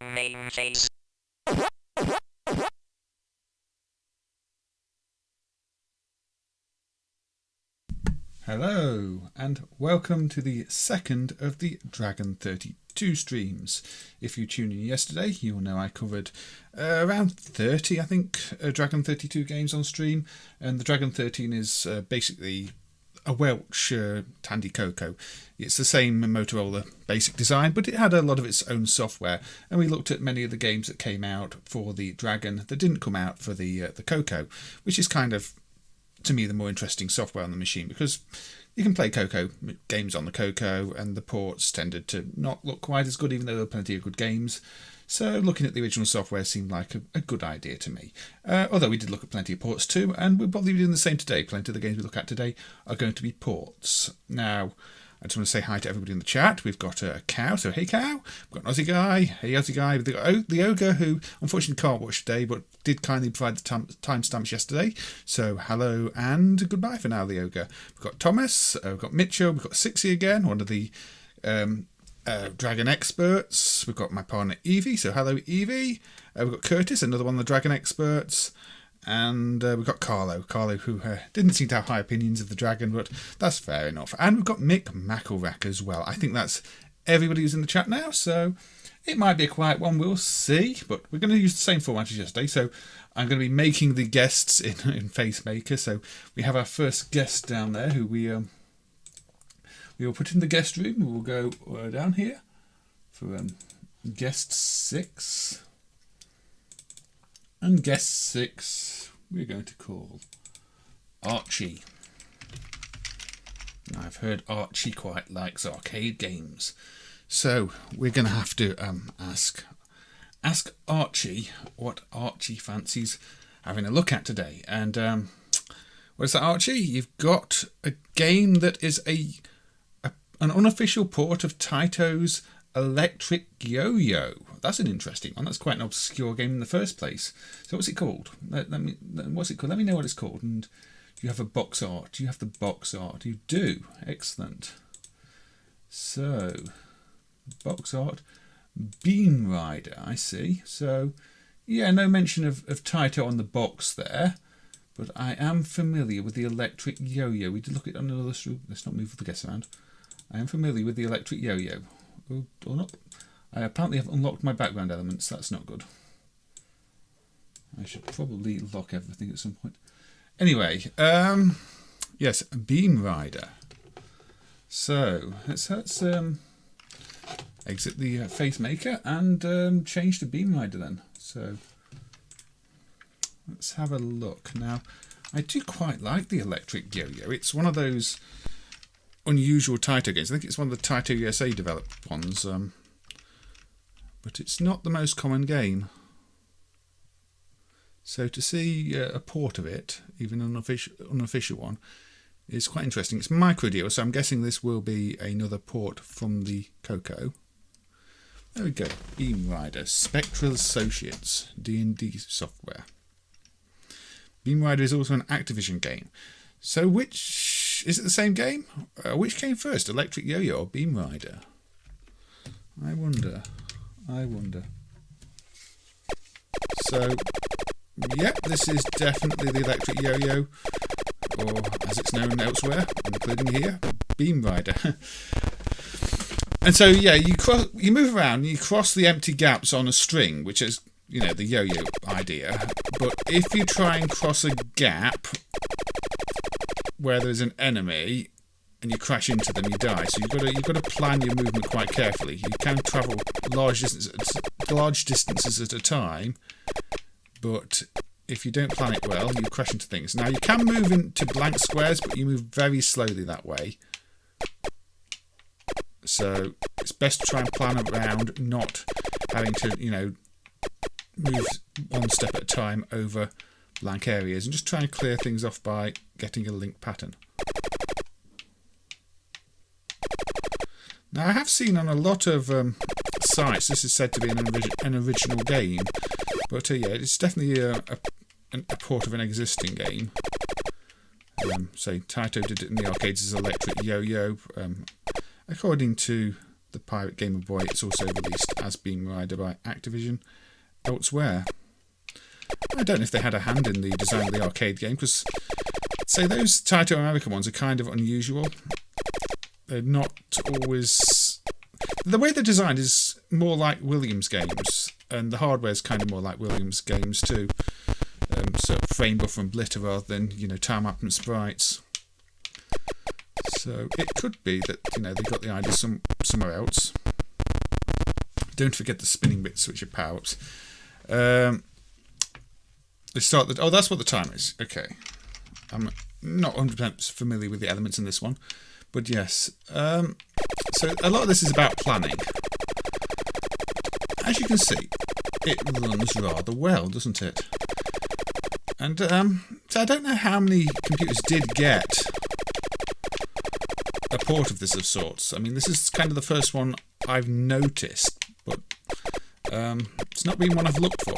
MAME phase. Hello and welcome to the second of the Dragon 32 streams. If you tuned in yesterday, you'll know I covered around 30, I think, Dragon 32 games on stream, and the Dragon 13 is basically a Welsh Tandy Coco. It's the same Motorola basic design, but it had a lot of its own software, and we looked at many of the games that came out for the Dragon that didn't come out for the Coco, which is kind of, to me, the more interesting software on the machine, because you can play Coco games on the Coco and the ports tended to not look quite as good, even though there were plenty of good games. So looking at the original software seemed like a good idea to me. Although we did look at plenty of ports too, and we'll probably be doing the same today. Plenty of the games we look at today are going to be ports. Now, I just want to say hi to everybody in the chat. We've got a Cow, so hey Cow. We've got an Aussie Guy, hey Aussie Guy. We've got the Ogre, who unfortunately can't watch today, but did kindly provide the timestamps yesterday. So hello and goodbye for now, the Ogre. We've got Thomas, we've got Mitchell, we've got Sixie again, one of the Dragon experts. We've got my partner Evie, so hello Evie. We've got Curtis, another one of the Dragon experts. And we've got Carlo, who didn't seem to have high opinions of the Dragon, but that's fair enough. And we've got Mick McElrack as well. I think that's everybody who's in the chat now. So, It might be a quiet one, we'll see, but we're going to use the same format as yesterday. So I'm going to be making the guests in FaceMaker. So we have our first guest down there who we will put in the guest room. We will go down here for guest 6. And guest 6 we're going to call Archie. Now, I've heard Archie quite likes arcade games. So we're going to have to ask Archie what Archie fancies having a look at today. And what is that, Archie? You've got a game that is an unofficial port of Taito's Electric Yo-Yo. That's an interesting one. That's quite an obscure game in the first place. So what's it called? What's it called? Let me know what it's called. And do you have a box art? Do you have the box art? You do. Excellent. So, box art, Beam Rider, I see. So, yeah, no mention of Taito on the box there, but I am familiar with the Electric Yo-Yo. We did look at it on another stream. Let's not move the guests around. I am familiar with the Electric Yo-Yo. Or not. I apparently have unlocked my background elements. That's not good. I should probably lock everything at some point. Anyway, yes, Beam Rider. So, let's exit the FaceMaker and change to Beam Rider then. So let's have a look. Now, I do quite like the Electric Yo-Yo. It's one of those unusual Taito games. I think it's one of the Taito USA developed ones, but it's not the most common game. So to see a port of it, even an unofficial one, is quite interesting. It's Microdeal, so I'm guessing this will be another port from the Coco. There we go. Beam Rider, Spectral Associates, D&D software. Beam Rider is also an Activision game. So which... is it the same game? Which came first, Electric Yo-Yo or Beam Rider? I wonder. So, yep, this is definitely the Electric Yo-Yo, or as it's known elsewhere, including here, Beam Rider. And so, yeah, you move around, you cross the empty gaps on a string, which is, you know, the yo-yo idea. But if you try and cross a gap where there's an enemy and you crash into them, you die. So you've got to plan your movement quite carefully. You can travel large distances at a time, but if you don't plan it well, you crash into things. Now, you can move into blank squares, but you move very slowly that way. So it's best to try and plan around not having to, you know, move one step at a time over blank areas, and just try and clear things off by getting a link pattern. Now, I have seen on a lot of sites this is said to be an original game, but yeah, it's definitely a port of an existing game. Say Taito did it in the arcades as Electric Yo-Yo. According to the Pirate Gamer Boy, it's also released as Beam Rider by Activision elsewhere. I don't know if they had a hand in the design of the arcade game, because, say, those Taito American ones are kind of unusual. They're not always... The way they're designed is more like Williams games, and the hardware is kind of more like Williams games too. So frame buffer and blitter rather than, you know, tile map and sprites. So it could be that, you know, they got the idea somewhere else. Don't forget the spinning bits, which are power-ups. They start the... Oh, that's what the timer is. Okay. I'm not 100% familiar with the elements in this one. But yes. So a lot of this is about planning. As you can see, it runs rather well, doesn't it? And so I don't know how many computers did get a port of this of sorts. I mean, this is kind of the first one I've noticed, but it's not been one I've looked for.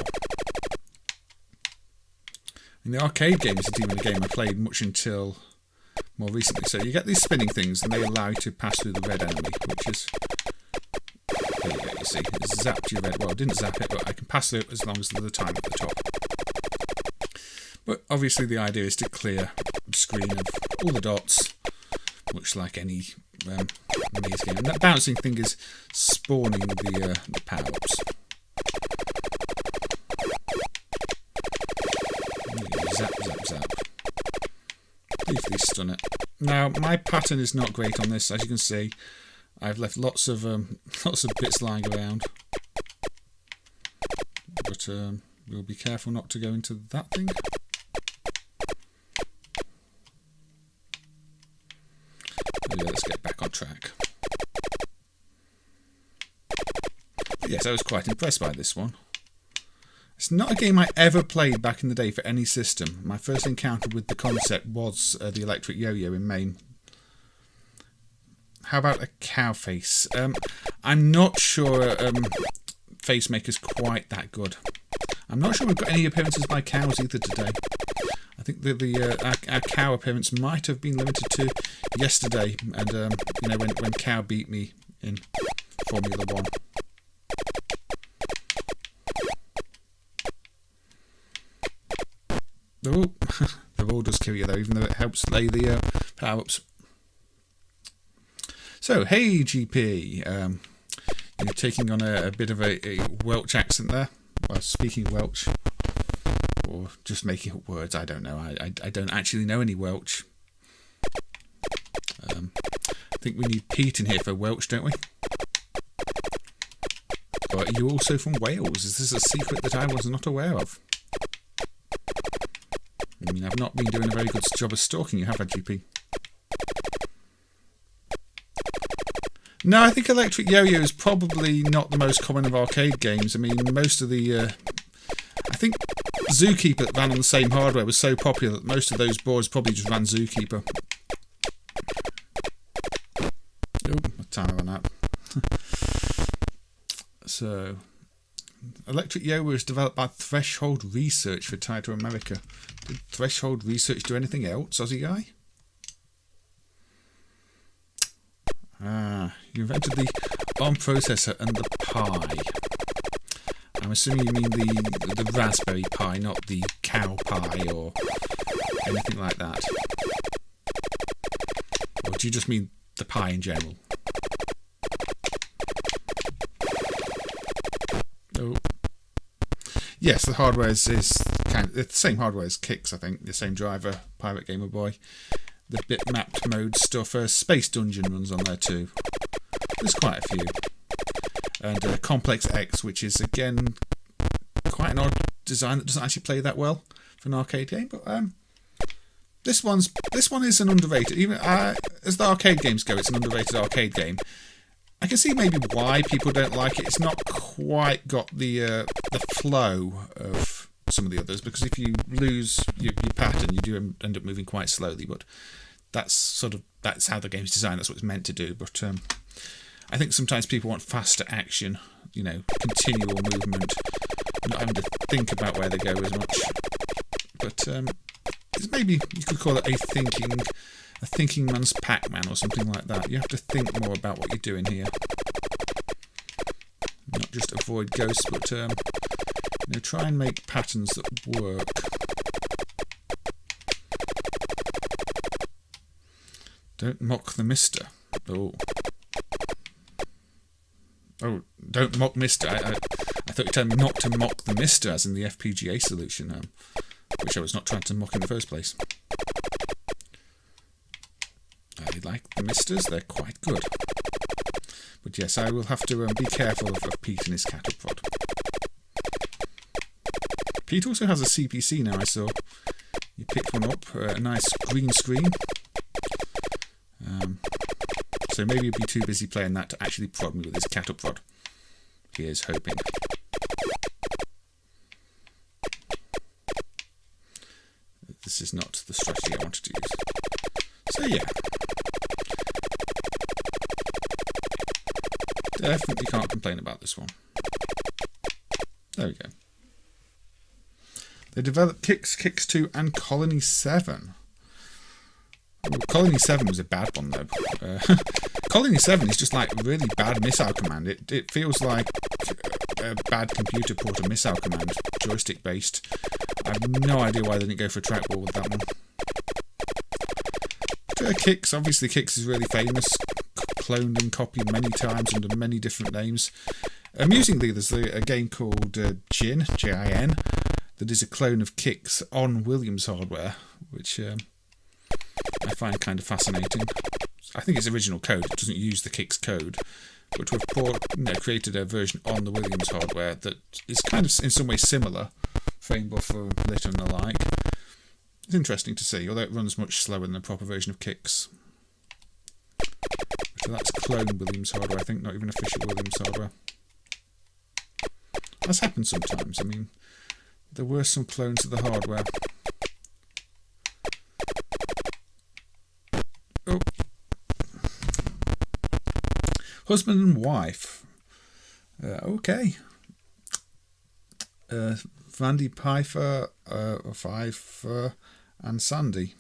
In the arcade game isn't even a game I played much until more recently. So you get these spinning things, and they allow you to pass through the red enemy, which is... There you go, you see. It zapped your red... Well, it didn't zap it, but I can pass through it as long as there's the time at the top. But obviously the idea is to clear the screen of all the dots, much like any maze game. And that bouncing thing is spawning the power-ups. Zap, zap, zap. Briefly stun it. Now, my pattern is not great on this. As you can see, I've left lots of bits lying around. But we'll be careful not to go into that thing. Yeah, let's get back on track. But yes, I was quite impressed by this one. It's not a game I ever played back in the day for any system. My first encounter with the concept was the electric yo-yo in MAME. How about a cow face? I'm not sure FaceMaker's quite that good. I'm not sure we've got any appearances by cows either today. I think that our cow appearance might have been limited to yesterday, and you know, when cow beat me in Formula 1. Oh, the roll does kill you though, even though it helps lay the power-ups. So, hey GP, you're taking on a bit of a Welsh accent there. Well, speaking Welsh, or just making up words, I don't know. I don't actually know any Welsh. I think we need Pete in here for Welsh, don't we? Or are you also from Wales? Is this a secret that I was not aware of? I mean, I've not been doing a very good job of stalking you, have I, GP? No, I think Electric Yo-Yo is probably not the most common of arcade games. I mean, most of the... I think Zookeeper that ran on the same hardware was so popular that most of those boards probably just ran Zookeeper. Oh, my timer ran out. So... Electric Yo-Yo was developed by Threshold Research for Taito America. Did Threshold Research do anything else, Aussie guy? Ah, you invented the ARM processor and the Pi. I'm assuming you mean the Raspberry Pi, not the cow pie or anything like that. Or do you just mean the Pi in general? Oh. Yes, the hardware is kind of the same hardware as Kicks, I think. The same driver, Pirate Gamer Boy. The bitmapped mode stuff. Space Dungeon runs on there too. There's quite a few. And Complex X, which is again quite an odd design that doesn't actually play that well for an arcade game. But this one is an underrated. Even as the arcade games go, it's an underrated arcade game. I can see maybe why people don't like it. It's not quite got the flow of some of the others, because if you lose your pattern, you do end up moving quite slowly. But that's how the game's designed. That's what it's meant to do. But I think sometimes people want faster action, you know, continual movement, not having to think about where they go as much. But it's maybe you could call it a thinking man's Pac-Man or something like that. You have to think more about what you're doing here, not just avoid ghosts, but you know, try and make patterns that work. Don't mock the mister. Oh, don't mock mister. I thought you were telling me not to mock the mister, as in the FPGA solution, which I was not trying to mock in the first place. I like the misters, they're quite good. But yes, I will have to be careful of Pete and his cattle prod. Pete also has a CPC now, I saw. He picked one up, a nice green screen. So maybe he'll be too busy playing that to actually prod me with his cattle prod. Here's hoping. This is not the strategy I wanted to use. So yeah. Definitely can't complain about this one. There we go. They developed Kicks, Kicks 2 and Colony 7. Well, Colony 7 was a bad one though. Colony 7 is just like really bad missile command. It feels like a bad computer port of missile command, joystick based. I have no idea why they didn't go for a trackball with that one. Kicks, obviously Kicks is really famous. cloned and copied many times under many different names. Amusingly, there's a game called Jin, Jin, that is a clone of Kicks on Williams hardware, which I find kind of fascinating. I think it's original code. It doesn't use the Kicks code, but to have created a version on the Williams hardware that is kind of in some way similar, frame buffer, lit and the like. It's interesting to see, although it runs much slower than the proper version of Kicks. So that's clone Williams hardware, I think, not even official Williams hardware. That's happened sometimes. I mean, there were some clones of the hardware. Oh. Husband and wife. Okay. Vandy Pfeiffer, Pfeiffer and Sandy.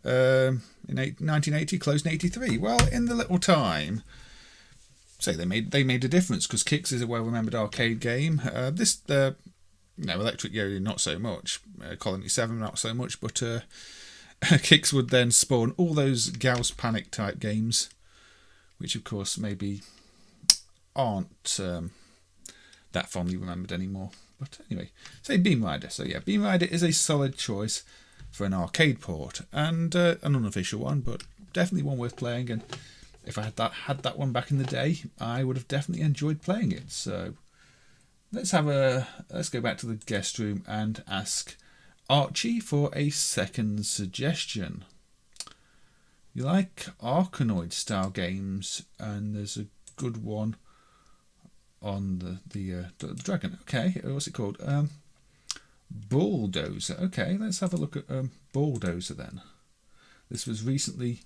In 1980, closed in 83. Well, in the little time, say they made a difference, because Kicks is a well-remembered arcade game. Electric Yo-Yo not so much. Colony 7 not so much, but Kicks would then spawn all those Gauss Panic type games, which of course maybe aren't that fondly remembered anymore. But anyway, say Beam Rider. So yeah, Beam Rider is a solid choice for an arcade port, and an unofficial one, but definitely one worth playing. And if I had that one back in the day, I would have definitely enjoyed playing it. So let's go back to the guest room and ask Archie for a second suggestion. You like Arkanoid style games, and there's a good one on the Dragon. Okay, what's it called? Bulldozer. Okay, let's have a look at Bulldozer then. This was recently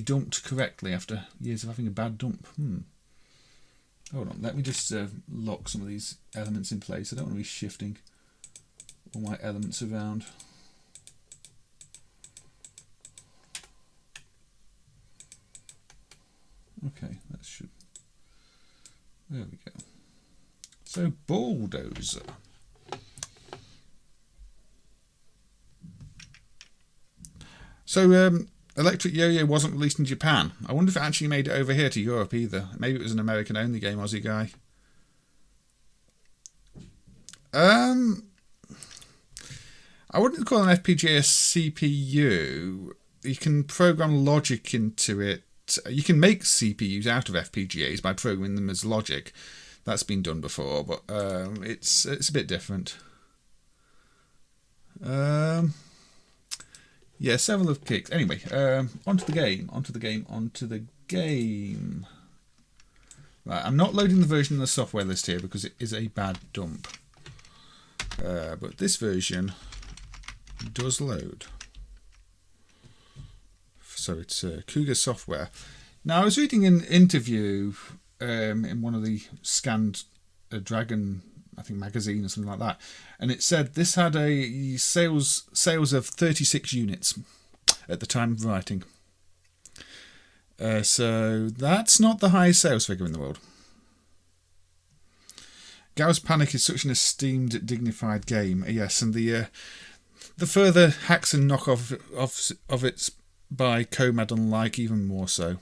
dumped correctly after years of having a bad dump. Hold on, let me just lock some of these elements in place. I don't want to be shifting all my elements around. Okay, that should... There we go. So, Bulldozer. So, Electric Yo-Yo wasn't released in Japan. I wonder if it actually made it over here to Europe either. Maybe it was an American-only game, Aussie guy. I wouldn't call an FPGA a CPU. You can program logic into it. You can make CPUs out of FPGAs by programming them as logic. That's been done before, but it's a bit different. Yeah, several of Kicks. Anyway, onto the game. Right, I'm not loading the version of the software list here because it is a bad dump. But this version does load. So it's Kouga software. Now, I was reading an interview in one of the scanned Dragon, I think, magazine or something like that, and it said this had a sales of 36 units at the time of writing. So that's not the highest sales figure in the world. Gauss Panic is such an esteemed, dignified game. Yes, and the further hacks and knockoff of its by Comad and like even more so.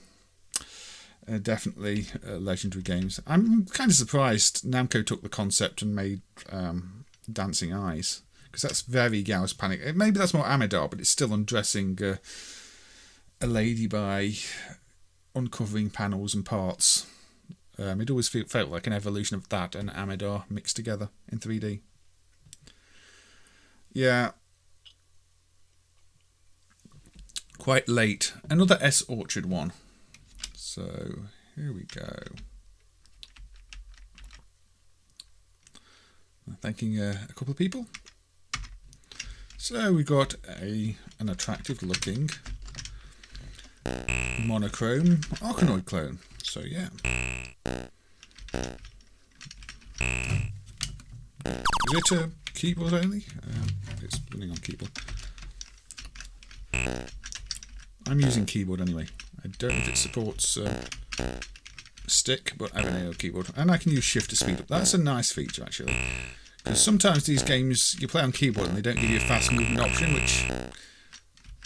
Definitely legendary games. I'm kind of surprised Namco took the concept and made Dancing Eyes, because that's very Gauss Panic. Maybe that's more Amidar, but it's still undressing a lady by uncovering panels and parts. It always felt like an evolution of that and Amidar mixed together in 3D. Yeah. Quite late. Another S Orchard one. So here we go. Thanking a couple of people. So we got an attractive looking monochrome Arkanoid clone. So yeah. Is it a keyboard only? It's running on keyboard. I'm using keyboard anyway. I don't know if it supports stick, but I have an AO keyboard. And I can use shift to speed up. That's a nice feature, actually. Because sometimes these games, you play on keyboard and they don't give you a fast movement option, which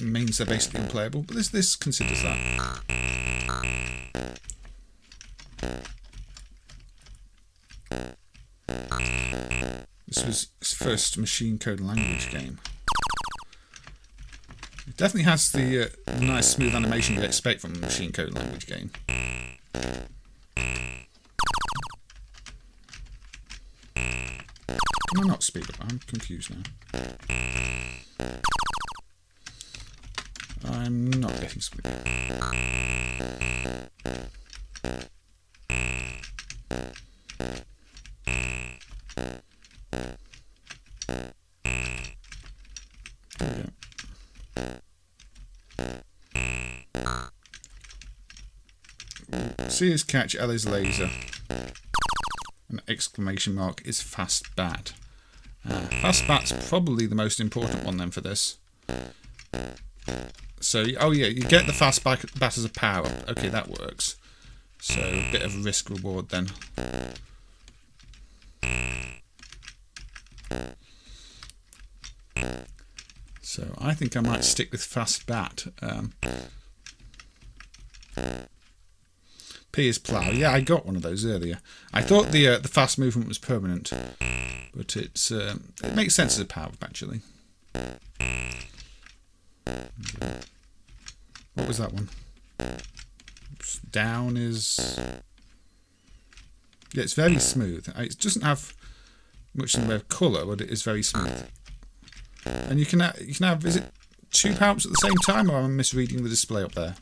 means they're basically unplayable, but this considers that. This was his first machine code language game. It definitely has the nice smooth animation you'd expect from a machine code language game. Can I not speed up? I'm confused now. I'm not getting speed up. See his catch, Ellie's laser. An exclamation mark is fast bat. Fast bat's probably the most important one then for this. So, oh yeah, you get the fast bat as a power. Okay, that works. So, a bit of risk reward then. So, I think I might stick with fast bat. P is plough. Yeah, I got one of those earlier. I thought the fast movement was permanent, but it makes sense as a power up actually. What was that one? Down is... Yeah, it's very smooth. It doesn't have much in the way of colour, but it is very smooth. And you can have, is it 2 power-ups at the same time, or am I misreading the display up there?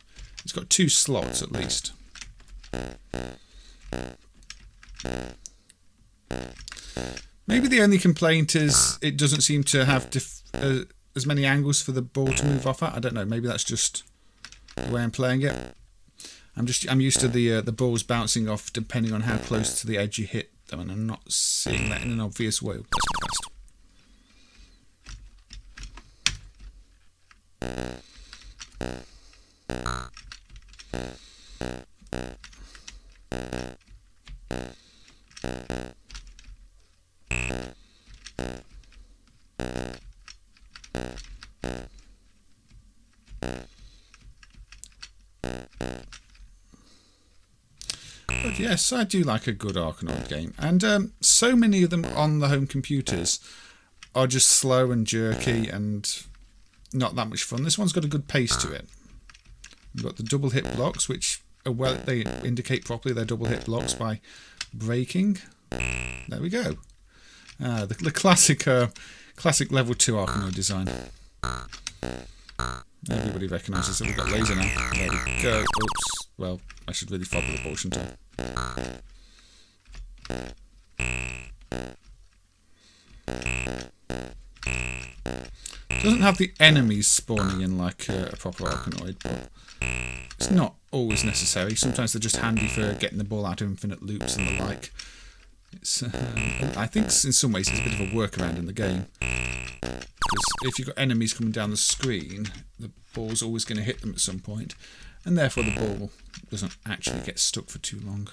It's got 2 slots at least. Maybe the only complaint is it doesn't seem to have as many angles for the ball to move off at. I don't know. Maybe that's just the way I'm playing it. I'm used to the balls bouncing off depending on how close to the edge you hit them, and I'm not seeing that in an obvious way. That's my best. But yes, I do like a good Arkanoid game, and so many of them on the home computers are just slow and jerky and not that much fun. This one's got a good pace to it. You've got the double hit blocks, which are they indicate properly they're double hit blocks by breaking. There we go. The classic level 2 Arkanoid design. Everybody recognises that we've got laser now. There we go. Oops. Well, I should really follow the ball, shouldn't I? Doesn't have the enemies spawning in like a proper Arkanoid, but it's not always necessary. Sometimes they're just handy for getting the ball out of infinite loops and the like. It's, I think in some ways it's a bit of a workaround in the game. Because if you've got enemies coming down the screen, the ball's always going to hit them at some point, and therefore the ball doesn't actually get stuck for too long.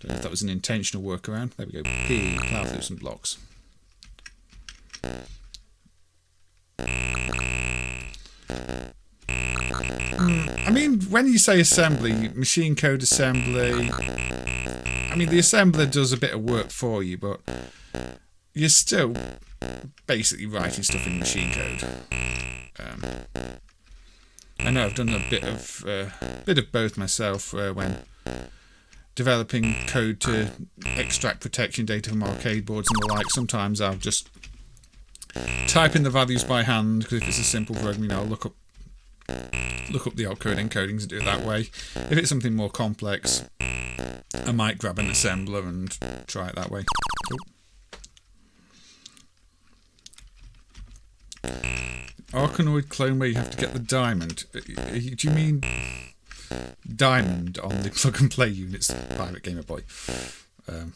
Don't know if that was an intentional workaround. There we go. P, plough through some blocks. I mean, when you say assembly, machine code assembly, I mean, the assembler does a bit of work for you, but you're still basically writing stuff in machine code. I know I've done a bit of both myself when developing code to extract protection data from arcade boards and the like. Sometimes I'll just type in the values by hand, because if it's a simple program, you know, I'll look up the opcode encodings and do it that way. If it's something more complex, I might grab an assembler and try it that way. Arkanoid clone where you have to get the diamond. Do you mean diamond on the plug and play units? Pirate Gamer Boy. I'm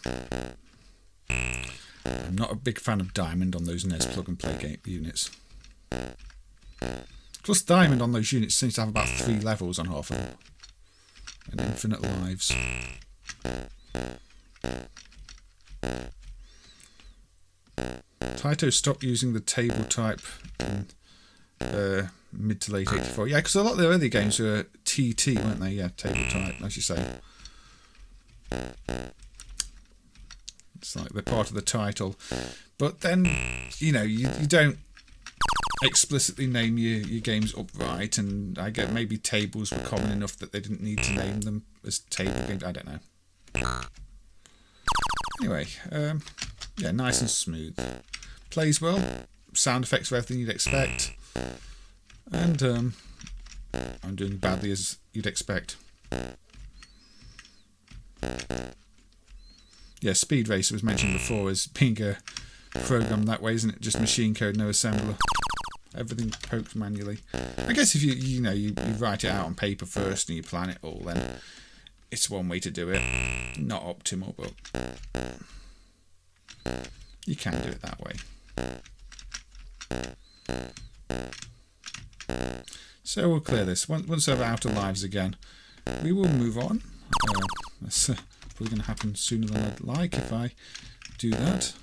not a big fan of diamond on those NES plug and play units. Plus, diamond on those units seems to have about 3 levels on half of them. And infinite lives. Taito stopped using the table type in mid to late 84. Yeah, because a lot of the early games were TT, weren't they? Yeah, table type, as you say. It's like they're part of the title. But then, you know, you don't explicitly name your games upright, and I get maybe tables were common enough that they didn't need to name them as table games. I don't know. Anyway, yeah, nice and smooth. Plays well. Sound effects are everything you'd expect. And I'm doing badly as you'd expect. Yeah, Speed Racer was mentioned before as being a program that way, isn't it? Just machine code, no assembler. Everything poked manually. I guess if you write it out on paper first and you plan it all, then it's one way to do it. Not optimal, but you can do it that way. So we'll clear this. Once I've out of lives again, we will move on. That's probably going to happen sooner than I'd like if I do that.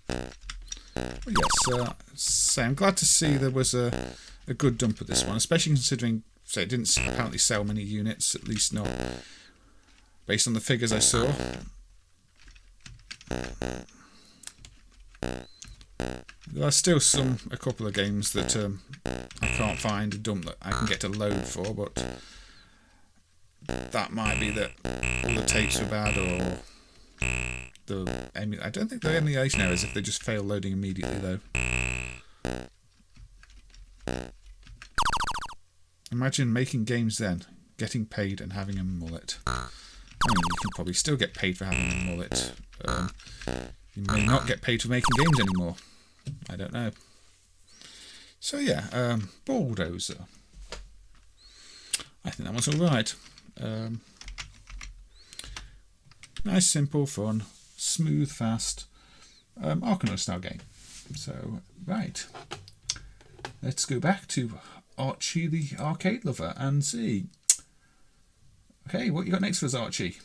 But yes, so I'm glad to see there was a good dump of this one, especially considering, say, it didn't apparently sell many units, at least not based on the figures I saw. There are still a couple of games that I can't find a dump that I can get to load for, but that might be that all the tapes were bad, or I don't think they're emulation errors if they just fail loading immediately, though. Imagine making games then, getting paid and having a mullet. I mean, you can probably still get paid for having a mullet. You may not get paid for making games anymore. I don't know. So yeah, Bulldozer. I think that one's alright. Nice, simple, fun, smooth, fast, Archie style game. So, right. Let's go back to Archie the arcade lover and see. Okay, what you got next for us, Archie?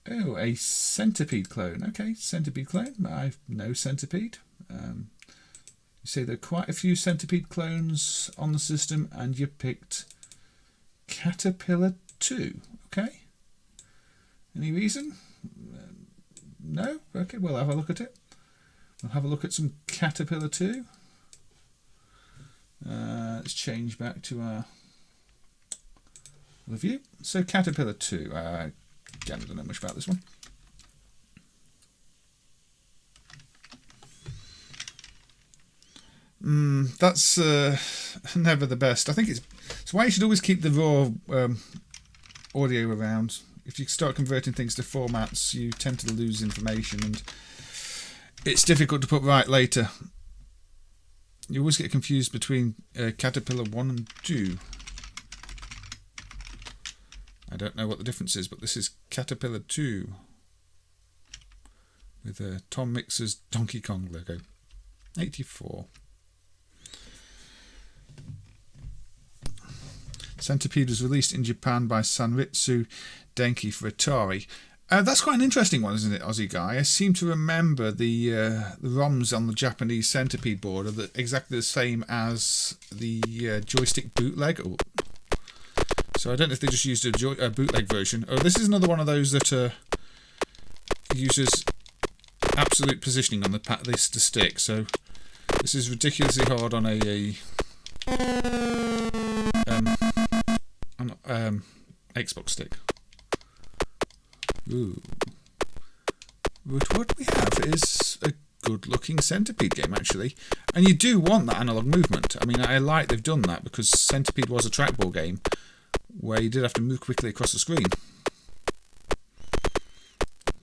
Oh, a Centipede clone. Okay, Centipede clone. I've no Centipede. You say there are quite a few Centipede clones on the system, and you picked Caterpillar 2. Okay. Any reason? No? Okay, we'll have a look at it. We'll have a look at some Caterpillar 2. Let's change back to our review. So Caterpillar 2. Again, I don't know much about this one. That's never the best. I think it's why you should always keep the raw audio around. If you start converting things to formats, you tend to lose information, and it's difficult to put right later. You always get confused between Caterpillar 1 and 2. I don't know what the difference is, but this is Caterpillar 2 with Tom Mixer's Donkey Kong logo. 84. Centipede was released in Japan by Sanritsu Denki for Atari. That's quite an interesting one, isn't it, Aussie guy? I seem to remember the ROMs on the Japanese Centipede board are exactly the same as the joystick bootleg. Oh. So I don't know if they just used a bootleg version. Oh, this is another one of those that uses absolute positioning on the stick. So this is ridiculously hard on a Xbox stick. Ooh. But what we have is a good-looking Centipede game, actually. And you do want that analog movement. I mean, I like they've done that, because Centipede was a trackball game where you did have to move quickly across the screen.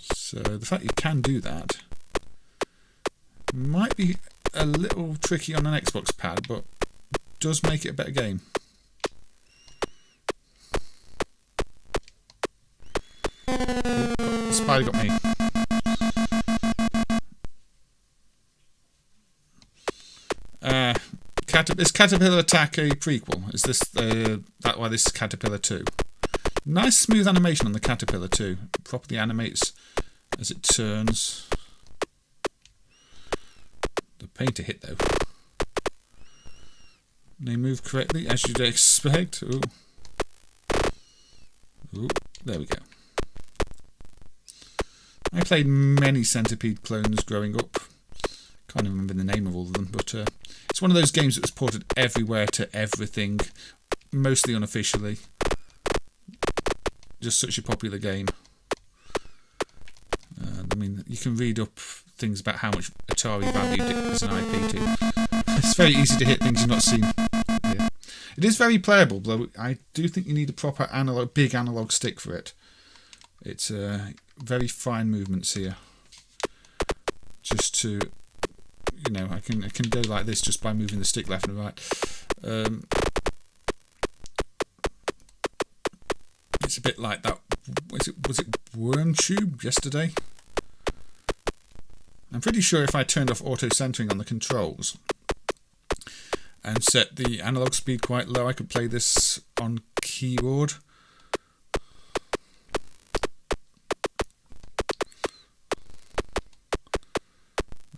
So the fact you can do that might be a little tricky on an Xbox pad, but does make it a better game. The spider got me. Is Caterpillar Attack a prequel? Is this that why this is Caterpillar 2? Nice smooth animation on the Caterpillar 2. It properly animates as it turns. pain to hit though. They move correctly as you'd expect. Ooh. Ooh, there we go. I played many Centipede clones growing up. Can't even remember the name of all of them, but it's one of those games that was ported everywhere to everything, mostly unofficially. Just such a popular game. I mean, you can read up things about how much Atari valued it as an IP too. It's very easy to hit things you've not seen. Yeah. It is very playable, though I do think you need a proper big analog stick for it. It's very fine movements here. Just to, you know, I can go like this just by moving the stick left and right. It's a bit like that. Was it Worm Tube yesterday? I'm pretty sure if I turned off auto centering on the controls and set the analog speed quite low, I could play this on keyboard.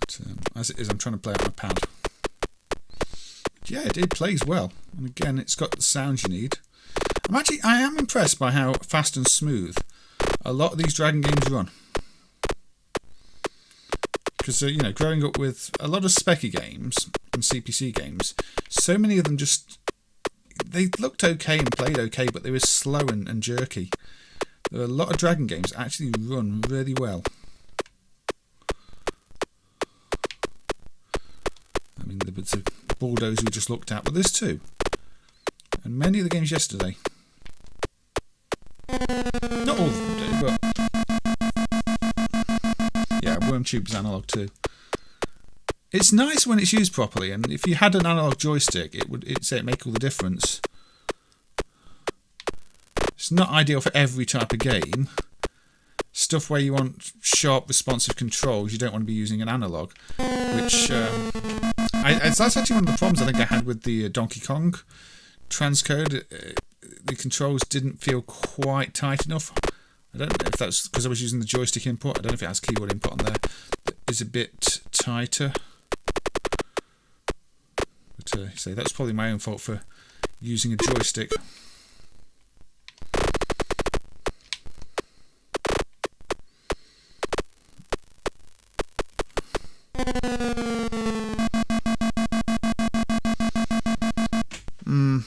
But as it is, I'm trying to play it on my pad. But yeah, it plays well, and again, it's got the sounds you need. I am impressed by how fast and smooth a lot of these Dragon games run. Because, you know, growing up with a lot of specky games and CPC games, so many of them they looked okay and played okay, but they were slow and jerky. There are a lot of Dragon games that actually run really well. I mean, there was the Bulldozer we just looked at, but there's two. And many of the games yesterday. Not all of them do, but yeah, Worm Tube's analog too. It's nice when it's used properly, and if you had an analog joystick, it'd make all the difference. It's not ideal for every type of game. Stuff where you want sharp, responsive controls, you don't want to be using an analog. Which that's actually one of the problems I think I had with the Donkey Kong transcode. The controls didn't feel quite tight enough. I don't know if that's because I was using the joystick input. I don't know if it has keyboard input on there. It's a bit tighter. But so that's probably my own fault for using a joystick.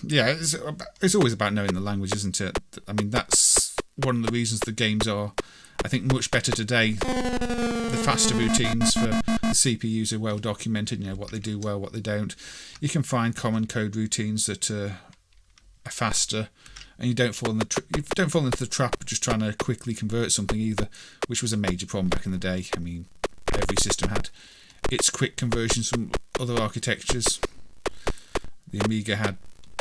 Yeah, it's always about knowing the language, isn't it? I mean, that's one of the reasons the games are, I think, much better today. The faster routines for the CPUs are well documented, you know, what they do well, what they don't. You can find common code routines that are faster, and you don't fall into the trap of just trying to quickly convert something either, which was a major problem back in the day. I mean, every system had its quick conversions from other architectures. The Amiga had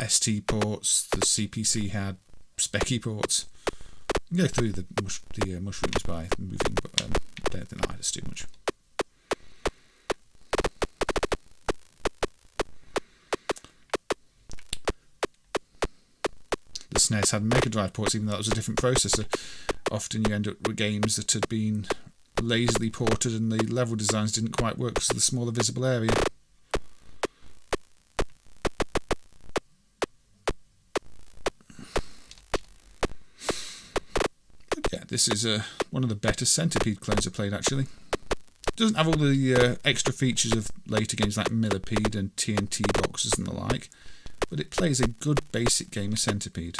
ST ports, the CPC had specky ports. You go through the mushrooms by moving, but I don't think that matters too much. The SNES had Mega Drive ports, even though that was a different processor. Often you end up with games that had been lazily ported and the level designs didn't quite work because of the smaller visible area. This is one of the better Centipede clones I've played, actually. It doesn't have all the extra features of later games like Millipede and TNT boxes and the like, but it plays a good basic game of Centipede.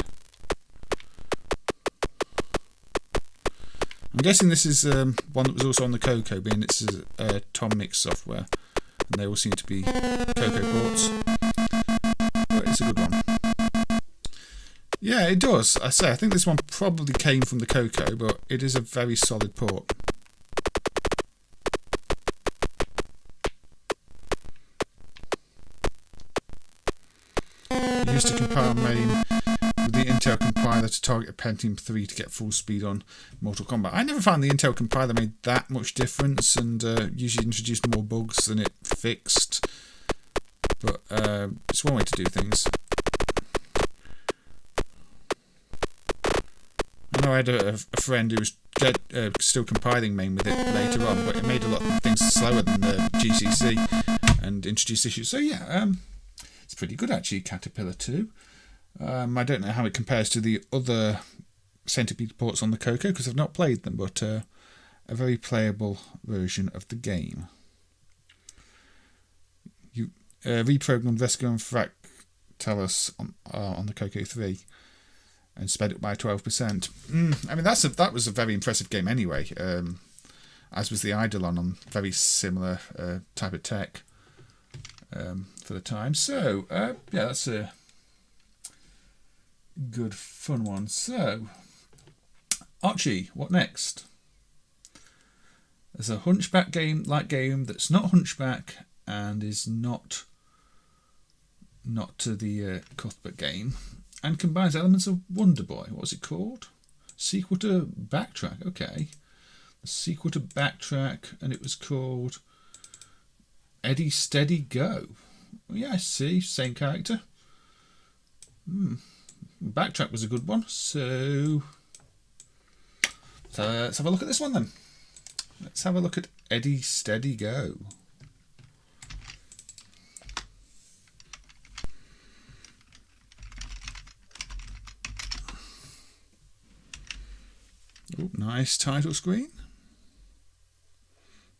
I'm guessing this is one that was also on the Coco, being it's Tom Mix software, and they all seem to be Coco ports, but it's a good one. Yeah, it does. I think this one probably came from the Coco, but it is a very solid port. I used to compile MAME with the Intel compiler to target a Pentium 3 to get full speed on Mortal Kombat. I never found the Intel compiler made that much difference, and usually introduced more bugs than it fixed. But it's one way to do things. I know I had a friend who was still compiling MAME with it later on, but it made a lot of things slower than the GCC, and introduce issues. So yeah, it's pretty good actually, Caterpillar 2. I don't know how it compares to the other Centipede ports on the Coco because I've not played them, but a very playable version of the game. You reprogrammed Vesco and Fractalus on the Coco 3 and sped it by 12%. I mean, that was a very impressive game anyway, as was the Eidolon on very similar type of tech for the time. So, yeah, that's a good, fun one. So, Archie, what next? There's a Hunchback game that's not Hunchback and is not to the Cuthbert game, and combines elements of Wonder Boy. What's it called? Sequel to Backtrack. Okay, the sequel to Backtrack, and it was called Eddie Steady Go. Yeah, I see. Same character. Backtrack was a good one. So let's have a look at this one then. Let's have a look at Eddie Steady Go. Oh, nice title screen.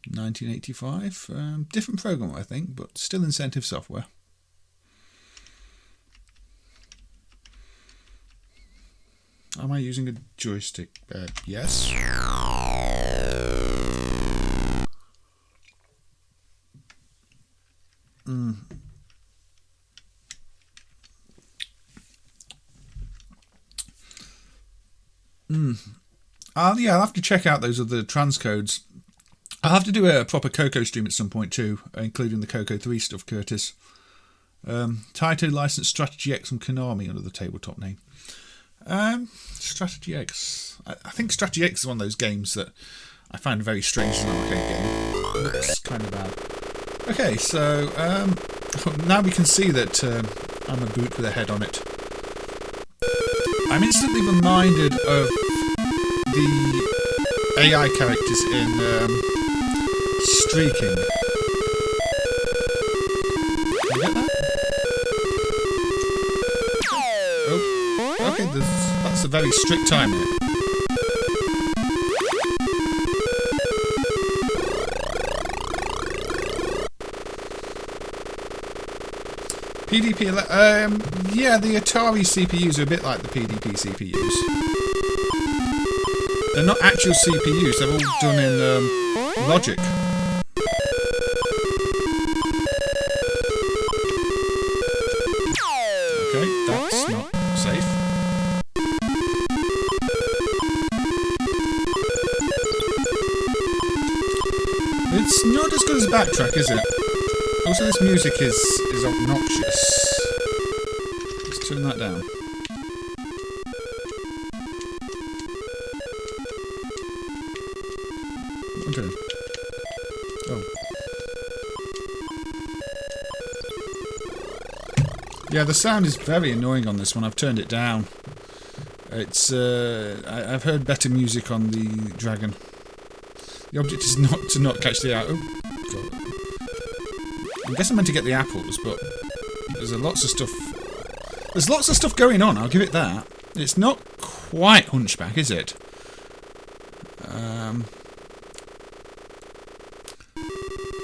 1985. Different program, I think, but still Incentive software. Am I using a joystick? Yes. Yeah, I'll have to check out those other transcodes. I'll have to do a proper Coco stream at some point too, including the Coco 3 stuff, Curtis. Taito licensed Strategy X from Konami under the tabletop name. Strategy X. I think Strategy X is one of those games that I find very strange as an arcade game. It looks kind of bad. Okay, so now we can see that I'm a boot with a head on it. I'm instantly reminded of the AI characters in Streaking. Can you get that? Oh, okay, that's a very strict time in it. PDP, yeah, the Atari CPUs are a bit like the PDP CPUs. They're not actual CPUs, they're all done in logic. Okay, that's not safe. It's not as good as Backtrack, is it? Also, this music is obnoxious. Let's turn that down. What am I doing? Oh. Yeah, the sound is very annoying on this one. I've turned it down. It's I've heard better music on the Dragon. The object is not to not catch the eye. Oh, God. I guess I'm meant to get the apples, but there's lots of stuff. There's lots of stuff going on. I'll give it that. It's not quite Hunchback, is it?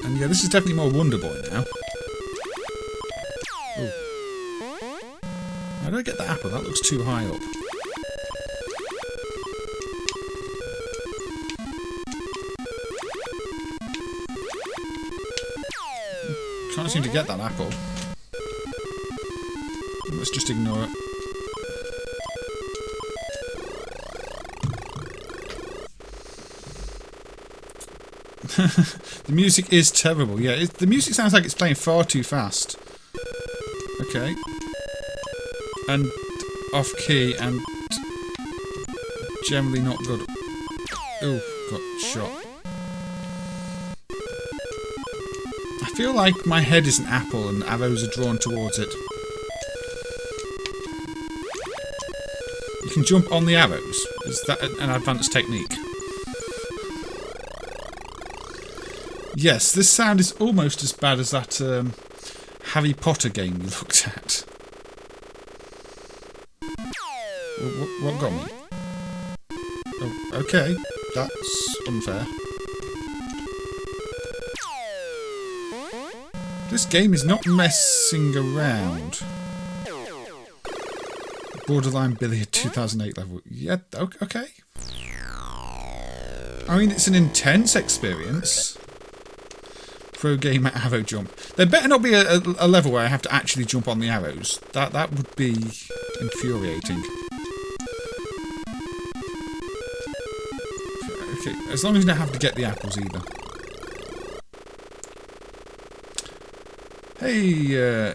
And yeah, this is definitely more Wonder Boy now. Oh. How do I get the apple? That looks too high up. Can't seem to get that apple. Let's just ignore it. The music is terrible. Yeah, the music sounds like it's playing far too fast. Okay. And off key and generally not good. Oh, got shot. I feel like my head is an apple and arrows are drawn towards it. You can jump on the arrows. Is that an advanced technique? Yes, this sound is almost as bad as that Harry Potter game we looked at. What got me? Oh, okay. That's unfair. This game is not messing around. Borderline Billy at 2008 level. Yeah, okay. I mean, it's an intense experience. Pro gamer arrow jump. There better not be a level where I have to actually jump on the arrows. That would be infuriating. Okay, as long as you don't have to get the apples either. Hey,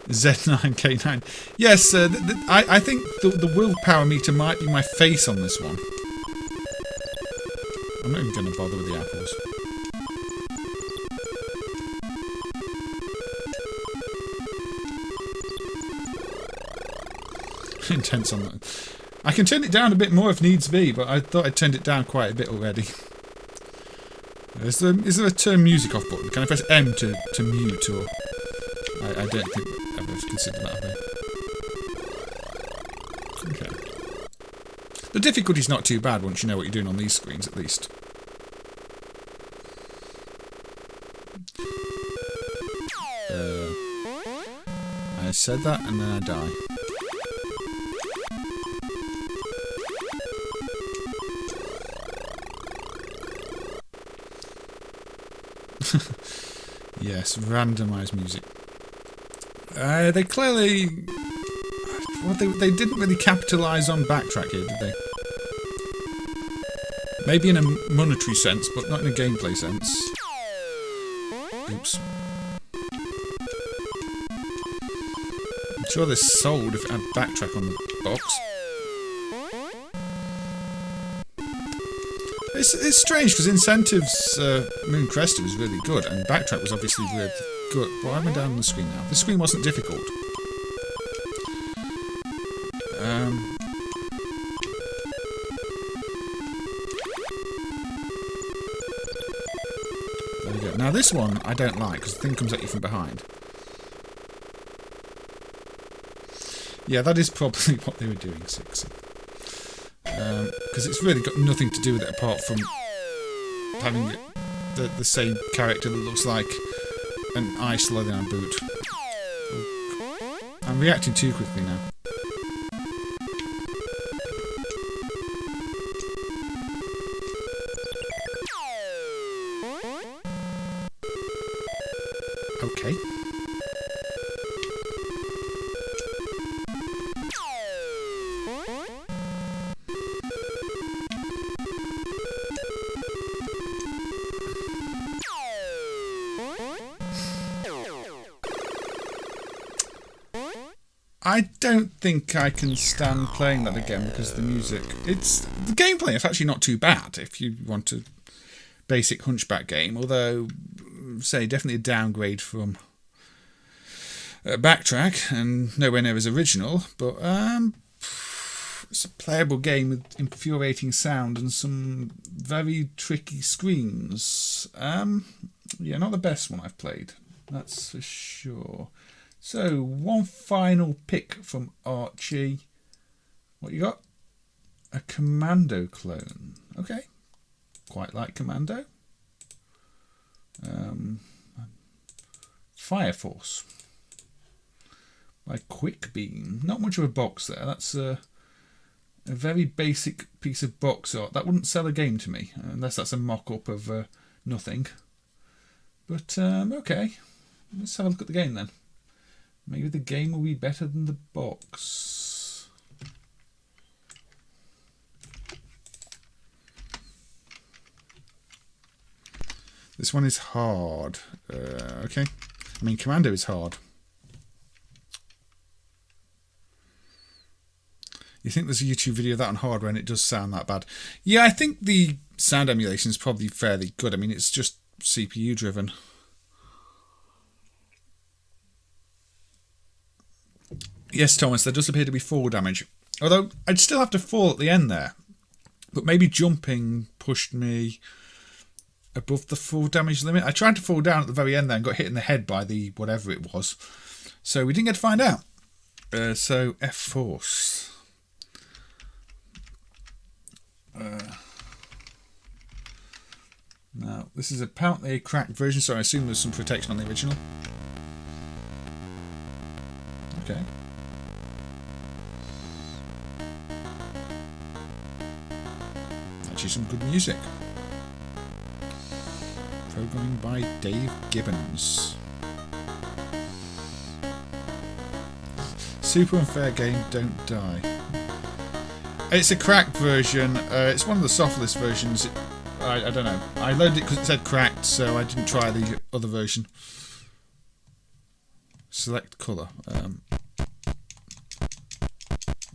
Z9K9. Yes, I think the willpower meter might be my face on this one. I'm not even going to bother with the apples. Intense on that. I can turn it down a bit more if needs be, but I thought I'd turned it down quite a bit already. Is there a turn music off button? Can I press M to mute, or... I don't think I've ever considered that, have I? Okay. The difficulty's not too bad once you know what you're doing on these screens, at least. I said that and then I die. Yes, randomised music. They clearly... Well, they didn't really capitalise on backtrack here, did they? Maybe in a monetary sense, but not in a gameplay sense. Oops. I'm sure this sold if it had backtrack on the box. It's strange because Incentive's Moon Cresta was really good and Backtrack was obviously really good. Why am I down on the screen now? The screen wasn't difficult. There we go. Now this one I don't like because the thing comes at you from behind. Yeah, that is probably what they were doing, 6. Because it's really got nothing to do with it apart from having the same character that looks like an ice leather and boot. Oh. I'm reacting too quickly now. Okay. I don't think I can stand playing that again because the music... The gameplay is actually not too bad if you want a basic Hunchback game, although, say, definitely a downgrade from Backtrack and nowhere near as original, but it's a playable game with infuriating sound and some very tricky screens. Yeah, not the best one I've played, that's for sure. So, one final pick from Archie. What you got? A Commando clone. Okay. Quite like Commando. Fire Force. By Quickbeam. Not much of a box there. That's a very basic piece of box art. That wouldn't sell a game to me. Unless that's a mock-up of nothing. But, okay. Let's have a look at the game then. Maybe the game will be better than the box. This one is hard. Okay. I mean, Commando is hard. You think there's a YouTube video of that on hardware and it does sound that bad? Yeah, I think the sound emulation is probably fairly good. I mean, it's just CPU driven. Yes, Thomas, there does appear to be fall damage. Although, I'd still have to fall at the end there. But maybe jumping pushed me above the full damage limit. I tried to fall down at the very end there and got hit in the head by the whatever it was. So we didn't get to find out. So F-Force. Now, this is apparently a cracked version, so I assume there's some protection on the original. Okay. Actually, some good music. Programming by Dave Gibbons. Super unfair game, don't die. It's a cracked version. It's one of the softlist versions. I don't know. I loaded it because it said cracked, so I didn't try the other version. Select colour.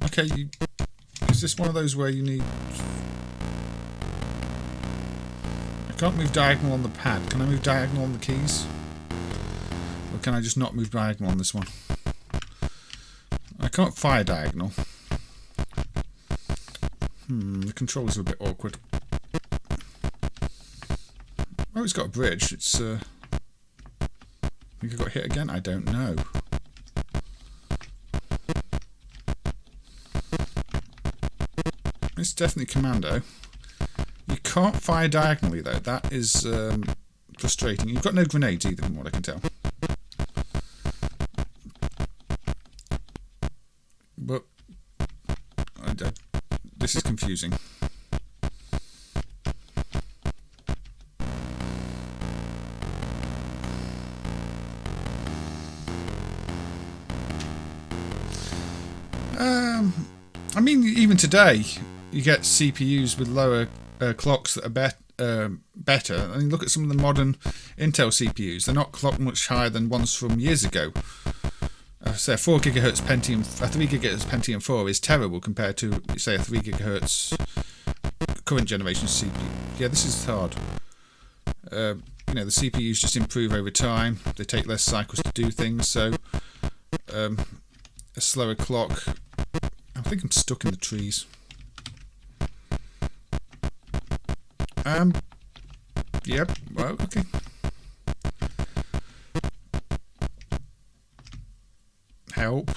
Okay, is this one of those where you need... I can't move diagonal on the pad. Can I move diagonal on the keys? Or can I just not move diagonal on this one? I can't fire diagonal. The controls are a bit awkward. Oh, it's got a bridge. It's, I think I got hit again? I don't know. It's definitely commando. You can't fire diagonally though. That is frustrating. You've got no grenades either, from what I can tell. But this is confusing. I mean, even today, you get CPUs with lower clocks that are better. I mean, look at some of the modern Intel CPUs. They're not clocked much higher than ones from years ago. Say a 4 GHz Pentium, a 3 GHz Pentium 4 is terrible compared to, say, a 3 GHz current generation CPU. Yeah, this is hard. You know, the CPUs just improve over time. They take less cycles to do things, so a slower clock. I think I'm stuck in the trees. Yep. Well, okay. Help.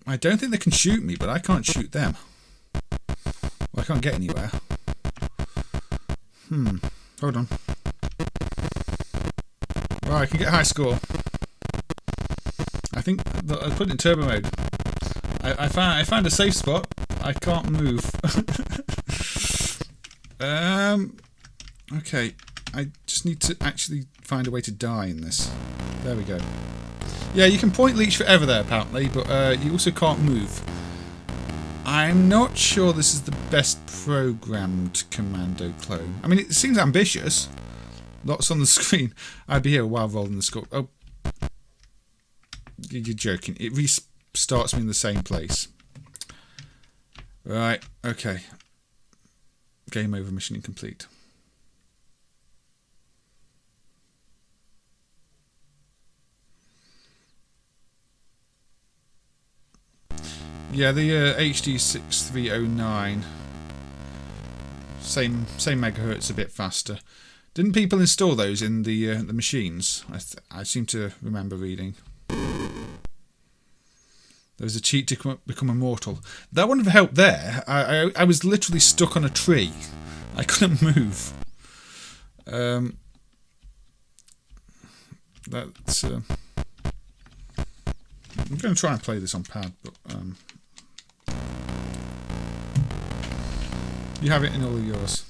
I don't think they can shoot me, but I can't shoot them. Well, I can't get anywhere. Hold on. Right, I can get a high score. I think I put it in turbo mode. I found a safe spot. I can't move. Okay. I just need to actually find a way to die in this. There we go. Yeah, you can point leech forever there apparently, but you also can't move. I'm not sure this is the best programmed commando clone. I mean, it seems ambitious. Lots on the screen. I'd be here while rolling the score. Oh, you're joking. It restarts me in the same place. Right, okay. Game over, mission incomplete. Yeah, the HD 6309. Same megahertz, a bit faster. Didn't people install those in the machines? I seem to remember reading. There was a cheat to become immortal. That wouldn't have helped there. I was literally stuck on a tree. I couldn't move. That's. I'm going to try and play this on pad, but you have it in all of yours.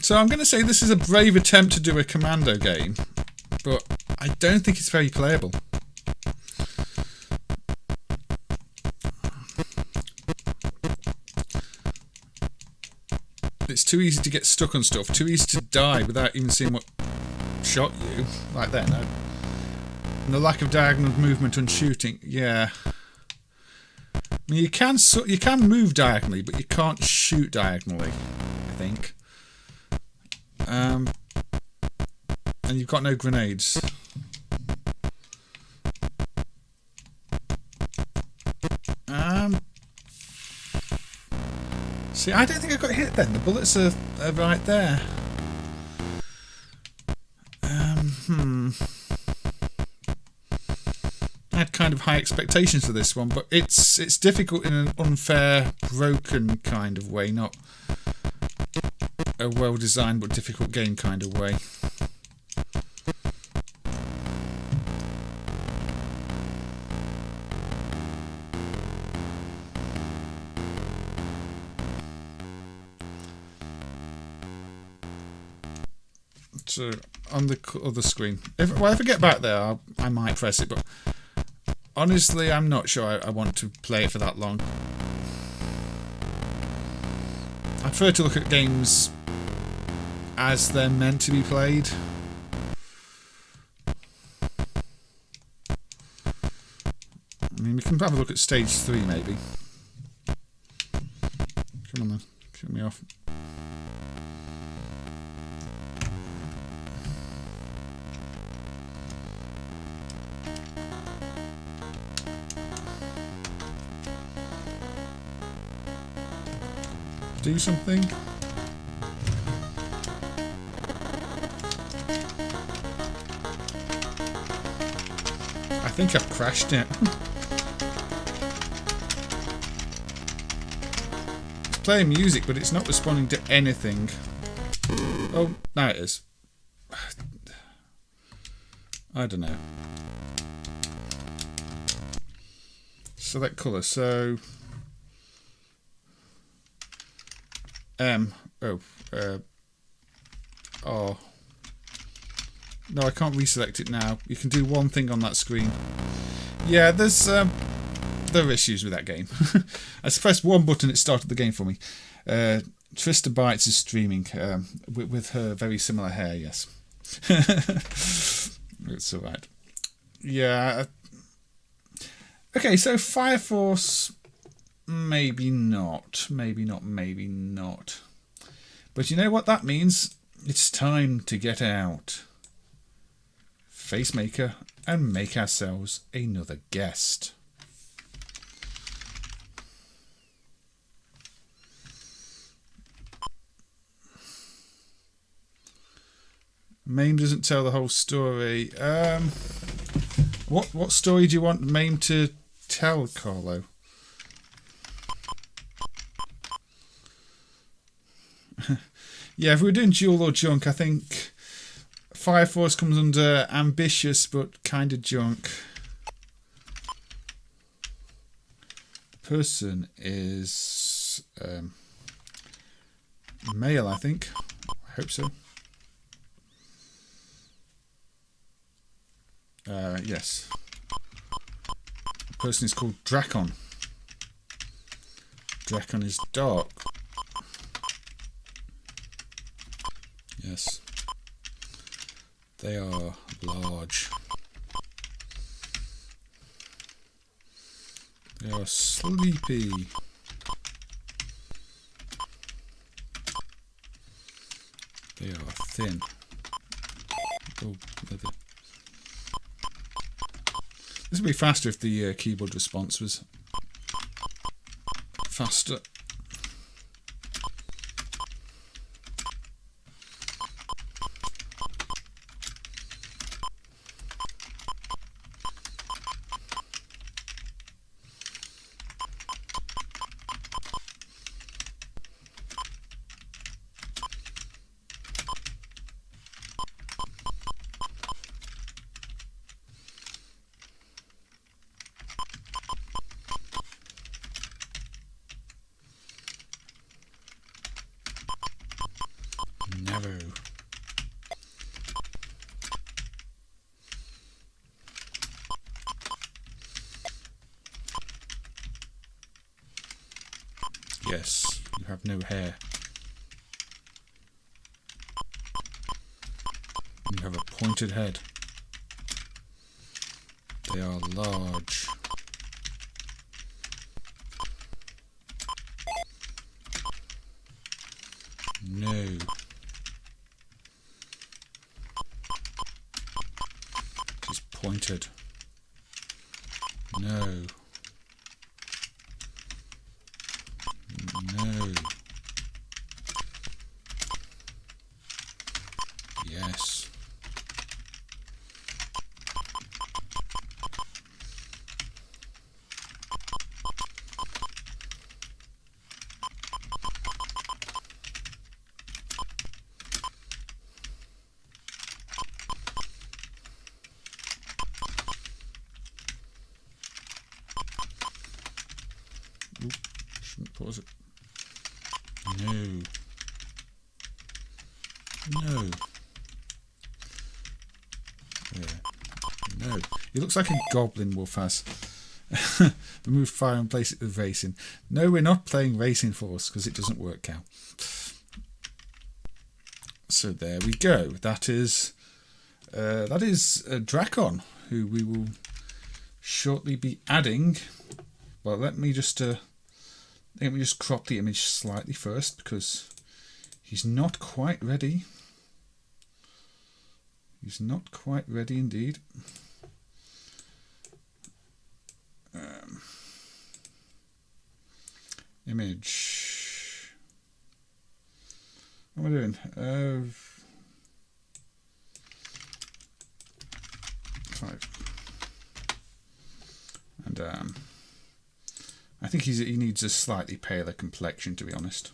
So I'm going to say this is a brave attempt to do a commando game, but I don't think it's very playable. It's too easy to get stuck on stuff, too easy to die without even seeing what shot you, like that. No. And the lack of diagonal movement on shooting, yeah. I mean, you can move diagonally, but you can't shoot diagonally. And you've got no grenades. See, I don't think I got hit then. The bullets are right there. I had kind of high expectations for this one, but it's difficult in an unfair, broken kind of way, not a well-designed but difficult game kind of way. So on the other screen, if I get back there, I might press it, but honestly, I'm not sure I want to play it for that long. I prefer to look at games as they're meant to be played. I mean, we can have a look at stage 3 maybe. Come on then, cut me off. Do something. I think I've crashed it. It's playing music, but it's not responding to anything. Oh, now it is. I don't know. Select colour, so oh. No, I can't reselect it now. You can do one thing on that screen. Yeah, there are issues with that game. I pressed one button, it started the game for me. Trista Bytes is streaming with her very similar hair, yes. It's alright. Yeah. Okay, so Fire Force... Maybe not. Maybe not. Maybe not. But you know what that means? It's time to get out. FaceMaker and make ourselves another guest. MAME doesn't tell the whole story. What story do you want MAME to tell, Carlo? Yeah, if we were doing Duel or Junk, I think Fire Force comes under ambitious but kind of junk. Person is male, I think. I hope so. Yes. The person is called Dracon. Dracon is dark. Yes. They are large. They are sleepy. They are thin. Oh, leather. This would be faster if the keyboard response was faster. Never. Yes, you have no hair. You have a pointed head. They are large. No. pointed. No. No. Yes. Oop, shouldn't pause it. No. No. Yeah. No. He looks like a goblin wolf has. Remove fire and place it with racing. No, we're not playing Racing Force because it doesn't work, Cal. So there we go. That is Dracon, who we will shortly be adding. Well, let me just crop the image slightly first because he's not quite ready. He's not quite ready indeed. Image. What am I doing? 5. And I think he needs a slightly paler complexion, to be honest.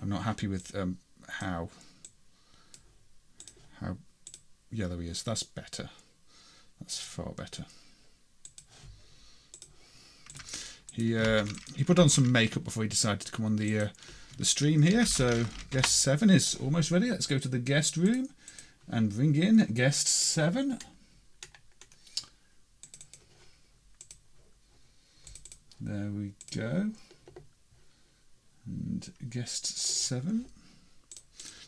I'm not happy with how yellow he is. That's better. That's far better. He put on some makeup before he decided to come on the stream here. So guest 7 is almost ready. Let's go to the guest room and bring in guest 7. There we go. And guest 7.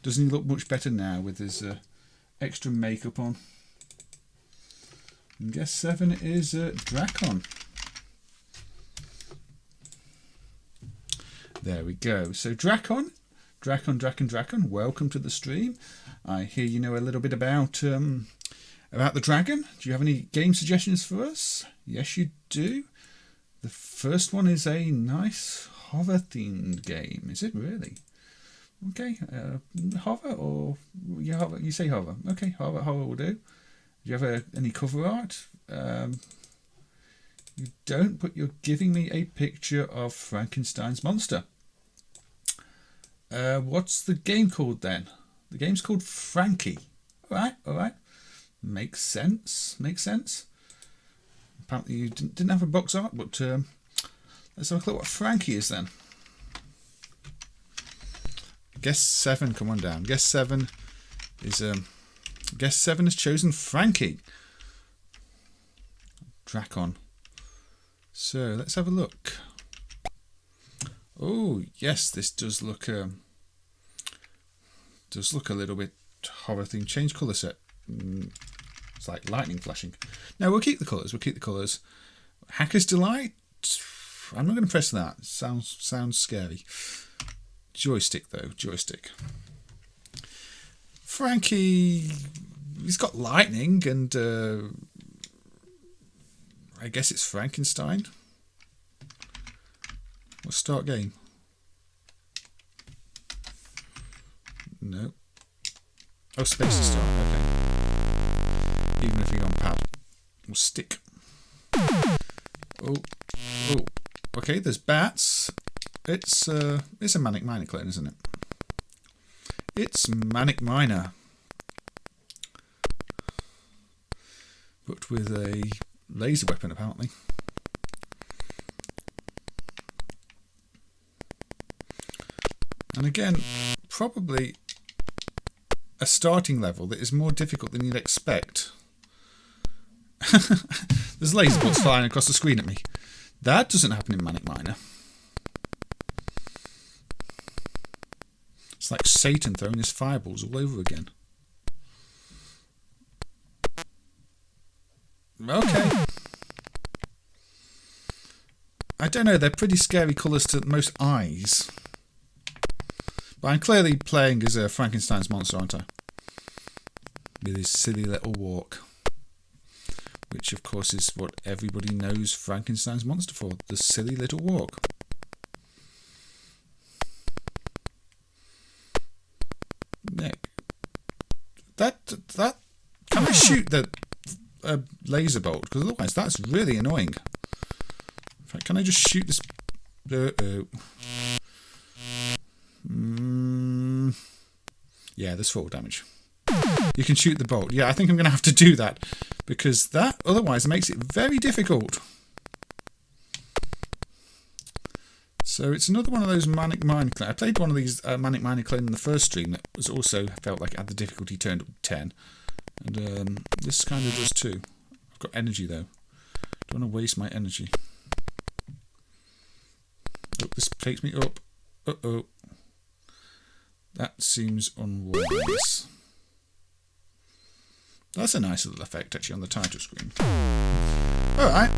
Doesn't he look much better now with his extra makeup on? And guest 7 is Dracon. There we go. So Dracon, welcome to the stream. I hear you know a little bit about the dragon. Do you have any game suggestions for us? Yes, you do. The first one is a nice hover-themed game. Is it really? Okay, hover or yeah, hover. You say hover. Okay, hover will do. Do you have any cover art? You don't, but you're giving me a picture of Frankenstein's monster. What's the game called then? The game's called Frankie. All right. Makes sense. Apparently you didn't have a box art, but let's have a look what Frankie is then. Guest 7, come on down. Guest 7 has chosen Frankie. Dracon. So let's have a look. Oh yes, this does look a little bit horror themed. Change colour set. It's like lightning flashing. No, we'll keep the colours. Hacker's Delight. I'm not going to press that. Sounds scary. Joystick though. Frankie. He's got lightning and I guess it's Frankenstein. We'll start game. No. Oh, space to start. Okay. Even if you're on pad. We'll stick. Oh. Okay, there's bats. It's a Manic Miner clone, isn't it? It's Manic Miner. But with a laser weapon, apparently. And again, probably a starting level that is more difficult than you'd expect. There's laser bolts flying across the screen at me. That doesn't happen in Manic Miner. It's like Satan throwing his fireballs all over again. Okay. I don't know, they're pretty scary colours to most eyes. But I'm clearly playing as a Frankenstein's monster, aren't I? With his silly little walk. which of course is what everybody knows Frankenstein's monster for, the silly little walk. Nick, that can I shoot the laser bolt? Because otherwise that's really annoying. In fact, can I just shoot this? Yeah, there's 4 damage. You can shoot the bolt. Yeah, I think I'm going to have to do that, because that otherwise makes it very difficult. So it's another one of those Manic Miner Clone. I played one of these Manic Miner Clone in the first stream that was also felt like it had the difficulty turned up to 10. And this kind of does too. I've got energy though. Don't want to waste my energy. Oh, this takes me up. Uh-oh. That seems unwise. That's a nice little effect actually on the title screen. Alright.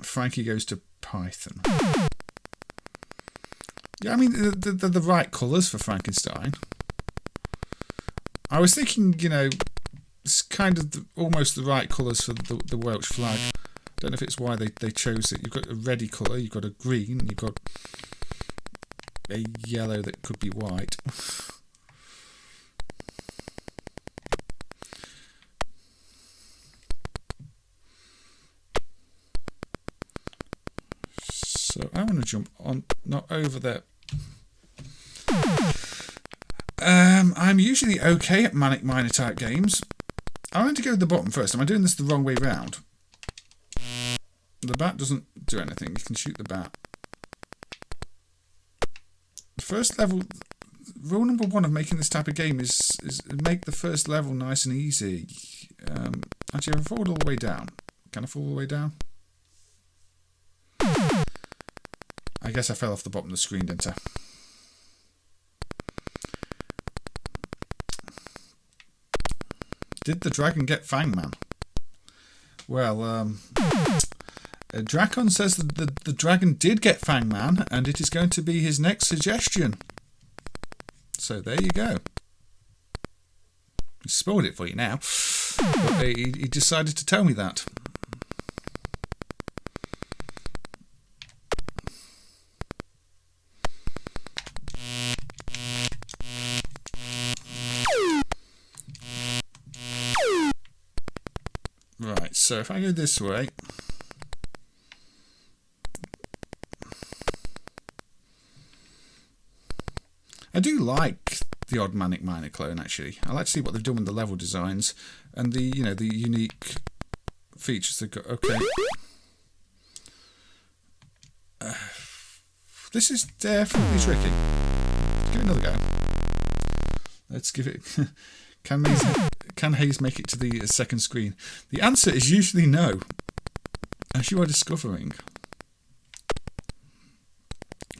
Frankie goes to Python. Yeah, I mean, they're the right colours for Frankenstein. I was thinking, you know, it's kind of almost the right colours for the Welsh flag. Don't know if it's why they chose it. You've got a reddy colour, you've got a green, you've got a yellow that could be white. So I want to jump on, not over there. I'm usually okay at Manic Miner type games. I want to go to the bottom first. Am I doing this the wrong way round? The bat doesn't do anything. You can shoot the bat. The first level, rule number 1 of making this type of game is make the first level nice and easy. Actually, I've fallen all the way down. Can I fall all the way down? I guess I fell off the bottom of the screen, didn't I? Did the dragon get Fangman? Well, Dracon says that the dragon did get Fangman, and it is going to be his next suggestion. So there you go. He spoiled it for you now. But he decided to tell me that. Right, so if I go this way, I do like the odd Manic Miner clone actually. I like to see what they've done with the level designs and the, you know, the unique features they've got. Okay. This is definitely tricky. Let's give it another go. Let's give it... Can Hayes make it to the second screen? The answer is usually no, as you are discovering.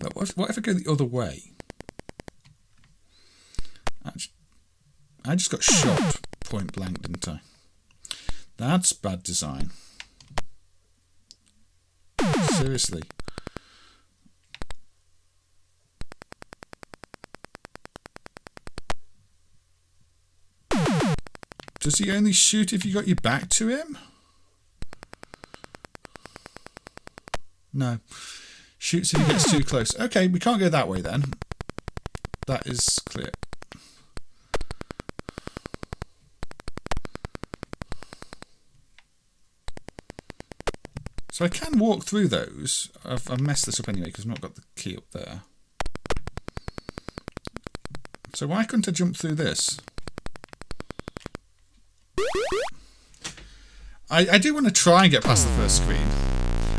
But what if I go the other way? I just got shot point blank, didn't I? That's bad design. Seriously. Does he only shoot if you got your back to him? No. Shoots if he gets too close. Okay, we can't go that way then. That is clear. So I can walk through those. I've messed this up anyway because I've not got the key up there. So why couldn't I jump through this? I do want to try and get past the first screen.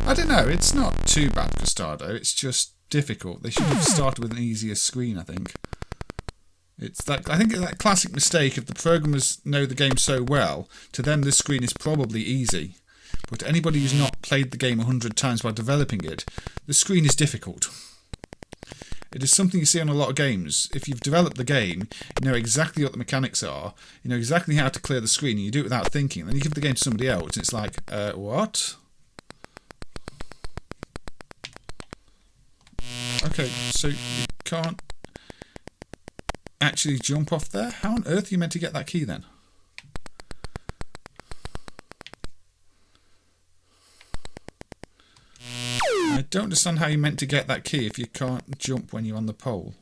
I don't know, it's not too bad, Custado. It's just difficult. They should have started with an easier screen, I think. It's that, I think it's that classic mistake if the programmers know the game so well, to them this screen is probably easy. But to anybody who's not played the game 100 times while developing it, the screen is difficult. It is something you see on a lot of games. If you've developed the game, you know exactly what the mechanics are, you know exactly how to clear the screen, and you do it without thinking. Then you give the game to somebody else, and it's like, what? Okay, so you can't actually jump off there? How on earth are you meant to get that key then? I don't understand how you're meant to get that key if you can't jump when you're on the pole.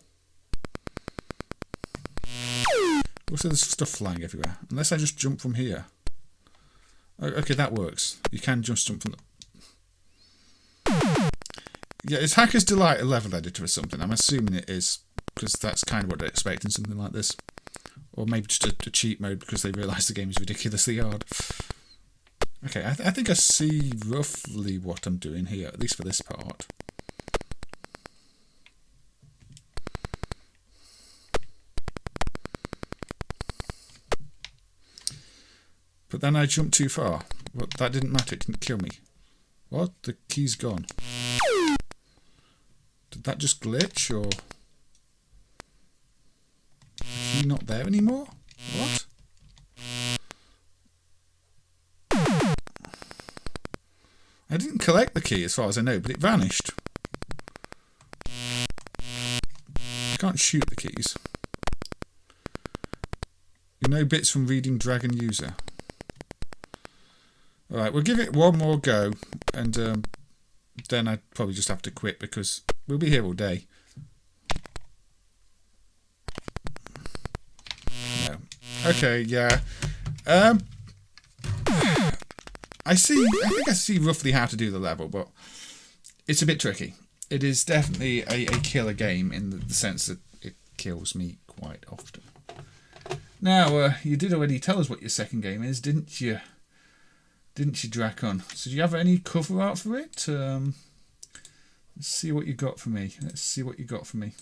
Also, there's stuff flying everywhere. Unless I just jump from here. Okay, that works. You can just jump from the... Yeah, is Hacker's Delight a level editor or something? I'm assuming it is, because that's kind of what they're expecting, something like this. Or maybe just a cheat mode because they realise the game is ridiculously hard. Okay, I think I see roughly what I'm doing here, at least for this part. But then I jumped too far. Well, that didn't matter, it didn't kill me. What? The key's gone. Did that just glitch, or... Is he not there anymore? What? I didn't collect the key as far as I know, but it vanished. I can't shoot the keys. You know bits from reading Dragon User. Alright, we'll give it one more go, and then I'd probably just have to quit because we'll be here all day. No. Okay, yeah. I think I see roughly how to do the level, but it's a bit tricky. It is definitely a killer game in the sense that it kills me quite often. Now, you did already tell us what your second game is, didn't you? Didn't you, Dracon? So do you have any cover art for it? Let's see what you got for me. Let's see what you got for me.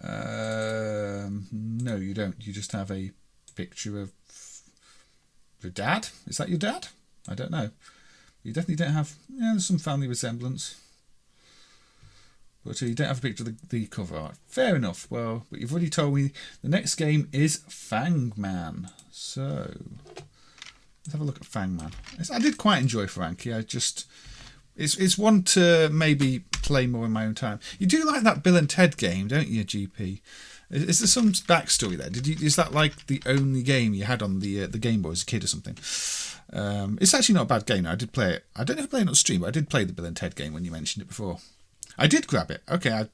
No, you don't. You just have a picture of your dad. Is that your dad? I don't know. You definitely don't have... Yeah, there's some family resemblance. But you don't have a picture of the cover art. Fair enough. Well, but you've already told me the next game is Fangman. So... let's have a look at Fangman. I did quite enjoy Frankie. It's one to maybe play more in my own time. You do like that Bill and Ted game, don't you, GP? Is there some backstory there? Is that like the only game you had on the Game Boy as a kid or something? It's actually not a bad game. I did play it. I don't know if I played it on stream, but I did play the Bill and Ted game when you mentioned it before. I did grab it. Okay,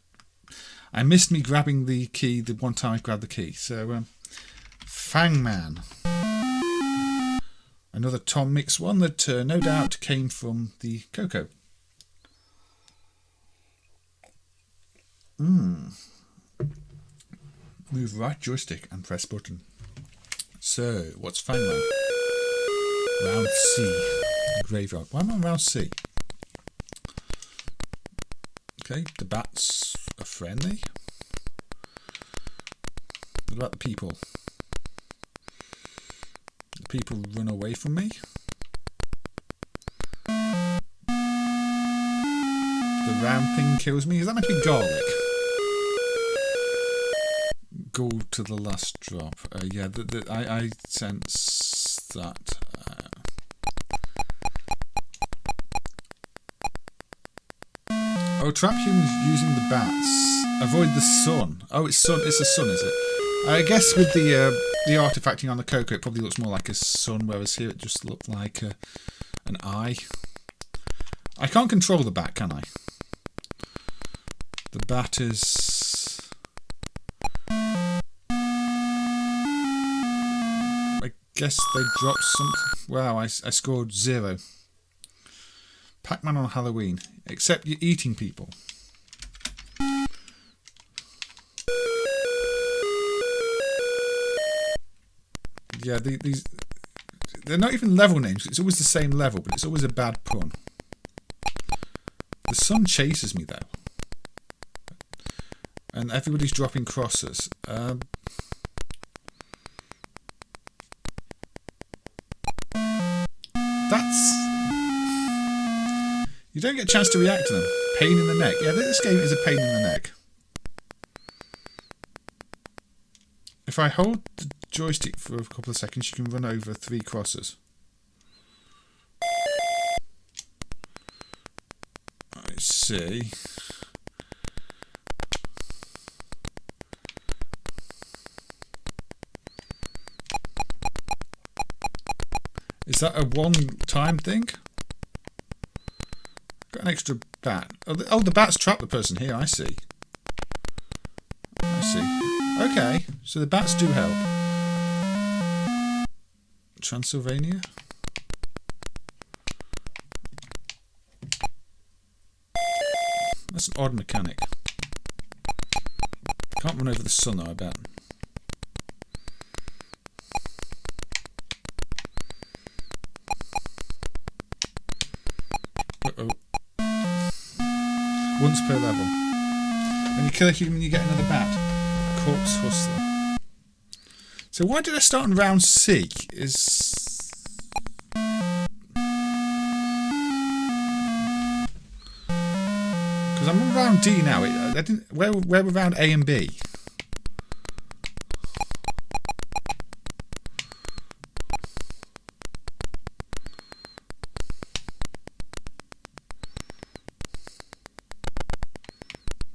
I missed me grabbing the key the one time I grabbed the key. So, Fangman. Another Tom Mix one that no doubt came from the Coco. Move right joystick and press button. So, what's Fangman? Round C. Graveyard. Why am I on round C? Okay, the bats are friendly. What about the people? The people run away from me. The round thing kills me. Is that meant to be garlic? Gold to the last drop. Yeah, I sense that. Oh, trap humans using the bats. Avoid the sun. Oh, it's sun. It's a sun, is it? I guess with the artifacting on the Coco, it probably looks more like a sun, whereas here it just looked like an eye. I can't control the bat, can I? The bat is... I guess they dropped something. Wow, I scored 0. Pac-Man on Halloween. Except you're eating people. Yeah, these... They're not even level names. It's always the same level, but it's always a bad pun. The sun chases me, though. And everybody's dropping crosses. That's... You don't get a chance to react to them. Pain in the neck. Yeah, this game is a pain in the neck. If I hold the joystick for a couple of seconds, you can run over 3 crosses. I see. Is that a one-time thing? an extra bat. Oh, the bats trap the person here. I see. Okay, so the bats do help. Transylvania. That's an odd mechanic. Can't run over the sun though, I bet. Uh-oh. Once per level. When you kill a human, you get another bat. Corpse Hustler. So why did I start on round C? Because I'm on round D now. I didn't. Where were round A and B?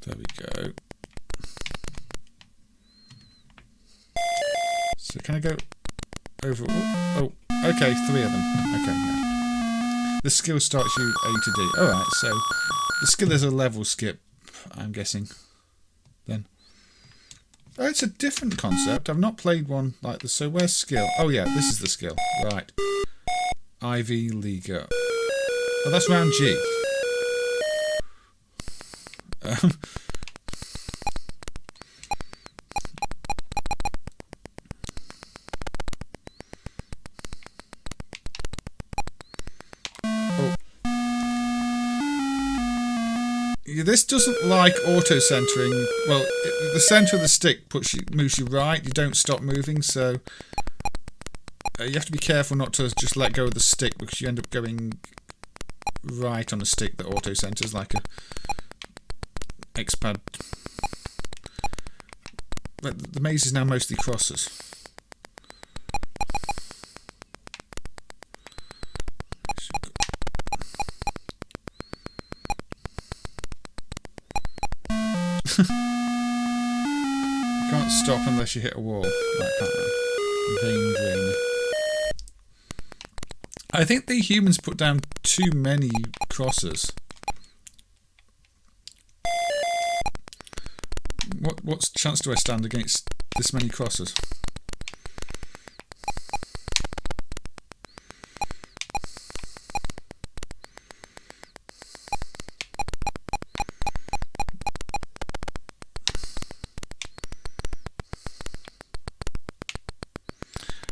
There we go. So can I go over? Oh, okay, 3 of them. Okay, yeah. The skill starts you A to D. Alright, so the skill is a level skip, I'm guessing. Then. Oh, it's a different concept. I've not played one like this. So where's skill? Oh yeah, this is the skill. Right. Ivy Leaguer. Oh, that's round G. This doesn't like auto-centering. Well, the centre of the stick moves you right. You don't stop moving, so you have to be careful not to just let go of the stick because you end up going right on a stick that auto-centers like a X-pad. But the maze is now mostly crosses. You can't stop unless you hit a wall. Like that. Vein drain. I think the humans put down too many crosses. What chance do I stand against this many crosses?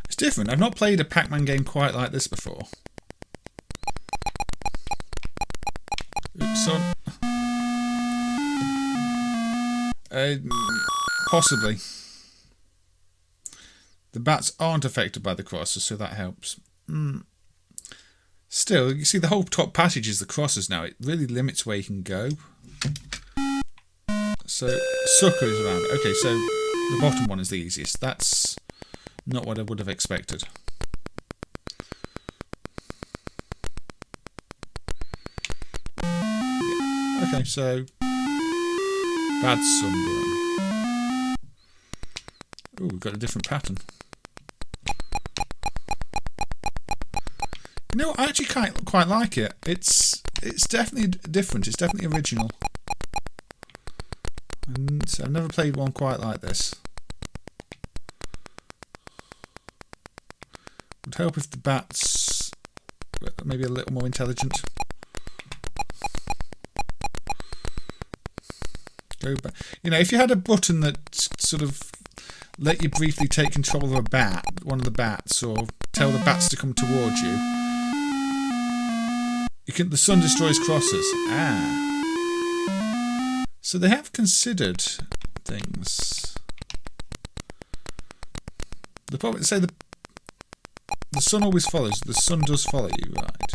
It's different. I've not played a Pac-Man game quite like this before. Oops, son. Possibly. The bats aren't affected by the crosses, so that helps. Still, you see the whole top passage is the crosses now. It really limits where you can go. So, Sucker is around. Okay, so the bottom one is the easiest. That's not what I would have expected. Okay, so bad sunburn. Oh, we've got a different pattern. You know, I actually quite like it. It's definitely different. It's definitely original. And I've never played one quite like this. Would help if the bats were maybe a little more intelligent. Go back. You know, if you had a button that sort of let you briefly take control of a bat, one of the bats, or tell the bats to come towards you. The sun destroys crosses. So they have considered things. The problem, say the sun always follows. The sun does follow you, right?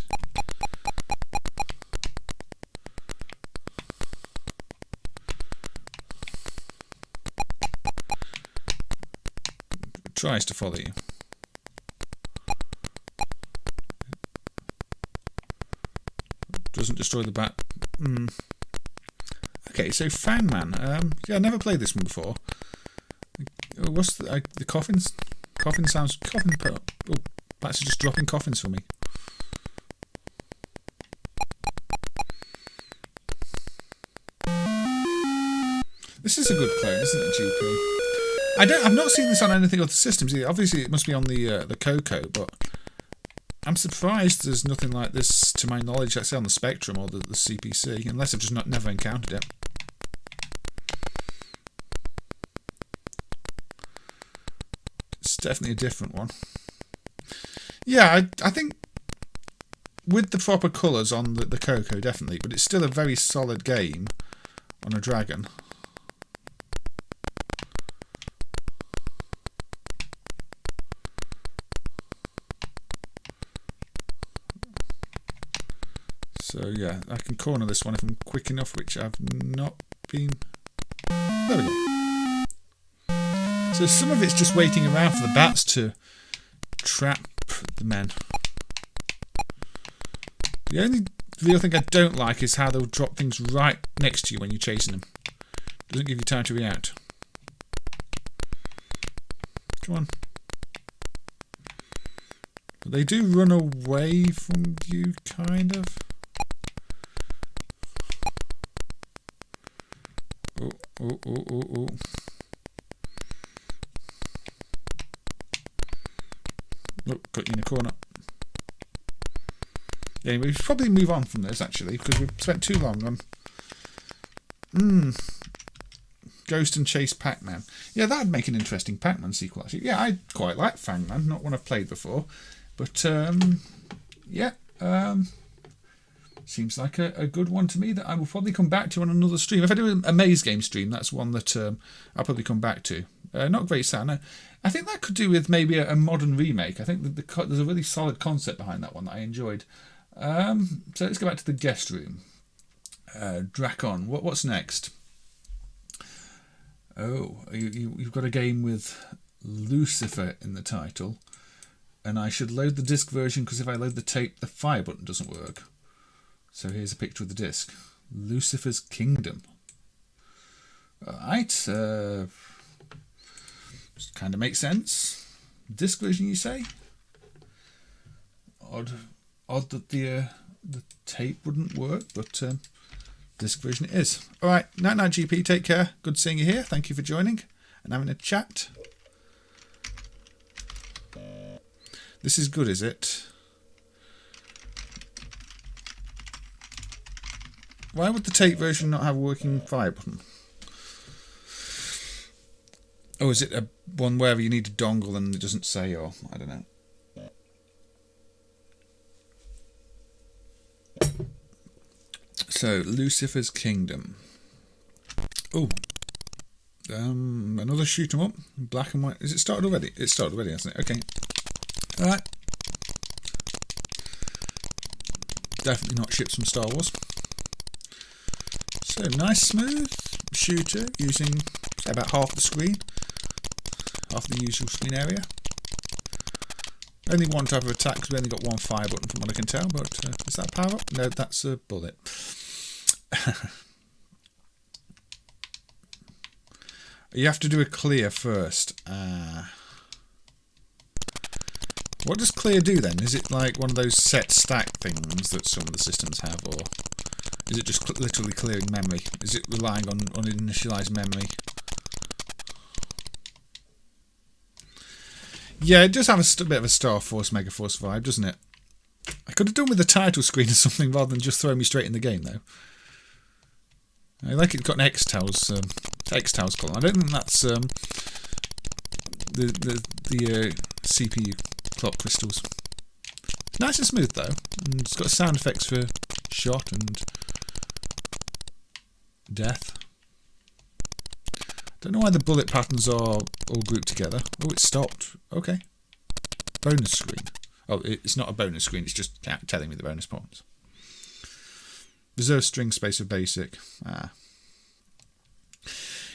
It tries to follow you. Doesn't destroy the bat. Okay, so Fangman. Yeah, I never played this one before. What's the coffins? Coffin sounds. Coffin. Oh, bats are just dropping coffins for me. This is a good clone, isn't it, GP? I've not seen this on anything other systems either. Obviously, it must be on the Coco, but I'm surprised there's nothing like this, to my knowledge, let's say on the Spectrum or the CPC, unless I've just never encountered it. It's definitely a different one. Yeah, I think with the proper colours on the Coco, definitely, but it's still a very solid game on a Dragon. So yeah, I can corner this one if I'm quick enough, which I've not been. There we go. So some of it's just waiting around for the bats to trap the men. The only real thing I don't like is how they'll drop things right next to you when you're chasing them. Doesn't give you time to react. Come on. But they do run away from you, kind of. Oh. Look, got you in a corner. Yeah, we should probably move on from this, actually, because we've spent too long on... Ghost and Chase Pac-Man. Yeah, that'd make an interesting Pac-Man sequel, actually. Yeah, I quite like Fangman, not one I've played before. But, yeah, seems like a good one to me that I will probably come back to on another stream. If I do a Maze Game stream, that's one that I'll probably come back to. Not great sound. I think that could do with maybe a modern remake. I think that there's a really solid concept behind that one that I enjoyed. So let's go back to the guest room. Dracon, what's next? Oh, you've got a game with Lucifer in the title. And I should load the disc version because if I load the tape, the fire button doesn't work. So here's a picture of the disc. Lucifer's Kingdom. Alright. Kind of makes sense. Disc version, you say? Odd that the tape wouldn't work, but disc version it is. Alright, night GP, take care. Good seeing you here. Thank you for joining and having a chat. This is good, is it? Why would the tape version not have a working fire button? Oh, is it a one where you need a dongle and it doesn't say, or I don't know. So, Lucifer's Kingdom. Oh, another shoot 'em up, black and white. Is it started already? It started already, hasn't it? Okay. All right. Definitely not ships from Star Wars. So nice, smooth shooter using say about half the screen, half the usual screen area. Only one type of attack because we only got one fire button from what I can tell. But is that power up? No, that's a bullet. You have to do a clear first. What does clear do then? Is it like one of those set stack things that some of the systems have, or is it just literally clearing memory? Is it relying on initialized memory? Yeah, it does have a bit of a Star Force, Mega Force vibe, doesn't it? I could have done with the title screen or something rather than just throwing me straight in the game, though. I like it got an X-Tails column. I don't think that's the CPU clock crystals. Nice and smooth though, and it's got sound effects for shot and death. Don't know why the bullet patterns are all grouped together. Oh, it stopped. Okay. Bonus screen. Oh, it's not a bonus screen, it's just telling me the bonus points. Reserve string space of basic.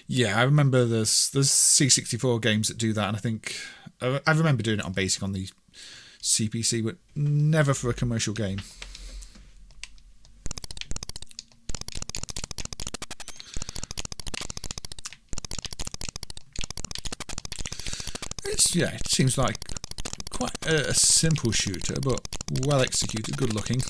Yeah, I remember there's C64 games that do that, and I think I remember doing it on basic on the CPC, but never for a commercial game. It seems like quite a simple shooter, but well executed, good looking.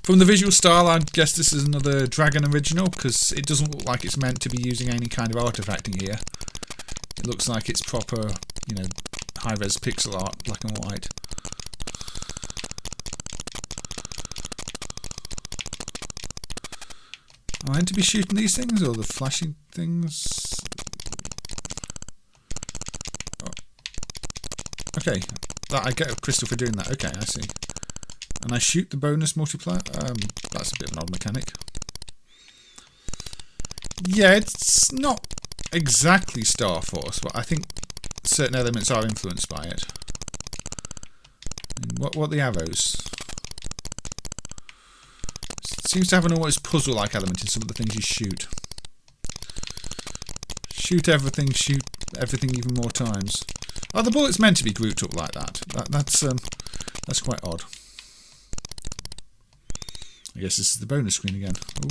From the visual style, I guess this is another Dragon original, because it doesn't look like it's meant to be using any kind of artifacting here. It looks like it's proper, you know, high-res pixel art, black and white. Am I meant to be shooting these things, or the flashing things? Oh. Okay, I get a crystal for doing that. Okay, I see. And I shoot the bonus multiplier. That's a bit of an odd mechanic. Yeah, it's not exactly Star Force, but I think certain elements are influenced by it. And what are the arrows? It seems to have an almost puzzle-like element in some of the things you shoot. Shoot everything even more times. Are the bullets meant to be grouped up like that? That's quite odd. I guess this is the bonus screen again. Ooh.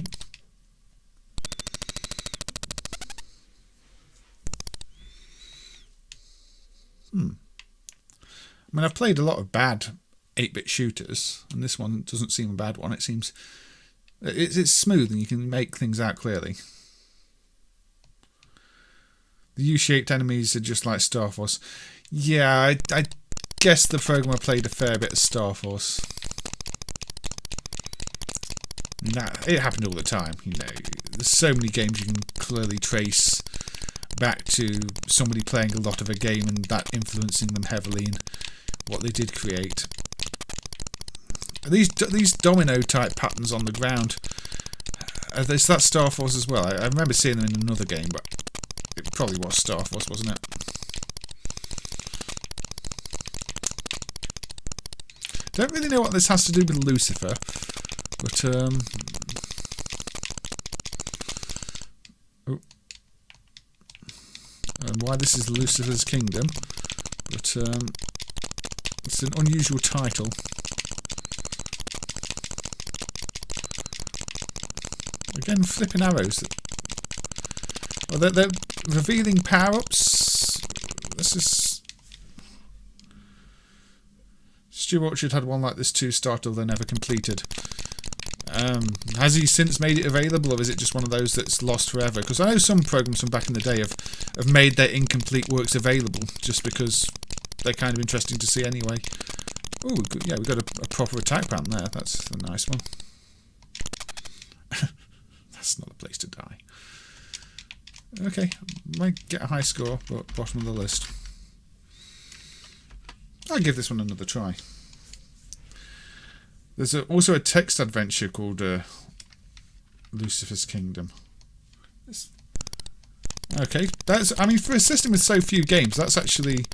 I mean, I've played a lot of bad 8-bit shooters, and this one doesn't seem a bad one. It seems it's smooth and you can make things out clearly. The U-shaped enemies are just like Star Force. Yeah, I guess the programmer played a fair bit of Star Force. It happened all the time, you know. There's so many games you can clearly trace back to somebody playing a lot of a game and that influencing them heavily in what they did create. These domino type patterns on the ground, is that Star Force as well? I remember seeing them in another game, but it probably was Star Force, wasn't it? Don't really know what this has to do with Lucifer, but and why this is Lucifer's Kingdom, but it's an unusual title. Again, flipping arrows. Well, they're revealing power-ups. This is... Stu Orchard had one like this too, Startle, they never completed. Has he since made it available, or is it just one of those that's lost forever? Because I know some programs from back in the day have made their incomplete works available just because they're kind of interesting to see anyway. Oh, yeah, we've got a proper attack pattern there. That's a nice one. That's not the place to die. Okay, might get a high score, but bottom of the list. I'll give this one another try. There's also a text adventure called Lucifer's Kingdom. Okay, I mean, for a system with so few games, that's actually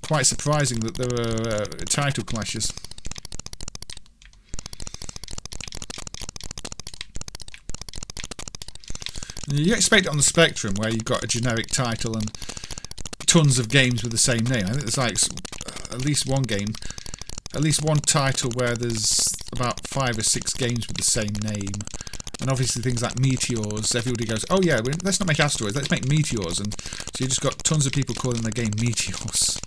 quite surprising that there were title clashes. You expect it on the Spectrum, where you've got a generic title and tons of games with the same name. I think there's like at least one game, at least one title where there's about 5 or 6 games with the same name. And obviously things like Meteors, everybody goes, oh yeah, let's not make asteroids, let's make Meteors. And so you just got tons of people calling the game Meteors.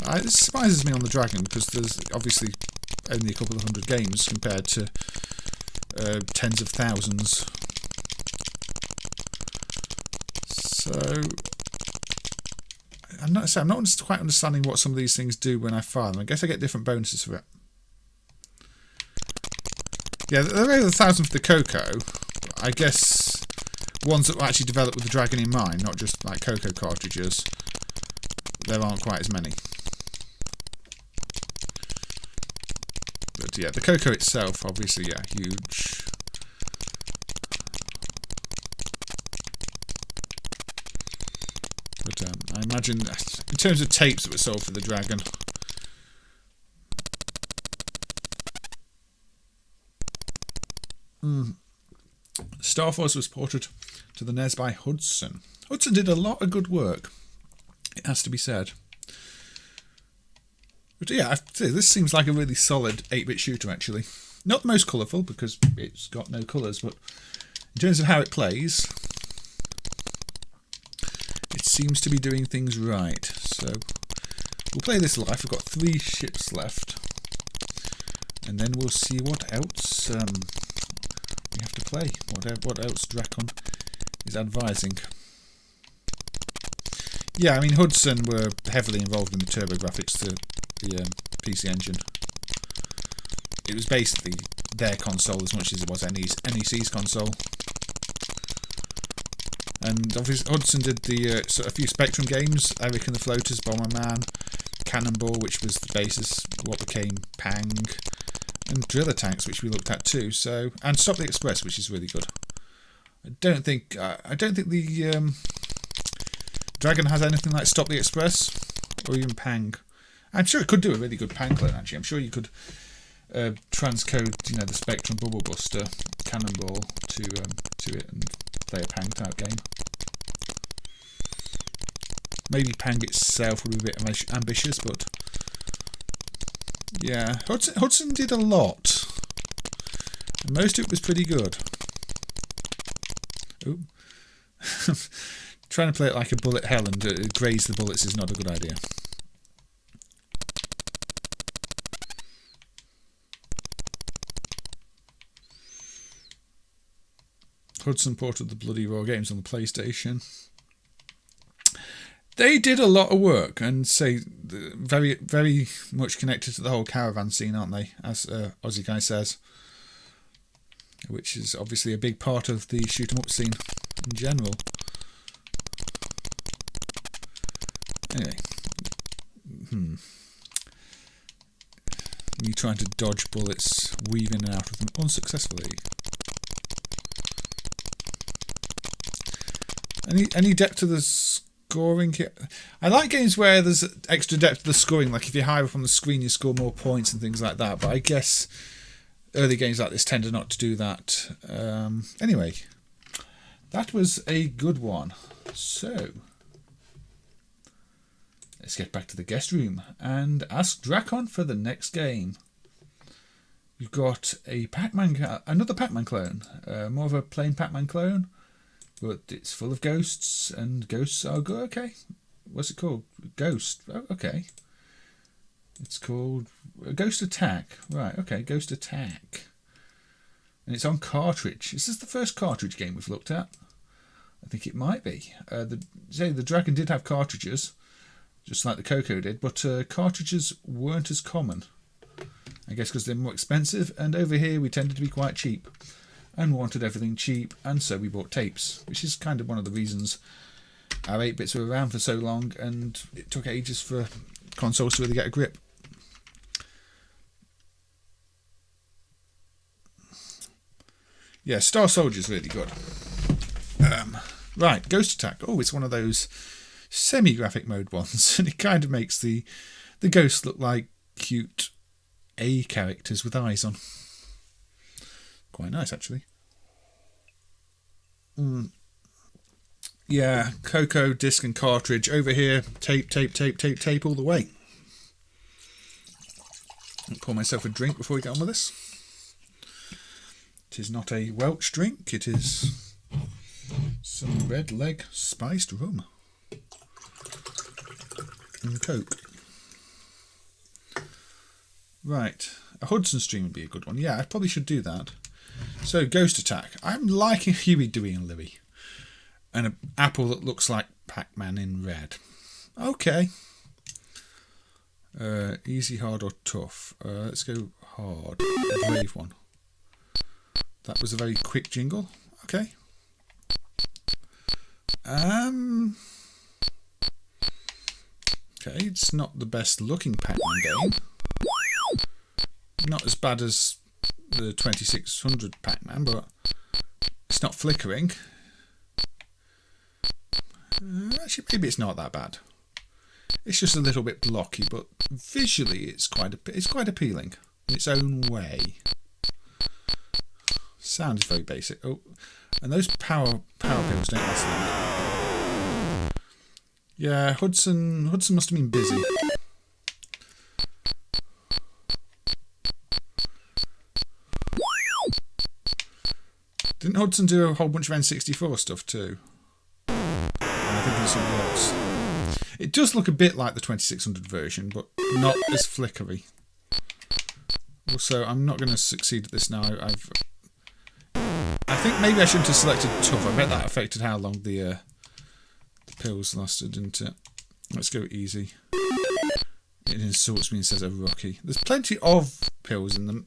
It surprises me on the Dragon, because there's obviously only a couple of hundred games compared to tens of thousands. So I'm not quite understanding what some of these things do when I fire them. I guess I get different bonuses for it. Yeah, there are 1,000 for the Coco. I guess ones that were actually developed with the Dragon in mind, not just like Coco cartridges. There aren't quite as many. But yeah, the Coco itself, obviously, yeah, huge. But I imagine, in terms of tapes that were sold for the Dragon, Star Force was ported to the NES by Hudson. Hudson did a lot of good work, it has to be said. But yeah, this seems like a really solid 8-bit shooter, actually. Not the most colourful, because it's got no colours, but in terms of how it plays, it seems to be doing things right. So we'll play this live. We've got 3 ships left. and then we'll see what else we have to play. What else Dracon is advising. Yeah, I mean, Hudson were heavily involved in the TurboGrafx, the PC Engine. It was basically their console as much as it was NEC's console. And obviously Hudson did the a few Spectrum games, Eric and the Floaters, Bomberman, Cannonball, which was the basis of what became Pang, and Driller Tanks, which we looked at too. So, and Stop the Express, which is really good. I don't think the Dragon has anything like Stop the Express or even Pang. I'm sure it could do a really good Pang clone. Actually, I'm sure you could transcode, the Spectrum Bubble Buster Cannonball to it and play a Pang type game. Maybe Pang itself would be a bit ambitious, but yeah, Hudson did a lot, and most of it was pretty good. Ooh. Trying to play it like a bullet hell and graze the bullets is not a good idea. Hudson ported the bloody raw games on the PlayStation. They did a lot of work and very, very much connected to the whole caravan scene, aren't they? As Aussie Guy says, which is obviously a big part of the shoot 'em up scene in general. Anyway, me trying to dodge bullets, weave in and out of them unsuccessfully. Any depth to the scoring here? I like games where there's extra depth to the scoring, like if you're higher up on the screen you score more points and things like that, but I guess early games like this tend not to do that. Anyway, that was a good one. So let's get back to the guest room and ask Dracon for the next game. You've got another Pac-Man clone, more of a plain Pac-Man clone, but it's full of ghosts, and ghosts are good. Okay, what's it called? Ghost. Oh, okay. It's called Ghost Attack. Right. Okay, Ghost Attack, and it's on cartridge. Is this the first cartridge game we've looked at? I think it might be. The Dragon did have cartridges, just like the Coco did, but cartridges weren't as common. I guess because they're more expensive, and over here we tended to be quite cheap and wanted everything cheap, and so we bought tapes, which is kind of one of the reasons our 8-bits were around for so long and it took ages for consoles to really get a grip. Yeah, Star Soldier's really good. Right, Ghost Attack. Oh, it's one of those semi-graphic mode ones, and it kind of makes the ghosts look like cute A characters with eyes on. Quite nice, actually. Yeah, Coco, disc and cartridge. Over here, tape all the way. I'll pour myself a drink before we get on with this. It is not a Welch drink, it is some Red Leg spiced rum and Coke. Right, a Hudson stream would be a good one. Yeah, I probably should do that. So, Ghost Attack. I'm liking Huey, Dewey and Louie. And an apple that looks like Pac-Man in red. Okay. Easy, hard or tough? Let's go hard. A brave one. That was a very quick jingle. Okay. Okay, it's not the best looking Pac-Man game. Not as bad as the 2600 Pac-Man, but it's not flickering. Actually, maybe it's not that bad. It's just a little bit blocky, but visually it's quite appealing in its own way. Sound is very basic. Oh, and those power pills don't last long. Yeah, Hudson must have been busy. Didn't Hudson do a whole bunch of N64 stuff too? I think there's something else. It does look a bit like the 2600 version, but not as flickery. Also, I'm not going to succeed at this now. I think maybe I shouldn't have selected tough. I bet that affected how long the pills lasted, didn't it? Let's go easy. It insults me and says a rookie. There's plenty of pills in them.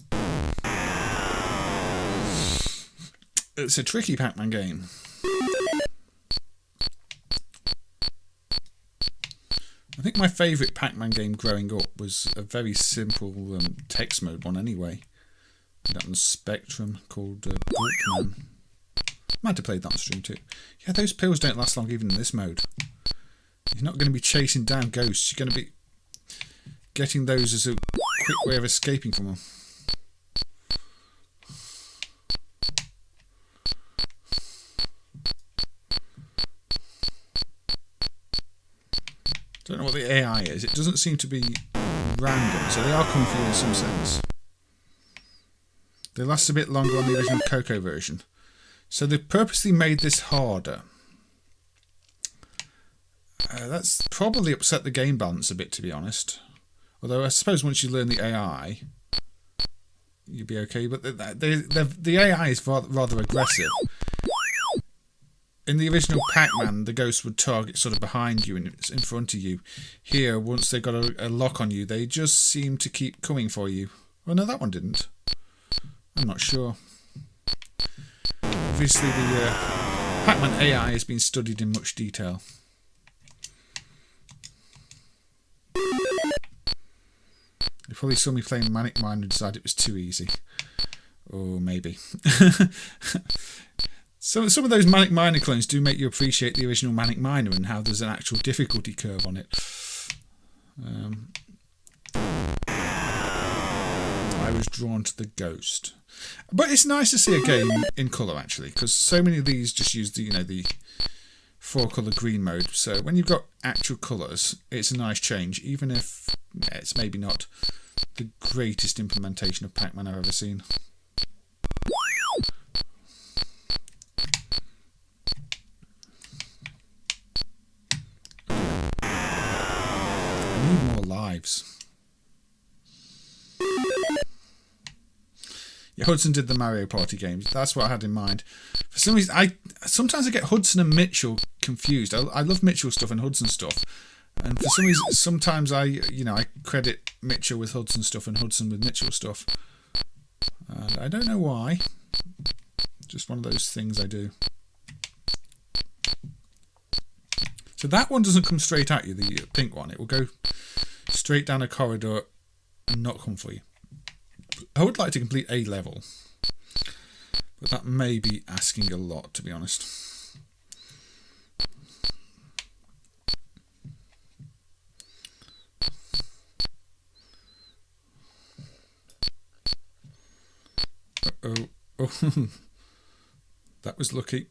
It's a tricky Pac-Man game. I think my favourite Pac-Man game growing up was a very simple text mode one anyway. That on Spectrum called Dracon. Might have played that on stream too. Yeah, those pills don't last long even in this mode. You're not going to be chasing down ghosts. You're going to be getting those as a quick way of escaping from them. Don't know what the AI is. It doesn't seem to be random, so they are coming for you in some sense. They last a bit longer on the original Coco version. So they've purposely made this harder. That's probably upset the game balance a bit, to be honest. Although I suppose once you learn the AI, you'll be okay. But the AI is rather aggressive. In the original Pac-Man, the ghosts would target sort of behind you and in front of you. Here, once they got a lock on you, they just seem to keep coming for you. Oh no, that one didn't. I'm not sure. Obviously, the Pac-Man AI has been studied in much detail. You probably saw me playing Manic Miner and decided it was too easy. Or maybe. Some of those Manic Miner clones do make you appreciate the original Manic Miner and how there's an actual difficulty curve on it. I was drawn to the ghost. But it's nice to see a game in colour actually, because so many of these just use the the 4-colour green mode. So when you've got actual colours, it's a nice change, even if it's maybe not the greatest implementation of Pac-Man I've ever seen. I need more lives. Yeah, Hudson did the Mario Party games. That's what I had in mind. For some reason, sometimes I get Hudson and Mitchell confused. I love Mitchell stuff and Hudson stuff, and for some reason, sometimes I credit Mitchell with Hudson stuff and Hudson with Mitchell stuff. And I don't know why. Just one of those things I do. So that one doesn't come straight at you, the pink one. It will go straight down a corridor and not come for you. I would like to complete a level, but that may be asking a lot, to be honest. Uh-oh. Oh, that was lucky.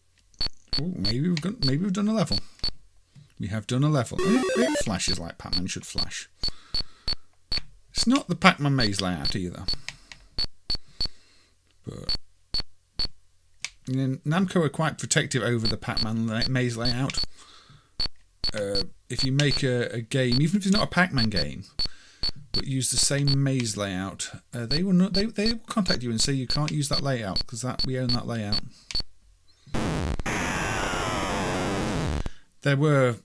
Oh, maybe we've done a level. We have done a level. It flashes like Pac-Man should flash. It's not the Pac-Man maze layout either. But Namco are quite protective over the Pac-Man maze layout. If you make a game, even if it's not a Pac-Man game, but use the same maze layout, they will contact you and say you can't use that layout because we own that layout. There were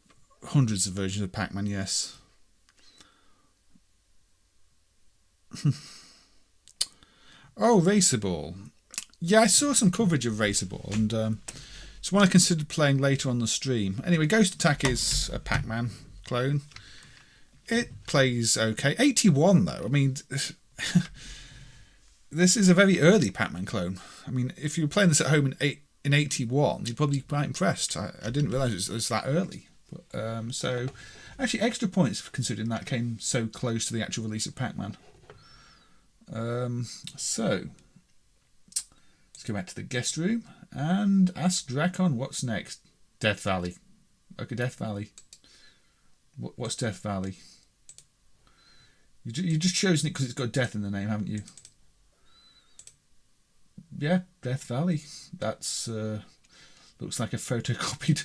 hundreds of versions of Pac-Man, yes. Oh, Racerball. Yeah, I saw some coverage of Racerball, and it's one I considered playing later on the stream. Anyway, Ghost Attack is a Pac-Man clone. It plays okay. 81 though. I mean, this is a very early Pac-Man clone. I mean, if you were playing this at home in 81, you'd probably be quite impressed. I didn't realise it was that early. But, so, actually, extra points for considering that came so close to the actual release of Pac-Man. So, let's go back to the guest room and ask Dracon what's next. Death Valley. Okay, Death Valley. What's Death Valley? You just chosen it because it's got death in the name, haven't you? Yeah, Death Valley. That's looks like a photocopied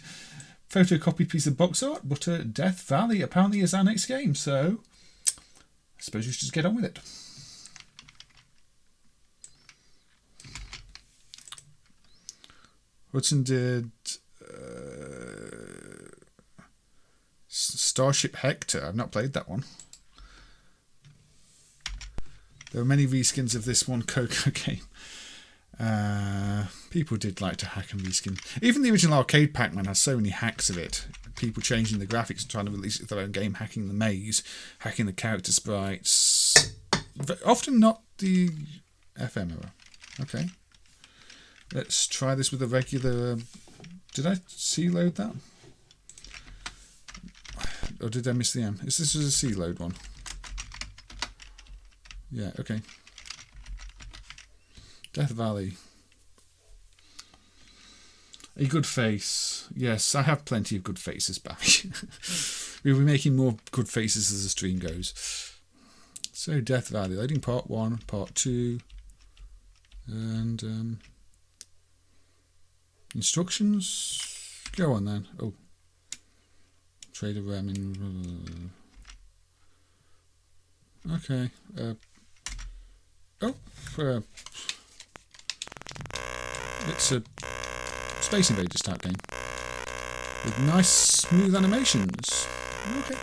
piece of box art, but Death Valley apparently is our next game, so I suppose we should just get on with it. Hudson did Starship Hector. I've not played that one. There were many reskins of this one Kouga game. People did like to hack and reskin. Even the original arcade Pac-Man has so many hacks of it. People changing the graphics and trying to release it their own game, hacking the maze, hacking the character sprites. Often not the FM era. Okay. Let's try this with a regular... did I C-load that? Or did I miss the M? Is this a C-load one? Yeah, okay. Death Valley. A good face. Yes, I have plenty of good faces back. We'll be making more good faces as the stream goes. So, Death Valley. Loading part 1, part 2. And instructions. Go on then. Oh. Trader Ramin. Okay. It's a Space Invaders type game with nice smooth animations. Okay.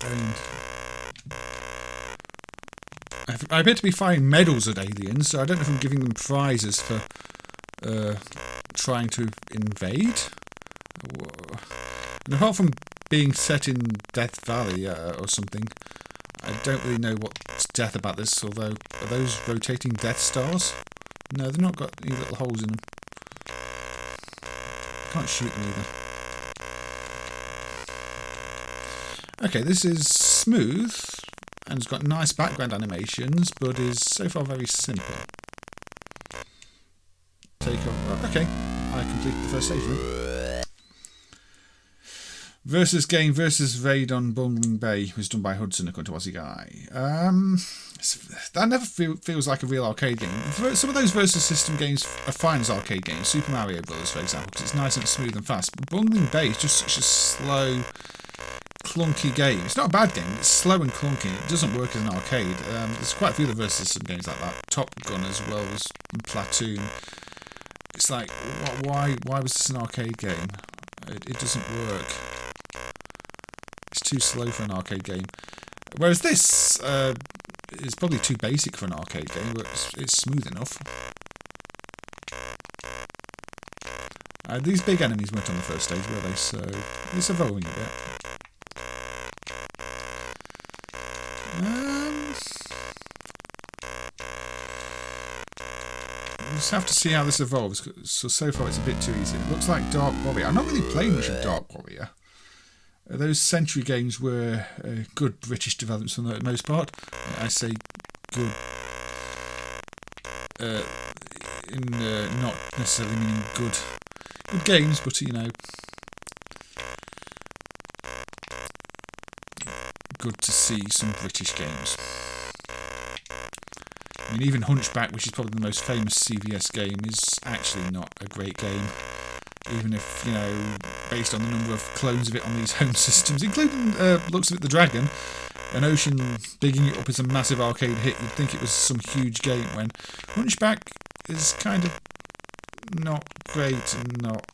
And I appear to be firing medals at aliens, so I don't know if I'm giving them prizes for trying to invade. And apart from being set in Death Valley or something, I don't really know what's death about this, although, are those rotating Death Stars? No, they've not got any little holes in them. Can't shoot them either. Okay, this is smooth, and it's got nice background animations, but is so far very simple. Take off. Okay, I completed the first stage then. Versus game versus raid on Bungling Bay was done by Hudson, according to Aussie Guy. That never feels like a real arcade game. Some of those versus system games are fine as arcade games. Super Mario Bros, for example, because it's nice and smooth and fast. But Bungling Bay is just such a slow, clunky game. It's not a bad game. It's slow and clunky. It doesn't work as an arcade. There's quite a few of the versus system games like that. Top Gun as well as Platoon. It's like, why was this an arcade game? It doesn't work. It's too slow for an arcade game. Whereas this is probably too basic for an arcade game, but it's smooth enough. These big enemies weren't on the first stage, were they? So it's evolving a bit. We'll just have to see how this evolves. So far it's a bit too easy. It looks like Dark Warrior. I'm not really playing much of Dark Warrior. Those Century games were good British developments for the most part. I say good not necessarily meaning good games, but you know, good to see some British games. I mean, even Hunchback, which is probably the most famous CVS game, is actually not a great game. Even if, you know, based on the number of clones of it on these home systems, including looks of it, the Dragon, an Ocean bigging it up as a massive arcade hit, you'd think it was some huge game, when Hunchback is kind of not great and not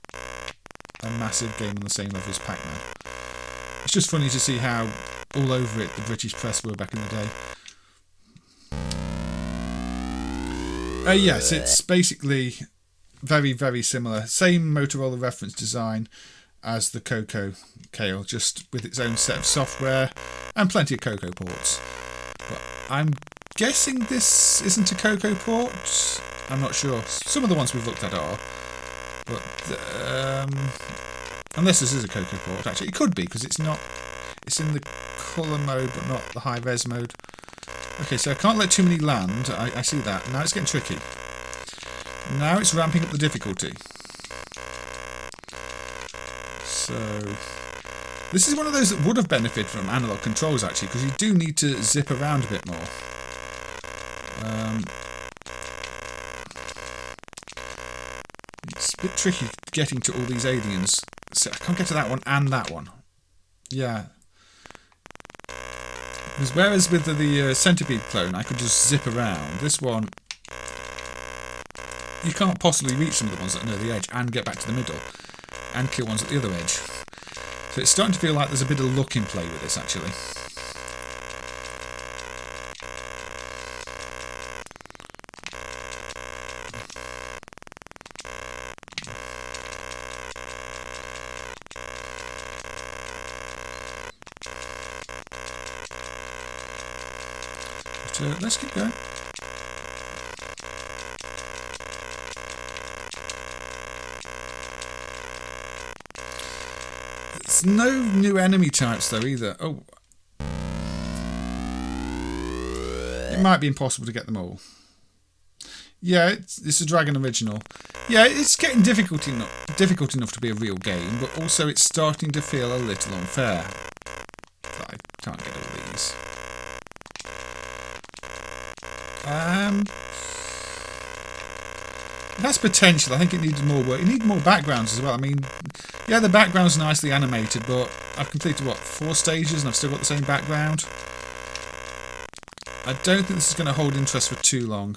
a massive game on the same level as Pac-Man. It's just funny to see how all over it the British press were back in the day. Yes, it's basically very, very similar. Same Motorola reference design as the Coco Kale, just with its own set of software and plenty of Coco ports. But I'm guessing this isn't a Coco port. I'm not sure. Some of the ones we've looked at are. But unless this is a Coco port, actually. It could be, because it's not. It's in the colour mode, but not the high-res mode. Okay, so I can't let too many land. I see that. Now it's getting tricky. Now it's ramping up the difficulty. So this is one of those that would have benefited from analog controls, actually, because you do need to zip around a bit more. It's a bit tricky getting to all these aliens. So I can't get to that one and that one. Yeah. Because whereas with the Centipede clone, I could just zip around. This one, you can't possibly reach some of the ones that are near the edge and get back to the middle and kill ones at the other edge. So it's starting to feel like there's a bit of luck in play with this, actually. But, let's keep going. There's no new enemy types though either. Oh, it might be impossible to get them all. Yeah, it's a Dragon original. Yeah, it's getting difficult enough to be a real game, but also it's starting to feel a little unfair. I can't get all these. It has potential. I think it needs more work. It needs more backgrounds as well. I mean, yeah, the background's nicely animated, but I've completed, what, 4 stages and I've still got the same background. I don't think this is going to hold interest for too long.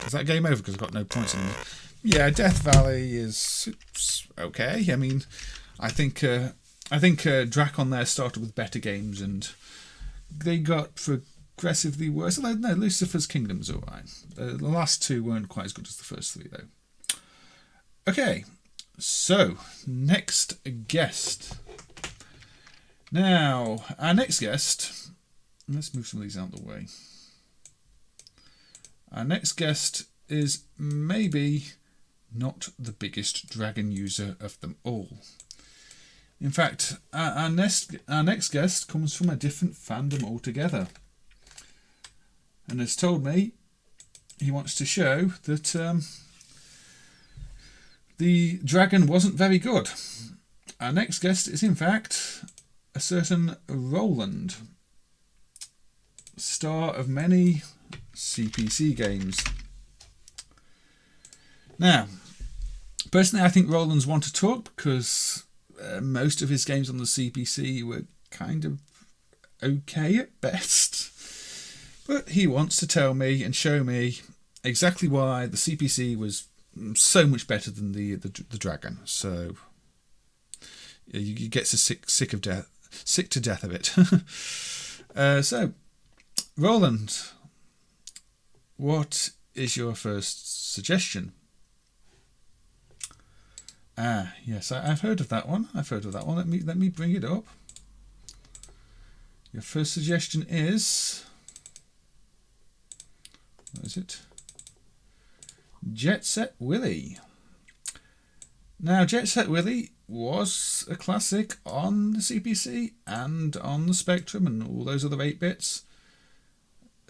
Is that game over because I've got no points anymore? Yeah, Death Valley is okay. I mean, I think Dracon there started with better games and they got progressively worse. Although, no, Lucifer's Kingdom's alright. The last 2 weren't quite as good as the first 3, though. Okay, so, next guest. Now, our next guest... Let's move some of these out of the way. Our next guest is maybe not the biggest Dragon user of them all. In fact, our next guest comes from a different fandom altogether. And has told me he wants to show that the Dragon wasn't very good. Our next guest is in fact a certain Roland, star of many CPC games. Now, personally I think Roland's one to talk because most of his games on the CPC were kind of okay at best. But he wants to tell me and show me exactly why the CPC was so much better than the Dragon. So you get sick to death of it. So, Roland, what is your first suggestion? Yes, I've heard of that one. Let me bring it up. Your first suggestion is... What is it? Jet Set Willy. Now, Jet Set Willy was a classic on the CPC and on the Spectrum and all those other 8-bits.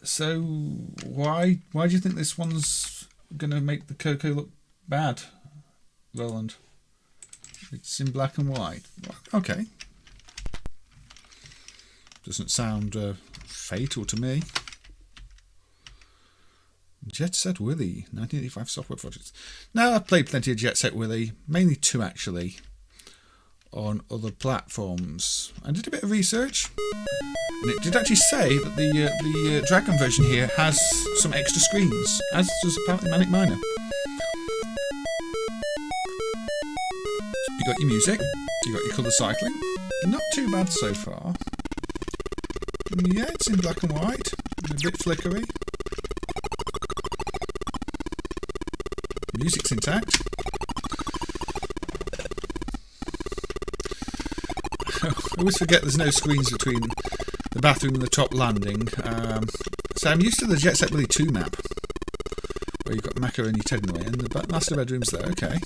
So why do you think this one's going to make the Coco look bad, Roland? It's in black and white. Okay. Doesn't sound fatal to me. Jet Set Willy, 1985 software projects. Now, I've played plenty of Jet Set Willy, mainly 2 actually, on other platforms. I did a bit of research, and it did actually say that the Dracon version here has some extra screens, as does apparently Manic Miner. You got your music, you got your colour cycling. Not too bad so far. Yeah, it's in black and white, a bit flickery. Music's intact. I always forget there's no screens between the bathroom and the top landing. So I'm used to the Jet Set Willy 2 map, where you've got Macaroni Ted in the way, and the master bedroom's there. Okay.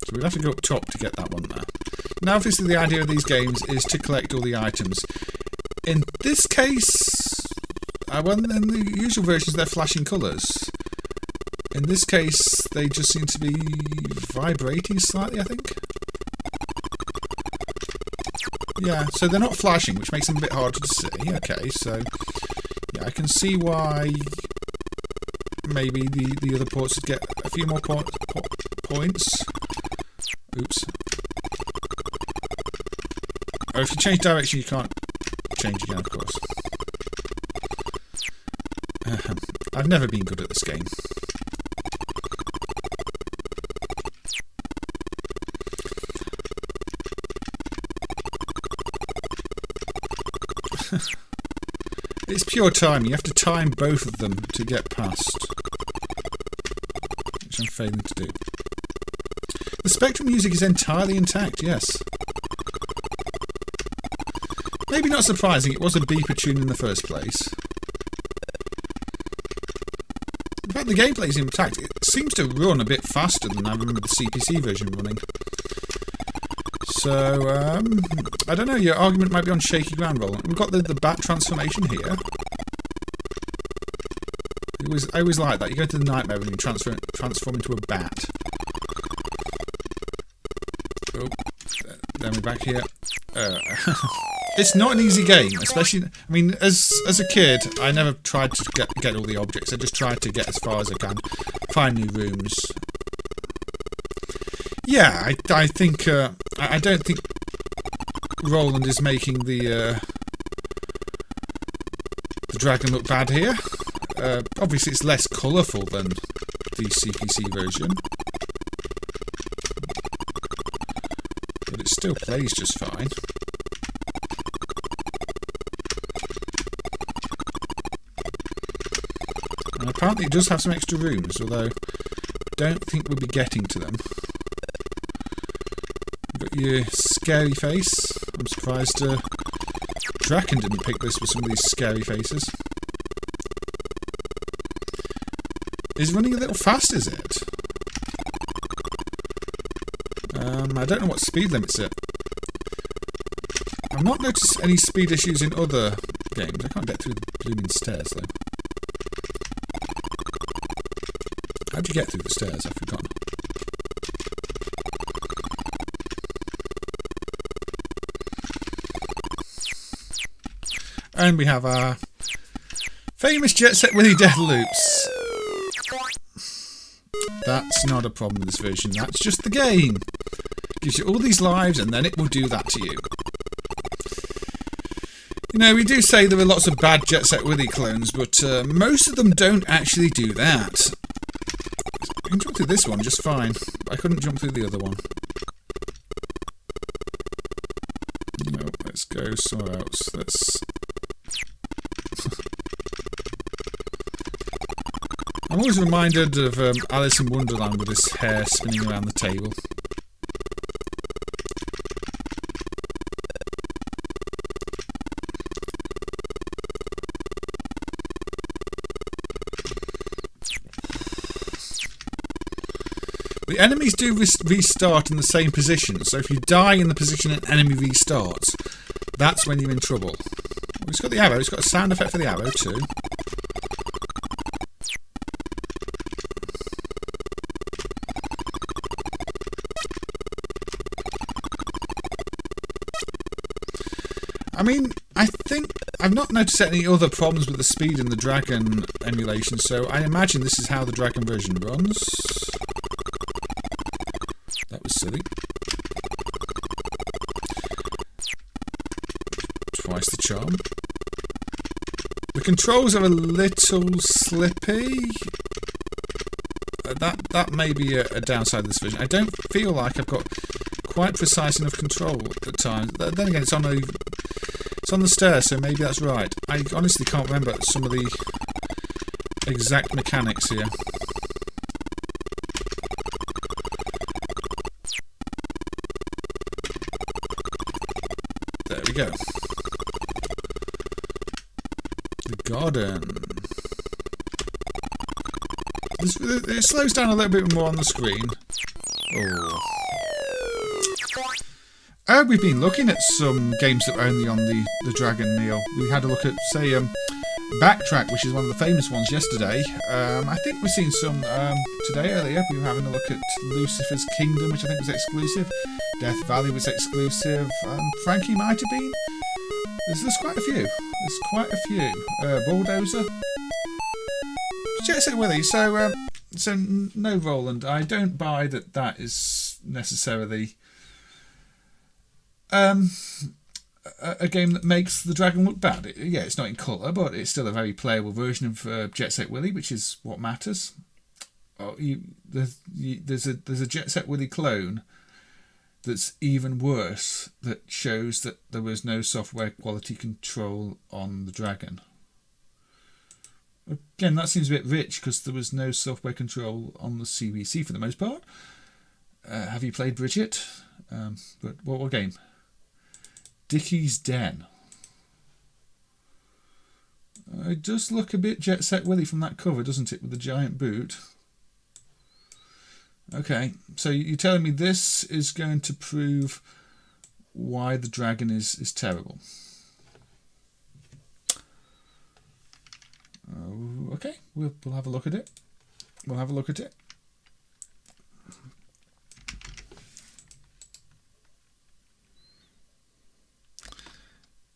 So we'll have to go up top to get that one there. Now, obviously, the idea of these games is to collect all the items. In this case, well, in the usual versions, they're flashing colours. In this case, they just seem to be vibrating slightly, I think. Yeah, so they're not flashing, which makes them a bit harder to see. Okay, so yeah, I can see why maybe the other ports would get a few more points. Oops. Oh, if you change direction, you can't change again, of course. I've never been good at this game. It's pure time. You have to time both of them to get past, which I'm failing to do. The Spectrum music is entirely intact, yes. Maybe not surprising, it was a beeper tune in the first place. In fact, the gameplay is intact. It seems to run a bit faster than I remember the CPC version running. So, I don't know, your argument might be on shaky ground, Roland. We've got the bat transformation here. I always like that. You go to the nightmare and you transform into a bat. Oh, then we're back here. It's not an easy game, especially... I mean, as a kid, I never tried to get all the objects. I just tried to get as far as I can. Find new rooms. Yeah, I think... I don't think Roland is making the dragon look bad here. Obviously, it's less colourful than the CPC version. But it still plays just fine. And apparently it does have some extra rooms, although I don't think we'll be getting to them. But your scary face. I'm surprised Dracon didn't pick this with some of these scary faces. Is running a little fast, is it? I don't know what speed limit's it. I've not noticed any speed issues in other games. I can't get through the blooming stairs, though. How'd you get through the stairs? I've forgotten. And we have our famous Jet Set Willy death loops. That's not a problem with this version, that's just the game. Gives you all these lives and then it will do that to you. You know, we do say there are lots of bad Jet Set Willy clones, but most of them don't actually do that. I can jump through this one just fine. I couldn't jump through the other one. No, let's go somewhere else. I'm always reminded of Alice in Wonderland with his hair spinning around the table. The enemies do restart in the same position, so if you die in the position an enemy restarts, that's when you're in trouble. It's got the arrow, it's got a sound effect for the arrow too. I mean, I think I've not noticed any other problems with the speed in the Dragon emulation, so I imagine this is how the Dragon version runs. That was silly. Twice the charm. The controls are a little slippy. That may be a downside of this version. I don't feel like I've got quite precise enough control at times. Then again, it's on the stairs, so maybe that's right. I honestly can't remember some of the exact mechanics here. There we go. The garden. It slows down a little bit more on the screen. Oh. We've been looking at some games that were only on the Dragon, Neil. We had a look at, say, Backtrack, which is one of the famous ones yesterday. I think we've seen some today, earlier. We were having a look at Lucifer's Kingdom, which I think was exclusive. Death Valley was exclusive. Frankie might have been. There's quite a few. There's quite a few. Bulldozer. Jet Set Willy. So no, Roland. I don't buy that is necessarily a a game that makes the Dragon look bad. Yeah, it's not in colour, but it's still a very playable version of Jet Set Willy, which is what matters. Oh, there's a Jet Set Willy clone that's even worse, that shows that there was no software quality control on the Dragon. Again, that seems a bit rich because there was no software control on the CBC for the most part. Have you played Bridget? But what game? Dickie's Den. It does look a bit Jet Set Willy from that cover, doesn't it, with the giant boot? Okay, so you're telling me this is going to prove why the Dragon is terrible. Okay, we'll have a look at it. We'll have a look at it.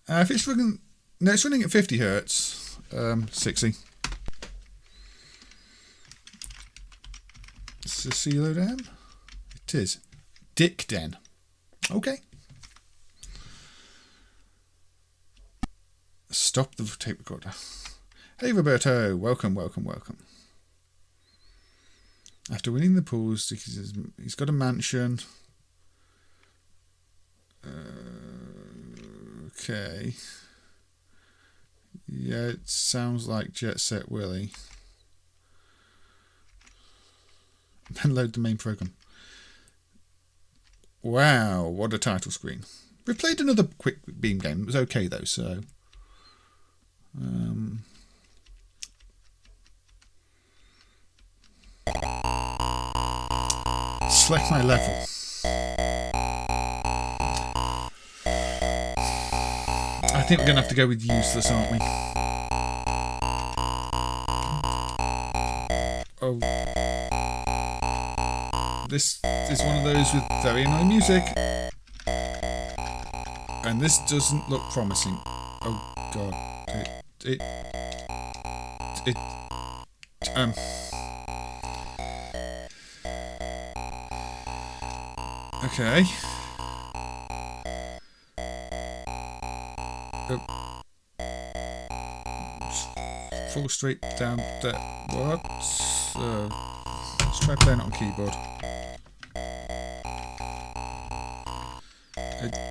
If it's running, no, it's running at 50 hertz, 60. It's a CeeLo Den. It is. Dick Den. Okay. Stop the tape recorder. Hey Roberto, welcome, welcome, welcome. After winning the pools, he's got a mansion. Okay. Yeah, it sounds like Jet Set Willy. Then load the main program. Wow, what a title screen. We played another Quickbeam game. It was okay though, so... select my level. I think we're going to have to go with useless, aren't we? Oh. This is one of those with very annoying music. And this doesn't look promising. Oh god. Okay. Fall straight down there. What? Let's try playing it on keyboard.